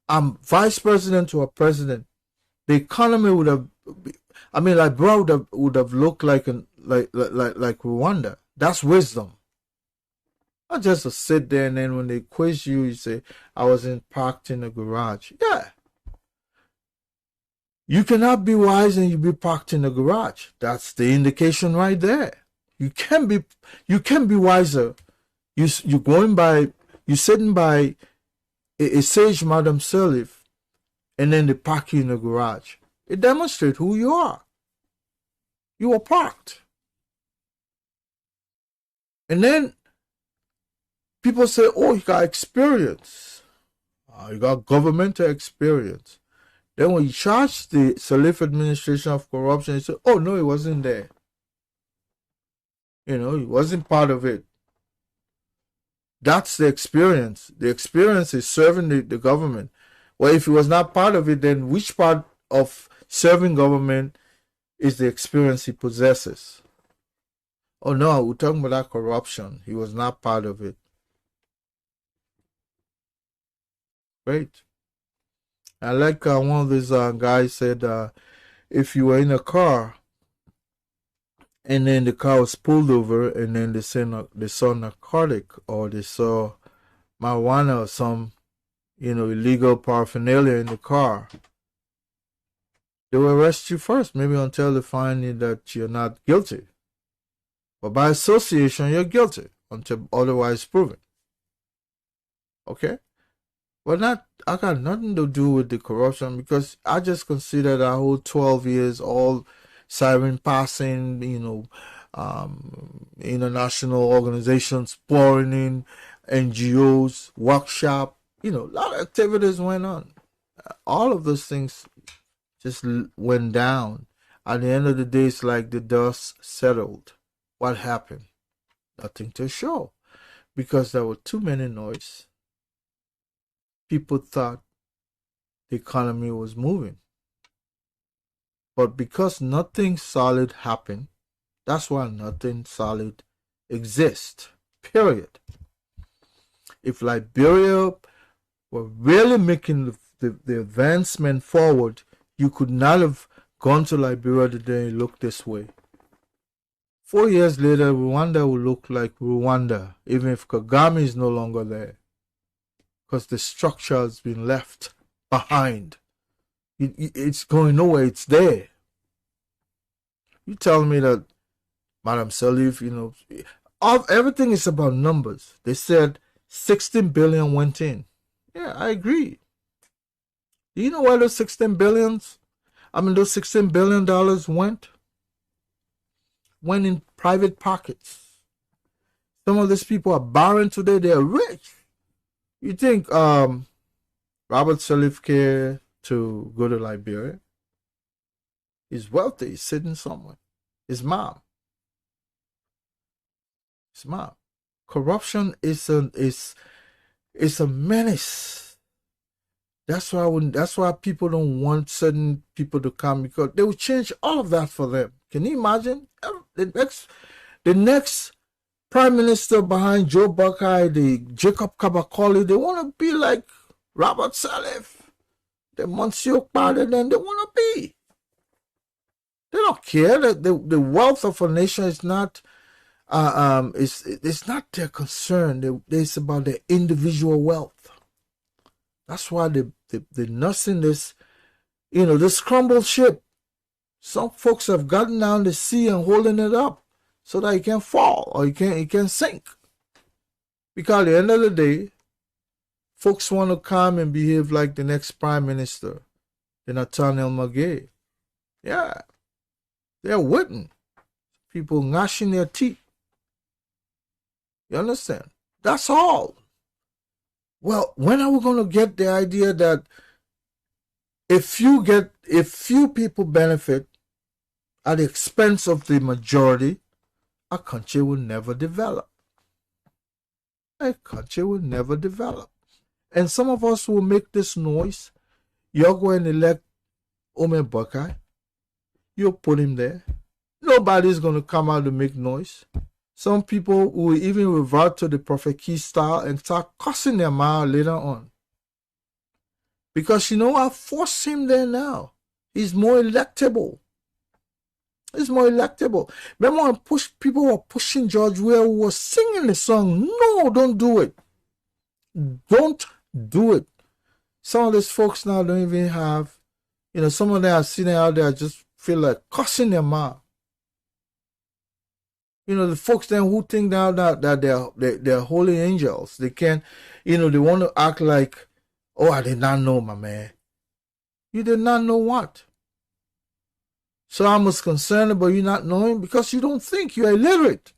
I'm vice president or president, the economy would have, I mean, like bro would have looked like Rwanda. That's wisdom. Not just to sit there and then when they quiz you, you say, I wasn't parked in the garage. Yeah. You cannot be wise and you be parked in the garage. That's the indication right there. You can be wiser. You're going by, you're sitting by a sage Madam Sirleaf, and then they park you in the garage. It demonstrates who you are. You are parked. And then people say, oh, you got experience. You got governmental experience. Then when you charge the Sirleaf administration of corruption, you say, oh, no, he wasn't there. You know, he wasn't part of it. That's the experience. The experience is serving the government. Well, if he was not part of it, then which part of serving government is the experience he possesses? Oh, no, we're talking about that corruption. He was not part of it. Great. I like one of these guys said, if you were in a car and then the car was pulled over and then they saw narcotic or they saw marijuana or some, illegal paraphernalia in the car, they will arrest you first, maybe until they find you that you're not guilty. But by association, you're guilty until otherwise proven. Okay? But I got nothing to do with the corruption because I just consider that whole 12 years all siren passing, international organizations pouring in, NGOs, workshop, a lot of activities went on. All of those things just went down. At the end of the day, it's like the dust settled. What happened? Nothing to show because there were too many noise. People thought the economy was moving. But because nothing solid happened, that's why nothing solid exists. Period. If Liberia were really making the advancement forward, you could not have gone to Liberia today and look this way. 4 years later, Rwanda will look like Rwanda, even if Kagame is no longer there. Because the structure has been left behind. It's going nowhere. It's there. You tell me that Madam Sirleaf, everything is about numbers. They said 16 billion went in. Yeah, I agree. Do you know where those $16 billion went? Went in private pockets. Some of these people are barren today. They are rich. You think Robert Sirleaf cared to go to Liberia? He's wealthy. He's sitting somewhere. His mom. Corruption is a menace. That's why people don't want certain people to come, because they will change all of that for them. Can you imagine? The next Prime Minister behind Joe Buckeye, the Jacob Kabakoli, they want to be like Robert Sirleaf. The Monsieur Kpade, then they want to be. They don't care. The wealth of a nation is not it's not their concern. It's about their individual wealth. That's why they're nursing this, this crumbled ship. Some folks have gotten down the sea and holding it up so that it can fall or it can sink. Because at the end of the day, folks want to come and behave like the next Prime Minister, the Nathaniel Magay. Yeah. They're waiting. People gnashing their teeth. You understand? That's all. Well, when are we going to get the idea that if few people benefit at the expense of the majority, a country will never develop. A country will never develop. And some of us will make this noise. You're going to elect Ome Buckeye. You'll put him there. Nobody's going to come out to make noise. Some people will even revert to the Prophet Key style and start cussing their mouth later on. Because I force him there now. He's more electable. He's more electable. Remember when people were pushing George Weah, who was singing the song? No, don't do it. Don't do it. Some of these folks now don't even have, some of them I've seen out there just feel like cussing their mouth. The folks then who think now that they're holy angels, they can't, they want to act like, oh, I did not know, my man. You did not know what? So I'm as concerned about you not knowing because you don't think, you're illiterate.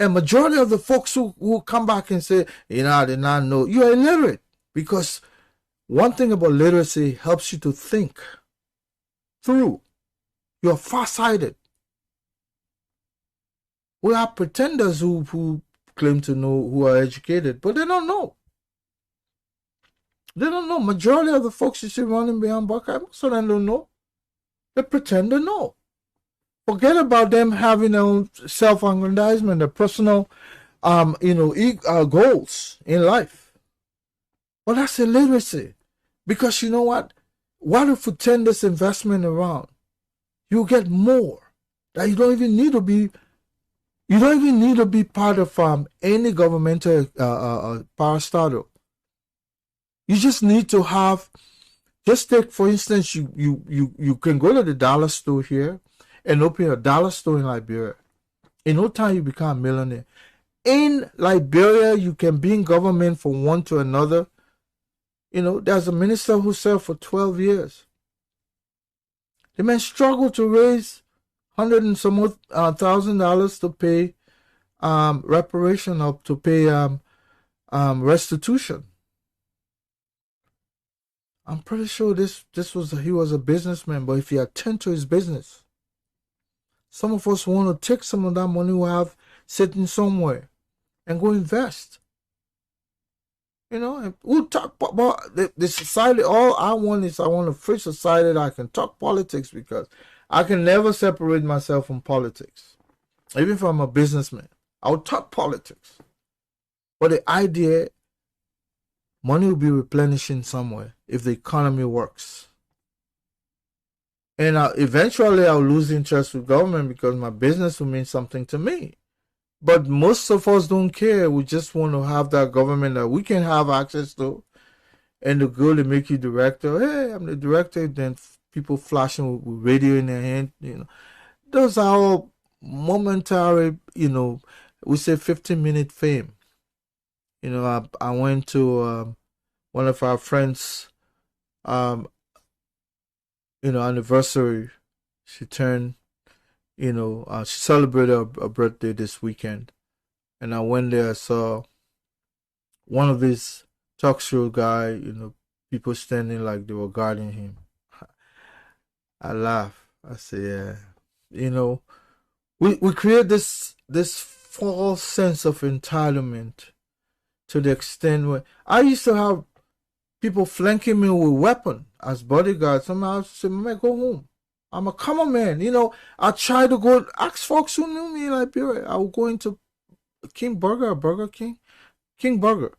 And majority of the folks who come back and say, I did not know, you're illiterate. Because one thing about literacy helps you to think through. You're farsighted. We have pretenders who claim to know, who are educated, but they don't know. They don't know. Majority of the folks you see running behind Buckeye, most of them don't know. They pretend to know. Forget about them having their own self-aggrandizement, their personal, goals in life. Well, that's illiteracy. Because you know what? What if we turn this investment around? You get more. That you don't even need to be. You don't even need to be part of any governmental parastatal. You just need to have. Just take, for instance, you can go to the dollar store here and open a dollar store in Liberia. In no time, you become a millionaire. In Liberia, you can be in government from one to another. There's a minister who served for 12 years. The man struggled to raise $100 and some $1,000 to pay reparation or to pay restitution. I'm pretty sure he was a businessman, but if he attend to his business, some of us want to take some of that money we have sitting somewhere and go invest. And we'll talk about the society. All I want is I want a free society that I can talk politics, because I can never separate myself from politics. Even if I'm a businessman, I'll talk politics. But the idea, money will be replenishing somewhere if the economy works. And eventually I'll lose interest with government because my business will mean something to me. But most of us don't care. We just want to have that government that we can have access to. And the girl, they make you director. Hey, I'm the director. Then people flashing with radio in their hand. Those are all momentary, we say 15-minute fame. I went to one of our friends' anniversary. She turned, she celebrated her birthday this weekend. And I went there, I saw one of these talk show guy, people standing like they were guarding him. I laugh. I say, yeah. We create this false sense of entitlement to the extent where I used to have people flanking me with weapons as bodyguards. Somehow I say, man, go home. I'm a common man. I try to go, ask folks who knew me in Liberia. I would go into King Burger, Burger King, King Burger.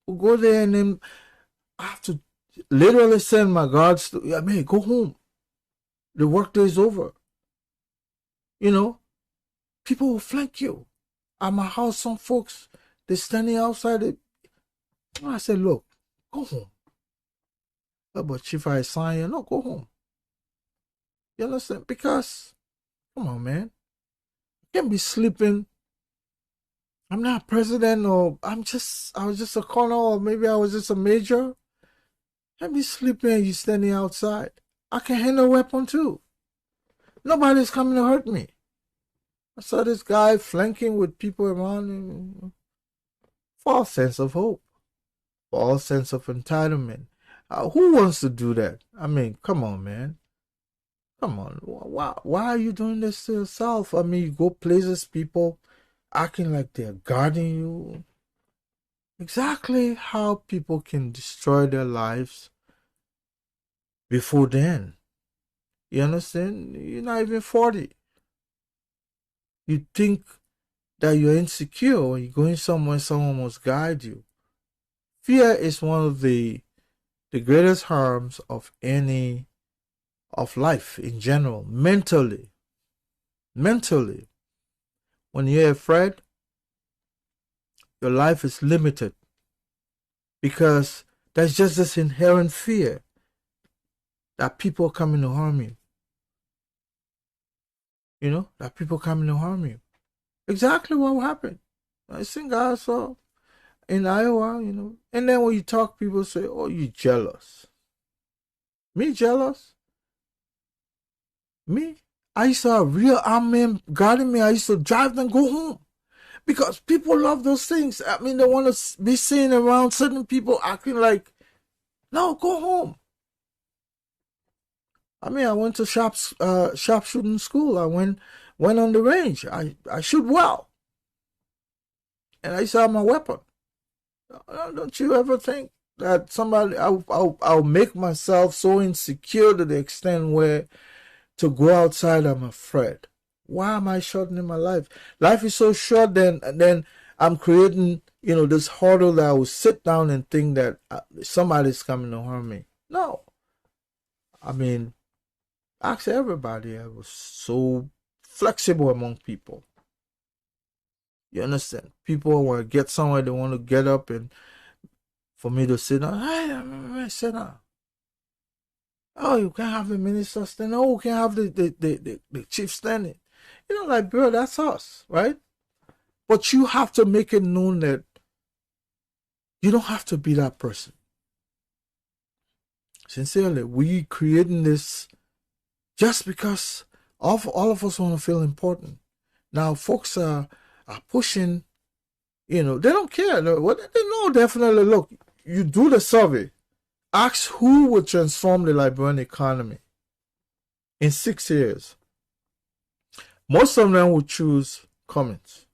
We'll go there and then I have to literally send my guards to, go home. The workday is over. People will flank you. At my house, some folks, they're standing outside. I said, look, go home. But Chief, I sign you. No, go home. You understand? Because, come on, man. You can't be sleeping. I'm not president, or I was just a colonel, or maybe I was just a major. Can't be sleeping and you standing outside. I can handle a weapon too. Nobody's coming to hurt me. I saw this guy flanking with people around him. False sense of hope. False sense of entitlement. Who wants to do that? Come on, man. Come on, why are you doing this to yourself? I mean, you go places, people acting like they're guarding you. Exactly how people can destroy their lives before then. You understand? You're not even 40. You think that you're insecure when you're going somewhere, someone must guide you. Fear is one of the greatest harms of life in general. Mentally, when you're afraid, your life is limited because there's just this inherent fear that people are coming to harm you. You know, that people coming to harm you. Exactly what happened. I think I saw in Iowa, you know. And then when you talk, people say, oh, you jealous. Me jealous? Me? I used to have real armed men guarding me. I used to drive them, go home. Because people love those things. I mean, they want to be seen around certain people acting like, no, go home. I mean, I went to sharpshooting school. I went on the range. I shoot well. And I used to have my weapon. Don't you ever think that somebody, I'll make myself so insecure to the extent where to go outside, I'm afraid. Why am I shortening my life? Life is so short, then I'm creating, you know, this hurdle that I will sit down and think that somebody's coming to harm me. No. I mean, ask everybody. I was so flexible among people. You understand? People want to get somewhere, they want to get up and for me to sit down. Hey, sit down. Oh, you can't have the minister standing. Oh, you can't have the chief standing. You know, like, bro, that's us, right? But you have to make it known that you don't have to be that person. Sincerely, we creating this just because all of us want to feel important. Now, folks are pushing, you know, they don't care. They know definitely, look, you do the survey. Ask who would transform the Liberian economy in 6 years. Most of them would choose Cummins.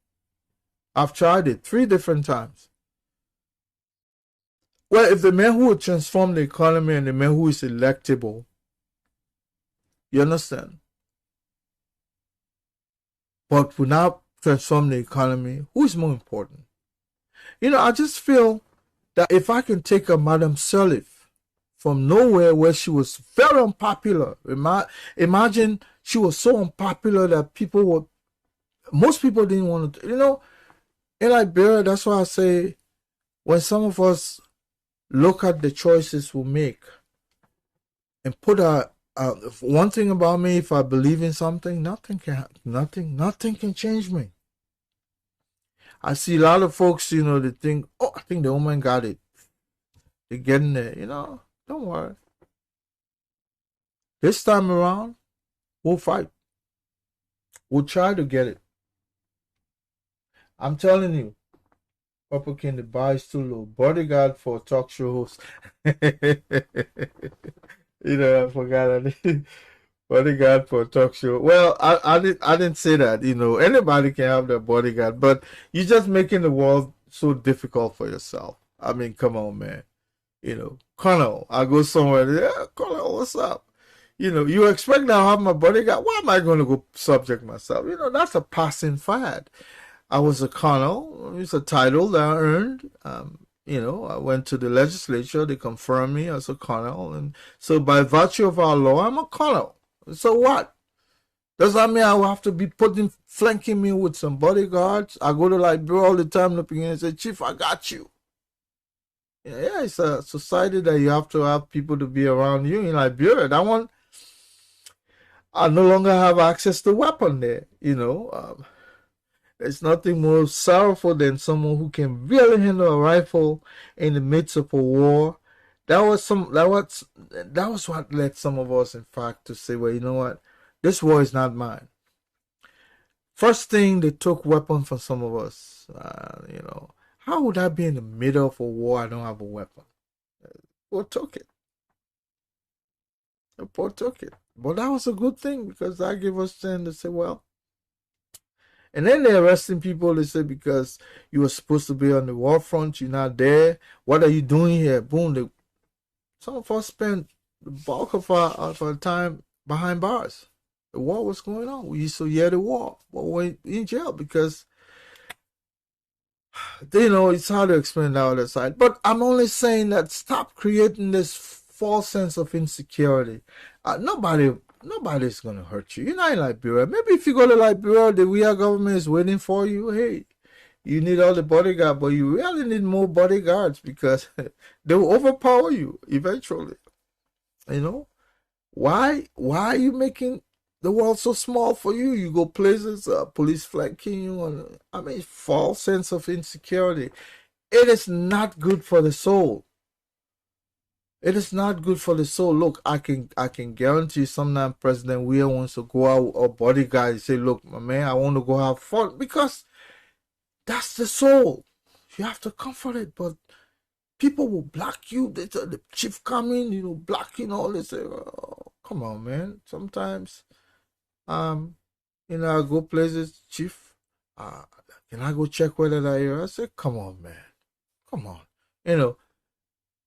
I've tried it 3 different times. Well, if the man who would transform the economy and the man who is electable, you understand? But would not transform the economy, who is more important? You know, I just feel that if I can take a Madam Sirleaf from nowhere where she was very unpopular. Imagine she was so unpopular that most people didn't want to, you know, in Liberia, that's why I say when some of us look at the choices we make and put one thing about me, if I believe in something, nothing can change me. I see a lot of folks, you know, they think, oh, I think the woman got it. They're getting there, you know. Don't worry. This time around, we'll fight. We'll try to get it. I'm telling you, Papa King, the bar is too low. Bodyguard for talk show host. You know, I forgot. Bodyguard for talk show. Well, I didn't say that. You know, anybody can have their bodyguard, but you're just making the world so difficult for yourself. I mean, come on, man. You know, Colonel, I go somewhere. Yeah, Colonel, what's up? You know, you expect now to have my bodyguard. Why am I going to go subject myself? You know, that's a passing fad. I was a colonel. It's a title that I earned. You know, I went to the legislature. They confirmed me as a colonel. And so by virtue of our law, I'm a colonel. So what? Does that mean I will have to be flanking me with some bodyguards? I go to Liberia all the time looking and say, Chief, I got you. Yeah, it's a society that you have to have people to be around you. In Liberia, that one, I no longer have access to weapon there. You know, there's nothing more sorrowful than someone who can really handle a rifle in the midst of a war. That was what led some of us, in fact, to say, well, you know what, this war is not mine. First thing, they took weapons from some of us. You know, how would I be in the middle of a war? I don't have a weapon. Well, took it. The port took it. But that was a good thing because that gave us chance to say, well. And then they're arresting people, they say, because you were supposed to be on the war front, you're not there. What are you doing here? Boom. Some of us spent the bulk of our time behind bars. The war was going on. We used to hear the war, but we're in jail because, it's hard to explain the other side. But I'm only saying that stop creating this false sense of insecurity. Nobody's gonna hurt you. You're not in Liberia. Maybe if you go to Liberia, the real government is waiting for you. Hey, you need all the bodyguards, but you really need more bodyguards because they will overpower you eventually. Why are you making the world so small for you? You go places, police flanking you, false sense of insecurity. It is not good for the soul. It is not good for the soul. Look, I can guarantee you sometimes President Weah wants to go out or bodyguard and say, look, my man, I want to go have fun because that's the soul. You have to comfort it, but people will block you. They tell the chief coming, blocking all this. Oh, come on, man. Sometimes, I go places, chief, can I go check whether they're here? I said, come on, man. Come on.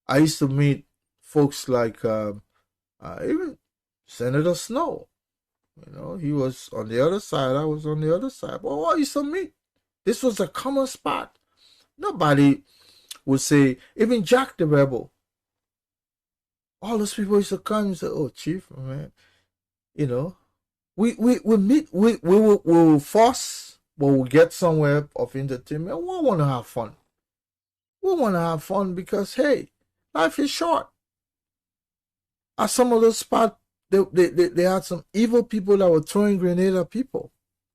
I used to meet folks like even Senator Snow. He was on the other side. I was on the other side. But what used to meet? This was a common spot. Nobody would say, even Jack the Rebel. All those people used to come and say, oh, Chief, man, we meet, we will force, but we'll get somewhere of entertainment. We want to have fun. We want to have fun because, hey, life is short. At some of those spots, they had some evil people that were throwing grenades at people.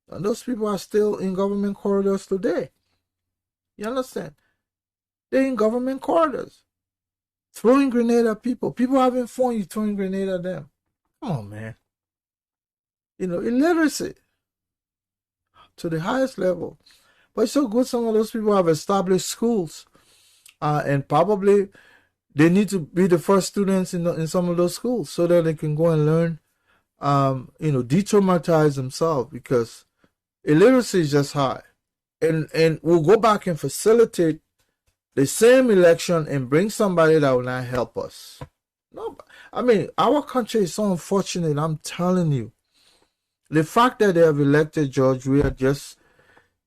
And those people are still in government corridors today. You understand? They're in government corridors. Throwing grenades at people. People having fun, you throwing grenades at them. Come on, man. Illiteracy to the highest level. But it's so good some of those people have established schools. And probably they need to be the first students in some of those schools so that they can go and learn, de-traumatize themselves because illiteracy is just high. And we'll go back and facilitate the same election and bring somebody that will not help us. No, our country is so unfortunate, I'm telling you. The fact that they have elected George Weah just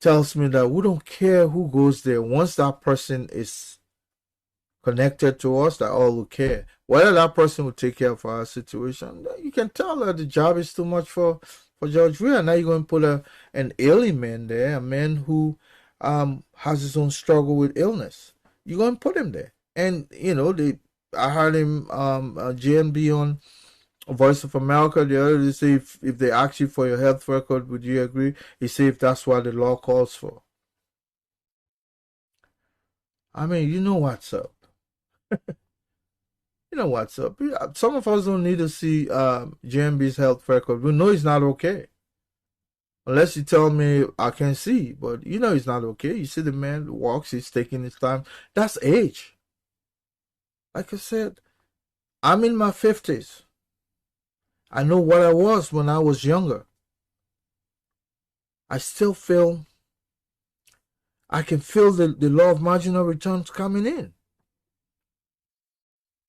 tells me that we don't care who goes there. Once that person is connected to us, that all will care. Whether that person will take care of our situation, you can tell that the job is too much for George Weah. Now you're going to put an ailing man there, a man who has his own struggle with illness. You're going to put him there. And, I heard him, JNB on Voice of America the other day say if they ask you for your health record, would you agree? He said if that's what the law calls for. You know what's up. You know what's up. Some of us don't need to see JMB's health record. We know he's not okay. Unless you tell me I can see, but he's not okay. You see the man walks, he's taking his time. That's age. Like I said, I'm in my 50s. I know what I was when I was younger. I still feel, I can feel the law of marginal returns coming in.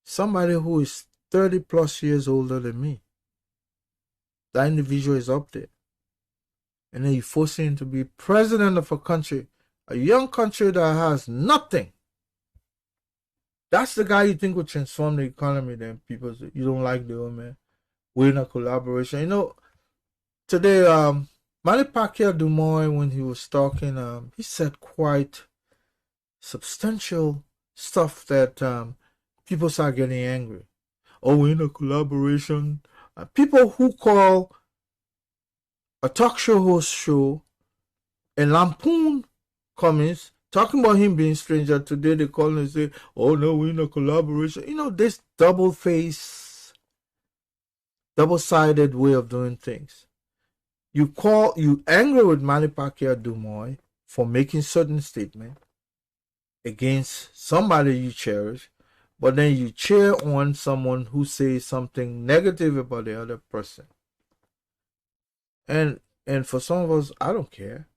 Somebody who is 30 plus years older than me, that individual is up there. And then you force him to be president of a country, a young country that has nothing. That's the guy you think will transform the economy. Then people say, you don't like the old man. We're in a collaboration. Today, Manny Pacquiao Dumoy, when he was talking, he said quite substantial stuff that people start getting angry. Oh, we're in a collaboration. People who call a talk show host and lampoon Cummings, talking about him being stranger. Today they call and say, oh no, we're in a collaboration. This double-faced, double-sided way of doing things. You angry with Manny Pacquiao Dumoy for making certain statement against somebody you cherish, but then you cheer on someone who says something negative about the other person. And for some of us, I don't care.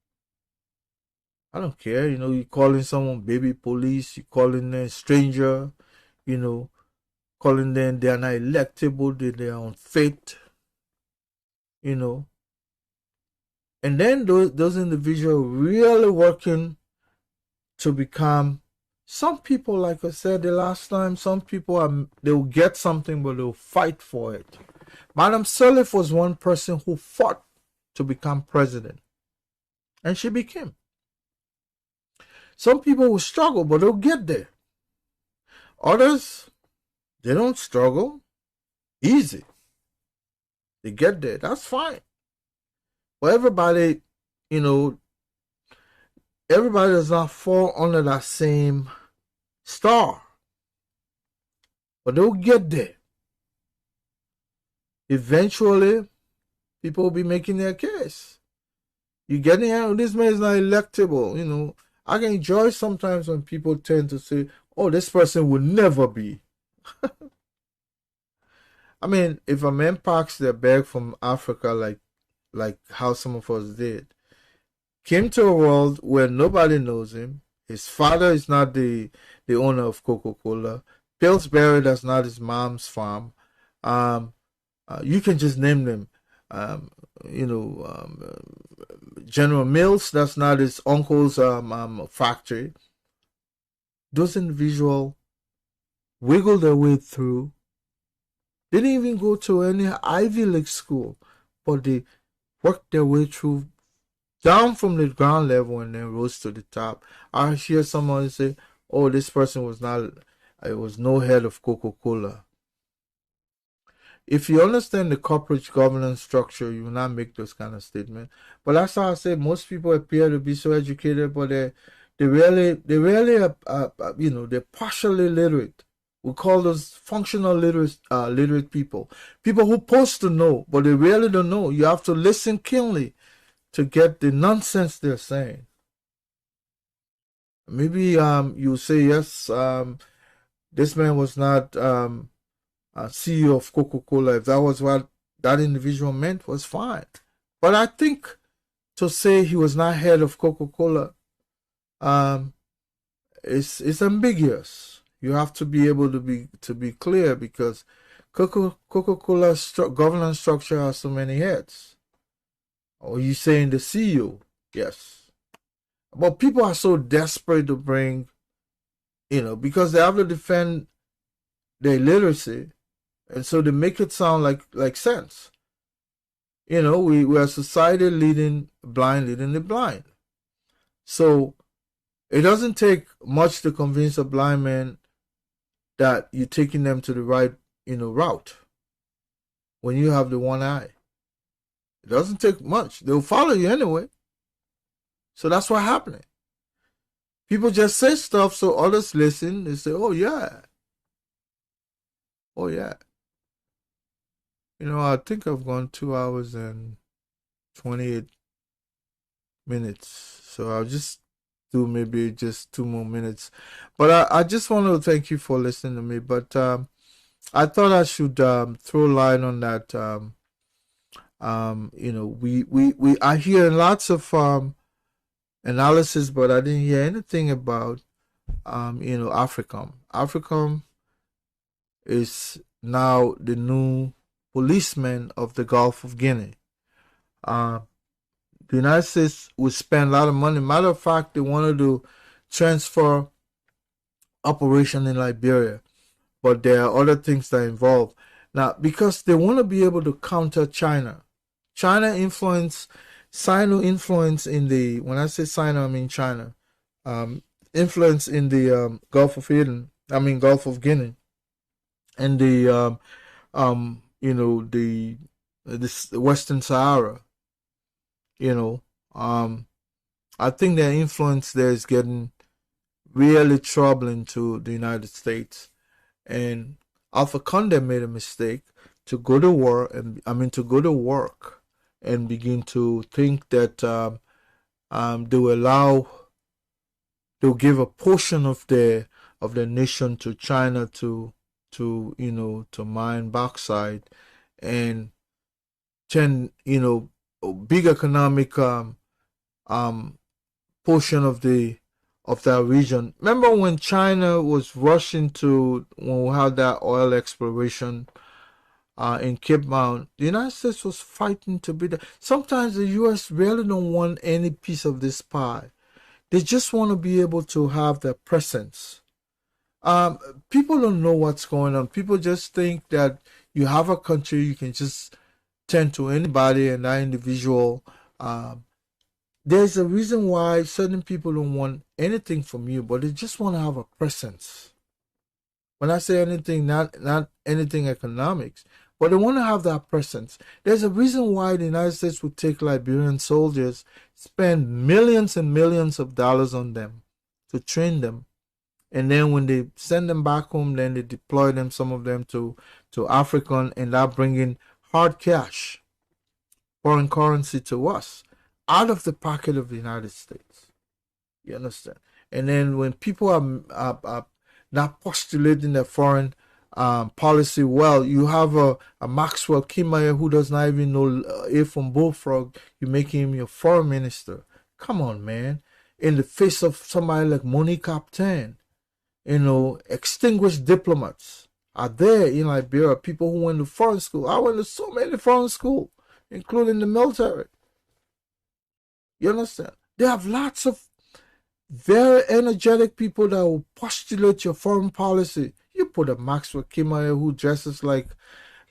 I don't care. You know, you calling someone baby police, you calling them stranger, you know, calling them they are not electable, they are unfit, you know. And then those individuals really working to become, some people, like I said the last time, some people they'll get something but they'll fight for it. Madam Sirleaf was one person who fought to become president, and she became. Some people will struggle, but they'll get there. Others, they don't struggle. Easy. They get there. That's fine. But everybody, you know, everybody does not fall under that same star. But they'll get there. Eventually, people will be making their case. You get in, this man is not electable, you know. I can enjoy sometimes when people tend to say, oh, this person will never be. I mean, if a man packs their bag from Africa like how some of us did, came to a world where nobody knows him, his father is not the owner of Coca-Cola, Pillsbury, that's not his mom's farm, you can just name them, you know, General Mills, that's not his uncle's factory. Those individuals wiggle their way through. They didn't even go to any Ivy League school, but they worked their way through down from the ground level and then rose to the top. I hear someone say, oh, this person was not, it was no head of Coca-Cola. If you understand the corporate governance structure, you will not make those kind of statements. But that's how I say most people appear to be so educated, but they really you know, they're partially literate. We call those functional literate people. People who supposed to know, but they really don't know. You have to listen keenly to get the nonsense they're saying. Maybe you say, yes, this man was not CEO of Coca-Cola. If that was what that individual meant, was fine. But I think to say he was not head of Coca-Cola is ambiguous. You have to be able to be clear, because Coca-Cola's governance structure has so many heads. Or you saying the CEO? Yes. But people are so desperate to bring, you know, because they have to defend their literacy, and so they make it sound like sense. You know, we're a society leading the blind. So it doesn't take much to convince a blind man that you're taking them to the right, you know, route when you have the one eye. It doesn't take much. They'll follow you anyway. So that's what's happening. People just say stuff so others listen. They say, oh, yeah. Oh, yeah. You know, I think I've gone 2 hours and 28 minutes. So I'll just do maybe just 2 more minutes. But I just want to thank you for listening to me. But I thought I should throw light on that. You know, I hear lots of analysis, but I didn't hear anything about you know, AFRICOM. AFRICOM is now the new policeman of the Golf of Guinea. The United States would spend a lot of money. Matter of fact, they wanted to transfer operation in Liberia, but there are other things that are involved. Now, because they want to be able to counter China. China influence, Sino influence in the, when I say Sino, I mean China, influence in the Gulf of Gulf of Guinea, and the, you know, the Western Sahara. You know, I think their influence there is getting really troubling to the United States. And Alpha Condé made a mistake to go to war, and to go to work and begin to think that they'll give a portion of their of the nation to China to to mine bauxite and turn a big economic portion of that region. Remember when China was rushing to, when we had that oil exploration in Cape Mount, the United States was fighting to be there. Sometimes the U.S. really don't want any piece of this pie. They just want to be able to have their presence. People don't know what's going on. People just think that you have a country, you can just turn to anybody and that individual. There's a reason why certain people don't want anything from you, but they just want to have a presence. When I say anything, not anything economics, but they want to have that presence. There's a reason why the United States would take Liberian soldiers, spend millions and millions of dollars on them to train them, and then when they send them back home, then they deploy them, some of them to Africa, and that bringing hard cash, foreign currency to us, out of the pocket of the United States. You understand? And then when people are not postulating their foreign policy well, you have a Maxwell Kimaya who does not even know A from Bullfrog. You make him your foreign minister. Come on, man. In the face of somebody like Monique Captain, extinguished diplomats are there in Liberia, people who went to foreign school. I went to so many foreign schools, including the military. You understand? They have lots of very energetic people that will postulate your foreign policy. You put a Maxwell Kimaya who dresses like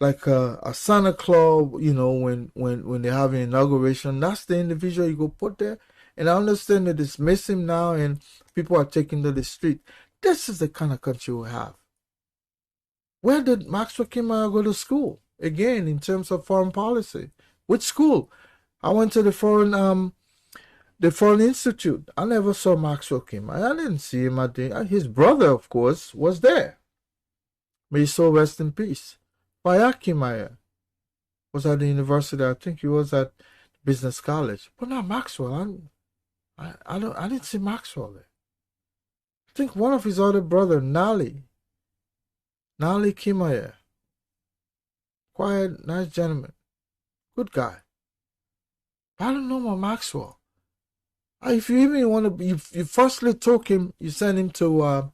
a Santa Claus, when they have an inauguration. That's the individual you go put there. And I understand that it's missing now and people are taking to the street. This is the kind of country we have. Where did Maxwell Kimaya go to school? Again, in terms of foreign policy. Which school? I went to the Foreign Institute. I never saw Maxwell Kimaya. I didn't see him. His brother, of course, was there. May his soul rest in peace. Faya Kimaya was at the university. I think he was at Business College. But not Maxwell. I didn't see Maxwell there. I think one of his other brother, Nali Kimaya. Quiet, nice gentleman. Good guy. But I don't know my Maxwell. If you even want to, you firstly took him, you send him to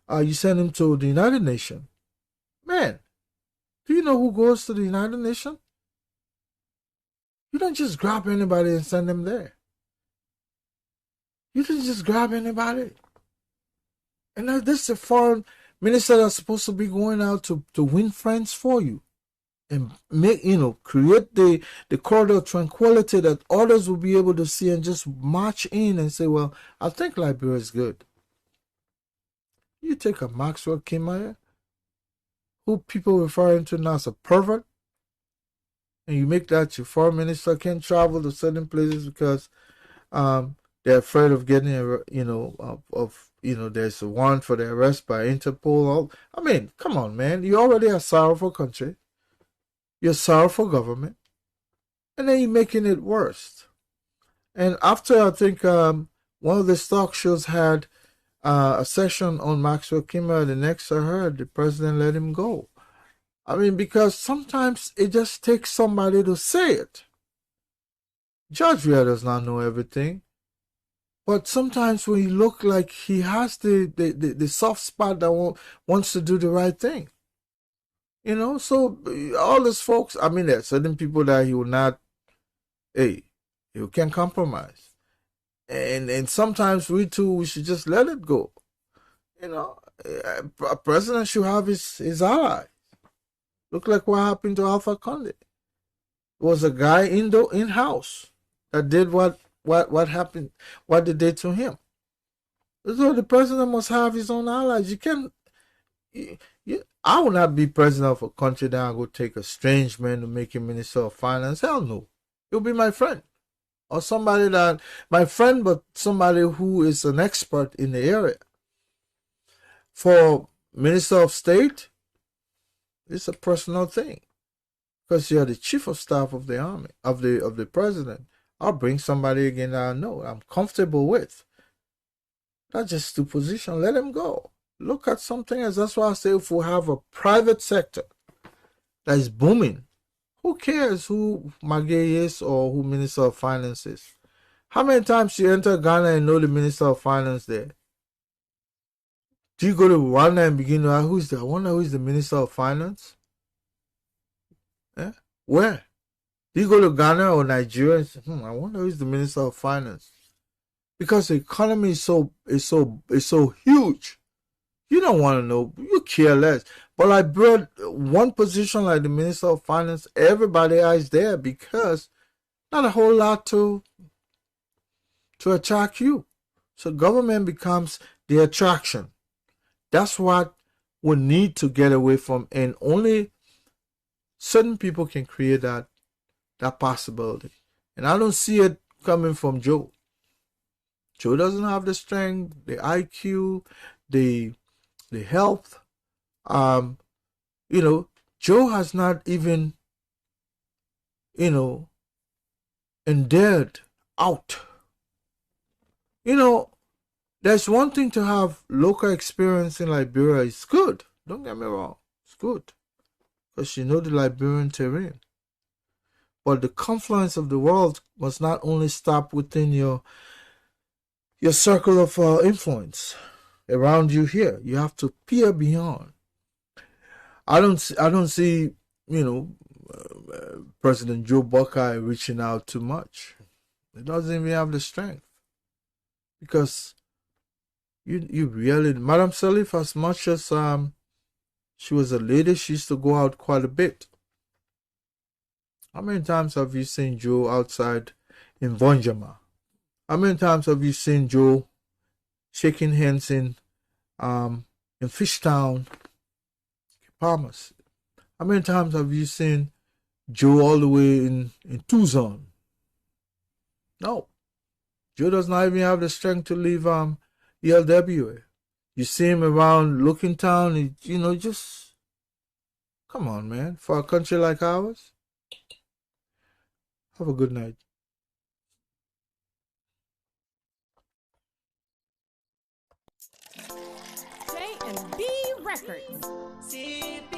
the United Nations. Man, do you know who goes to the United Nations? You don't just grab anybody and send them there. You didn't just grab anybody. And this is a foreign minister that's supposed to be going out to win friends for you. And make, create the corridor of tranquility that others will be able to see and just march in and say, well, I think Liberia is good. You take a Maxwell Kimaya, who people referring to now as a pervert, and you make that your foreign minister, can't travel to certain places because they're afraid of getting there's a warrant for their arrest by Interpol. I mean, come on, man. You already a sorrowful country. You're a sorrowful government. And then you're making it worse. And after, I think, one of the talk shows had a session on Maxwell Kimaya, the next I heard, the president let him go. I mean, because sometimes it just takes somebody to say it. Judge Ria does not know everything. But sometimes when you look like he has the soft spot that wants to do the right thing. So all these folks, I mean, there are certain people that he will not, he can compromise. And sometimes we should just let it go. A president should have his allies. Look like what happened to Alpha Conde. It was a guy in-house that did what happened, what they did to him. So the president must have his own allies. You can't. I will not be president of a country that I go take a strange man to make him minister of finance. Hell no. He'll be my friend. Or somebody my friend, but somebody who is an expert in the area. For minister of state, it's a personal thing. Because you're the chief of staff of the army, of the president. I'll bring somebody again that I know, I'm comfortable with. That's just two positions. Let him go. look at something else. That's why I say if we have a private sector that is booming, who cares who Magay is or who Minister of Finance is? How many times you enter Ghana and know the Minister of Finance there? Do you go to Rwanda and begin to ask, who's there? I wonder who is the Minister of Finance? Where? Do you go to Ghana or Nigeria and say, I wonder who is the Minister of Finance? Because the economy is so huge. You don't want to know. You care less. But I brought one position like the Minister of Finance, everybody is there because not a whole lot to attract you. So government becomes the attraction. That's what we need to get away from, and only certain people can create that possibility. And I don't see it coming from Joe. Joe doesn't have the strength, the IQ, the health. Joe has not even, endured out. There's one thing to have local experience in Liberia. It's good. Don't get me wrong. It's good. Because you know the Liberian terrain. But the confluence of the world must not only stop within your circle of influence around you here. You have to peer beyond. I don't see, President Joe Buckeye reaching out too much. He doesn't even have the strength. Because you really, Madam Salif, as much as she was a lady, she used to go out quite a bit. How many times have you seen Joe outside in Vonjama? How many times have you seen Joe shaking hands in Fishtown, Palmas? How many times have you seen Joe all the way in Tucson? No. Joe does not even have the strength to leave ELWA. You see him around Looking Town, just come on, man. For a country like ours. Have a good night. J&B Records. CP,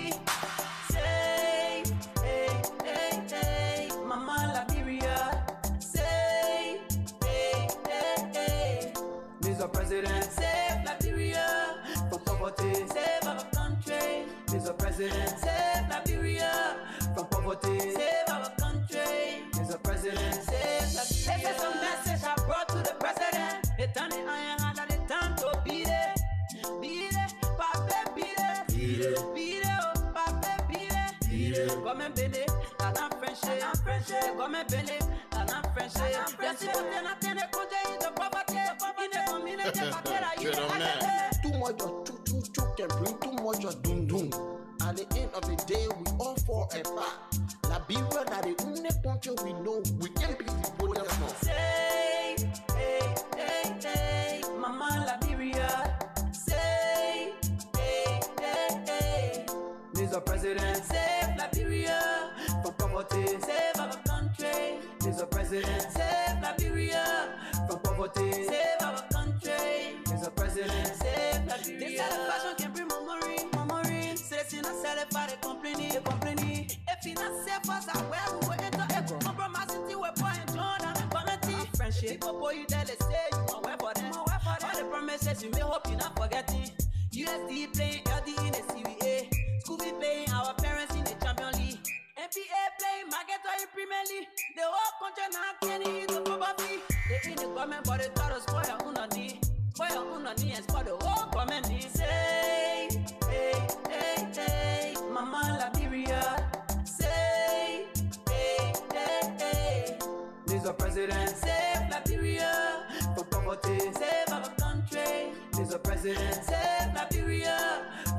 say, hey, Mama Liberia. Say, hey, Mr. President, save Liberia from poverty, save our country. Mr. President, save Liberia from poverty, save our country. Mr. President, save Liberia. This is a message I brought to the president. It's on the iron hand and it's time to beat it. Beat it, Papa, beat it. Beat it, oh, Papa, beat it. Come and beat it, and I'm friendship. Come and beat it, and I'm friendship. Yes, you can attend a project in the poverty. In the community, too much of choo can bring too much of doom. At the end of the day, we all fall apart. Liberia, that the only country we know we can be the borders now. Say, hey, Mama Liberia. Say, hey, Mr. President, save Liberia from poverty, save our country. Mr. President, save Liberia from poverty, save our country. Mr. President, save Liberia. This satisfaction can bring memory. Say, not sell it for the company. If you not save us, I will we will enter echo. Compromising to a point, Jordan, quality. Friendship, people, boy, you tell us, say you want work for them. All the promises you may hope you not forgetting. USD playing LD in the CBA. Scooby playing our parents in the Champion League. NBA playing Magneto in Premier League. The whole country now can't eat the poverty. They in the government, but they thought us for your unani. For your unani and for the whole government. Say, hey, Mama Liberia. Say, hey, Mr. President, save Liberia from poverty, save our country. Mr. President, save Liberia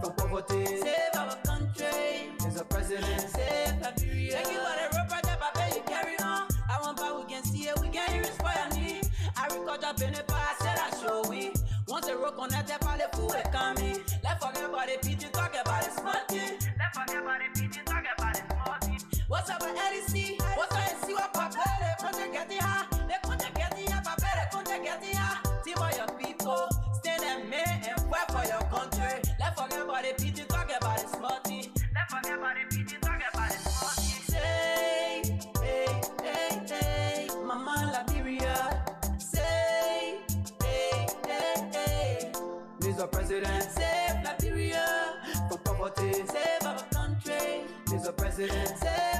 from poverty, save our country. Mr. President, save Liberia. Thank you for the road project, Papa, you carry on. I want back, we can see it, we can hear it for your need. Agriculture benefit, I said I show we. Once the road connected, by the food coming. Let's forget about the PG, talk about the smart thing. Let's forget about the PG, talk about the smart thing. What's up with LEC? What's up with see what Papa, they couldn't get it high. They couldn't get it high, Papa, they couldn't get it high. See for your people, stand and man and fight for your country. President, save Liberia from poverty, save our country. Mr. President, save